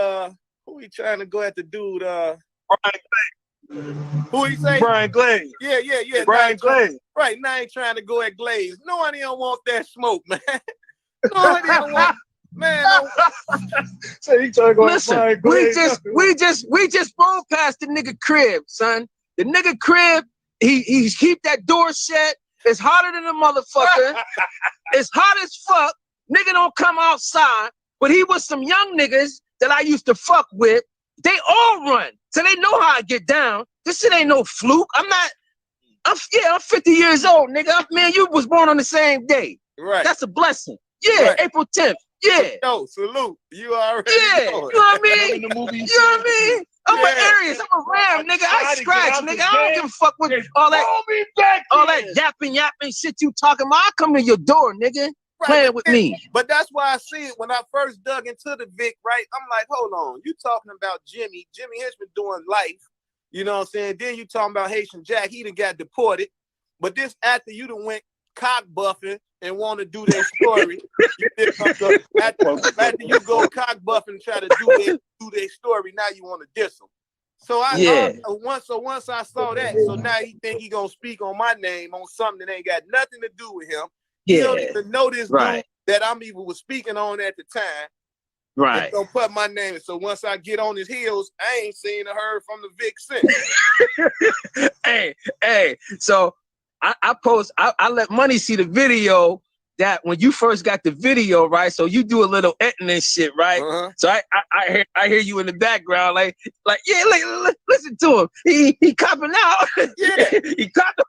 [SPEAKER 18] Who he trying to go at the dude? Who he say?
[SPEAKER 12] Brian Glaze.
[SPEAKER 18] Yeah.
[SPEAKER 12] Brian Glaze.
[SPEAKER 18] Right now he trying to go at Glaze. No one don't want that smoke, man. No one don't want. Man,
[SPEAKER 12] So he trying to go Listen, at Brian Glaze. we just rolled past the nigga crib, son. The nigga crib. He keep that door shut. It's hotter than a motherfucker. It's hot as fuck. Nigga don't come outside, but he was some young niggas that I used to fuck with. They all run, so they know how I get down. This shit ain't no fluke. I'm 50 years old, nigga. Man, you was born on the same day.
[SPEAKER 18] Right.
[SPEAKER 12] That's a blessing. Yeah, right. April 10th. Yeah.
[SPEAKER 18] No, salute. You already know.
[SPEAKER 12] You know what I mean? You know what I mean? I'm an Aries. I'm a Ram, nigga. I scratch, nigga. I don't give a fuck with all that yapping shit you talking about. I come to your door, nigga.
[SPEAKER 18] Right,
[SPEAKER 12] playing with me.
[SPEAKER 18] But that's why I see it when I first dug into the Vic, right? I'm like, hold on. You talking about Jimmy Hitchman doing life. You know what I'm saying? Then you talking about Haitian Jack. He done got deported. But this after you done went cock buffing and want to do their story. after you go cock buffing and try to do their story, now you want to diss them. So once I saw that, so now he think he gonna speak on my name on something that ain't got nothing to do with him. He don't even know this dude that I'm even was speaking on at the time.
[SPEAKER 12] Right.
[SPEAKER 18] Don't put my name in. So once I get on his heels, I ain't seen or heard from the Vic since.
[SPEAKER 12] Hey. So I let Money see the video that when you first got the video, right? So you do a little editing and shit, right? So I hear you in the background, like listen to him. He copping out.
[SPEAKER 18] Yeah,
[SPEAKER 12] he copping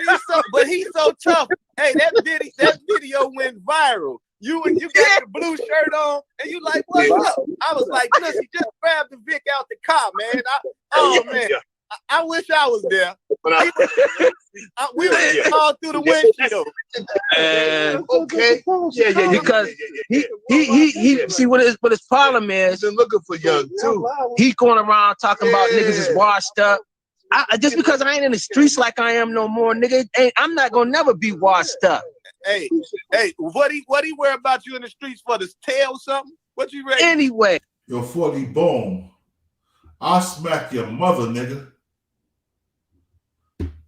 [SPEAKER 18] out. But he's so tough. Hey, that video went viral. You got your blue shirt on, and you like, what's up? I was like, listen, just grab the Vic out the car, man. I wish I was there. We were all through the windshield.
[SPEAKER 1] Okay. Yeah.
[SPEAKER 12] Because he see what his problem is.
[SPEAKER 1] Been looking for young too.
[SPEAKER 12] He going around talking about niggas is washed up. Just because I ain't in the streets like I am no more, nigga, I'm not gonna never be washed up.
[SPEAKER 18] Hey, what he worry about you in the streets for? This tail or something? What you ready?
[SPEAKER 12] Anyway.
[SPEAKER 4] Yo, 40 boom. I'll smack your mother, nigga.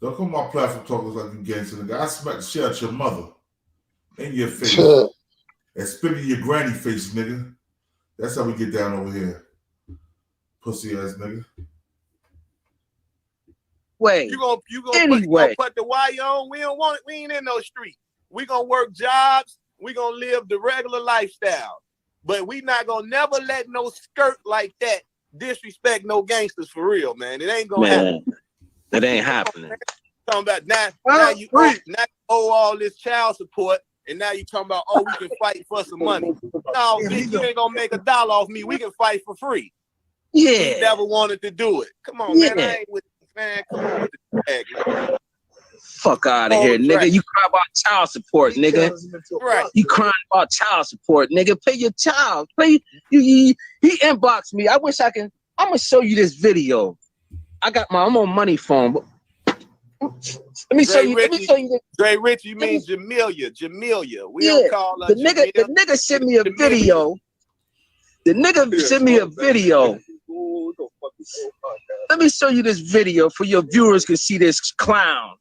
[SPEAKER 4] Don't come on my platform talking like you gangster, nigga. I smack the shit out your mother. In your face. And spit in your granny face, nigga. That's how we get down over here. Pussy ass nigga.
[SPEAKER 12] Wait.
[SPEAKER 18] You gonna put the wire on? We don't want it. We ain't in no street. We gonna work jobs. We gonna live the regular lifestyle. But we not gonna never let no skirt like that disrespect no gangsters for real, man. It ain't gonna happen.
[SPEAKER 12] It ain't happening.
[SPEAKER 18] Talking about now you owe all this child support, and now you talking about, oh, we can fight for some money. No, bitch, you ain't gonna make $1 off me. We can fight for free.
[SPEAKER 12] Yeah.
[SPEAKER 18] He never wanted to do it. Come on, man. I ain't with man. Come on with the tag, man.
[SPEAKER 12] Fuck out of here, nigga. You cry about child support, nigga.
[SPEAKER 18] Right.
[SPEAKER 12] You crying about child support, nigga. Pay your child. He inboxed me. I wish I can. I'm gonna show you this video. I'm on money phone. Let me show you. Let me show you this.
[SPEAKER 18] Dre Rich, you mean Jamelia? Jamelia. We
[SPEAKER 12] Yeah,
[SPEAKER 18] don't call her
[SPEAKER 12] the nigga sent me a video. The nigga sent me a video. Let me show you this video for your viewers can see this clown,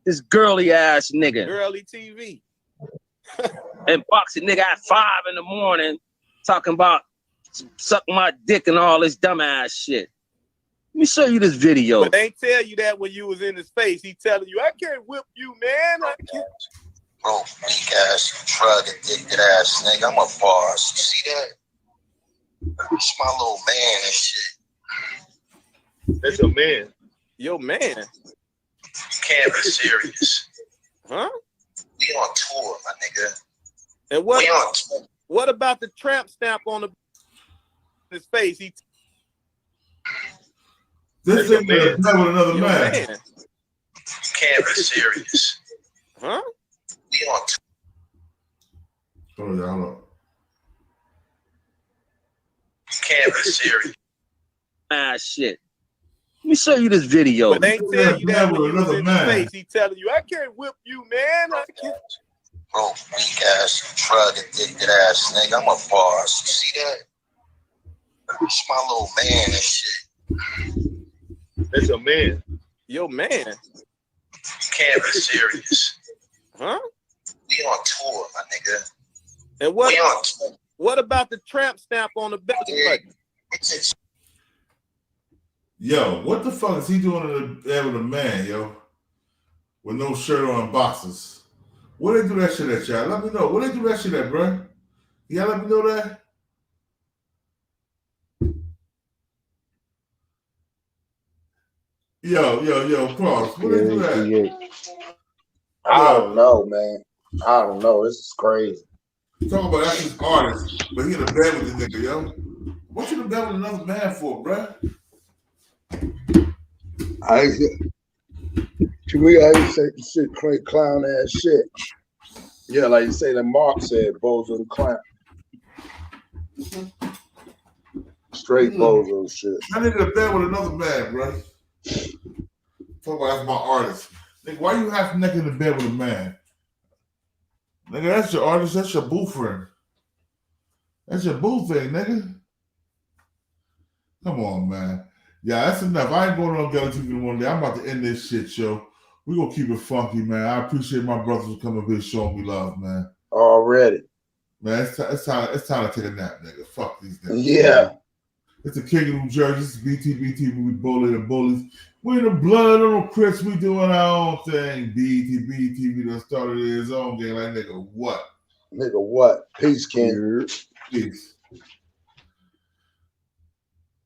[SPEAKER 12] this girly ass nigga.
[SPEAKER 18] Girly TV.
[SPEAKER 12] And boxing nigga at 5 in the morning talking about sucking my dick and all this dumbass shit. Let me show you this video.
[SPEAKER 18] But they tell you that when you was in his face. He telling you, I can't whip you, man. I can't.
[SPEAKER 1] Bro, weak ass, drug addicted ass nigga. I'm a boss. You see that? It's my little man and shit.
[SPEAKER 18] That's your man. Your man.
[SPEAKER 1] You can't be serious.
[SPEAKER 18] Huh?
[SPEAKER 1] We on tour, my nigga.
[SPEAKER 18] And what about the tramp stamp on his face?
[SPEAKER 4] This ain't with another man.
[SPEAKER 1] You can't be serious.
[SPEAKER 18] Huh?
[SPEAKER 1] We on tour.
[SPEAKER 4] Hold on.
[SPEAKER 1] You can't be serious.
[SPEAKER 12] Shit. Let me show you this video.
[SPEAKER 18] But they tell you that when you was in his face. He telling you, I can't whip you, man. I can't.
[SPEAKER 1] Bro, weak ass, drug addicted ass nigga. I'm a boss. You see that? It's my little man and shit.
[SPEAKER 18] That's your man. Your man.
[SPEAKER 1] You can't be serious.
[SPEAKER 18] Huh?
[SPEAKER 1] We on tour, my nigga.
[SPEAKER 18] And what about the tramp stamp on the belly button?
[SPEAKER 4] Yo, what the fuck is he doing in there with a man, yo? With no shirt on and boxers. Where they do that shit at, y'all? Let me know. Where they do that shit at, bro? Y'all let me know that? Yo, Cross, where they do that?
[SPEAKER 8] I don't know, man. I don't know. This is crazy.
[SPEAKER 4] Talking about that's his artist, but he in the bed with this nigga, yo. What you in the bed with another man for, bro?
[SPEAKER 8] To me, I used to say shit, clown ass shit. Yeah, like you say that Mark said, bozo and clown. Straight bozo shit.
[SPEAKER 4] I nigga in the bed with another man, bro. Talk about that's my artist. Nigga, why you half naked in the bed with a man? Nigga, that's your artist, that's your boo friend. That's your boo thing, nigga. Come on, man. Yeah, that's enough. I ain't going on Gully TV one day. I'm about to end this shit, yo. We gonna keep it funky, man. I appreciate my brothers who come up here showing me love, man.
[SPEAKER 8] Already.
[SPEAKER 4] Man, it's time to take a nap, nigga. Fuck these niggas.
[SPEAKER 8] Yeah.
[SPEAKER 4] It's the King of New Jersey. It's BTBT. We bully and bullies. We in the blood on the Crips. We doing our own thing. BTBT done started his own game. Like, nigga, what?
[SPEAKER 8] Nigga, what? Peace, King.
[SPEAKER 4] Peace.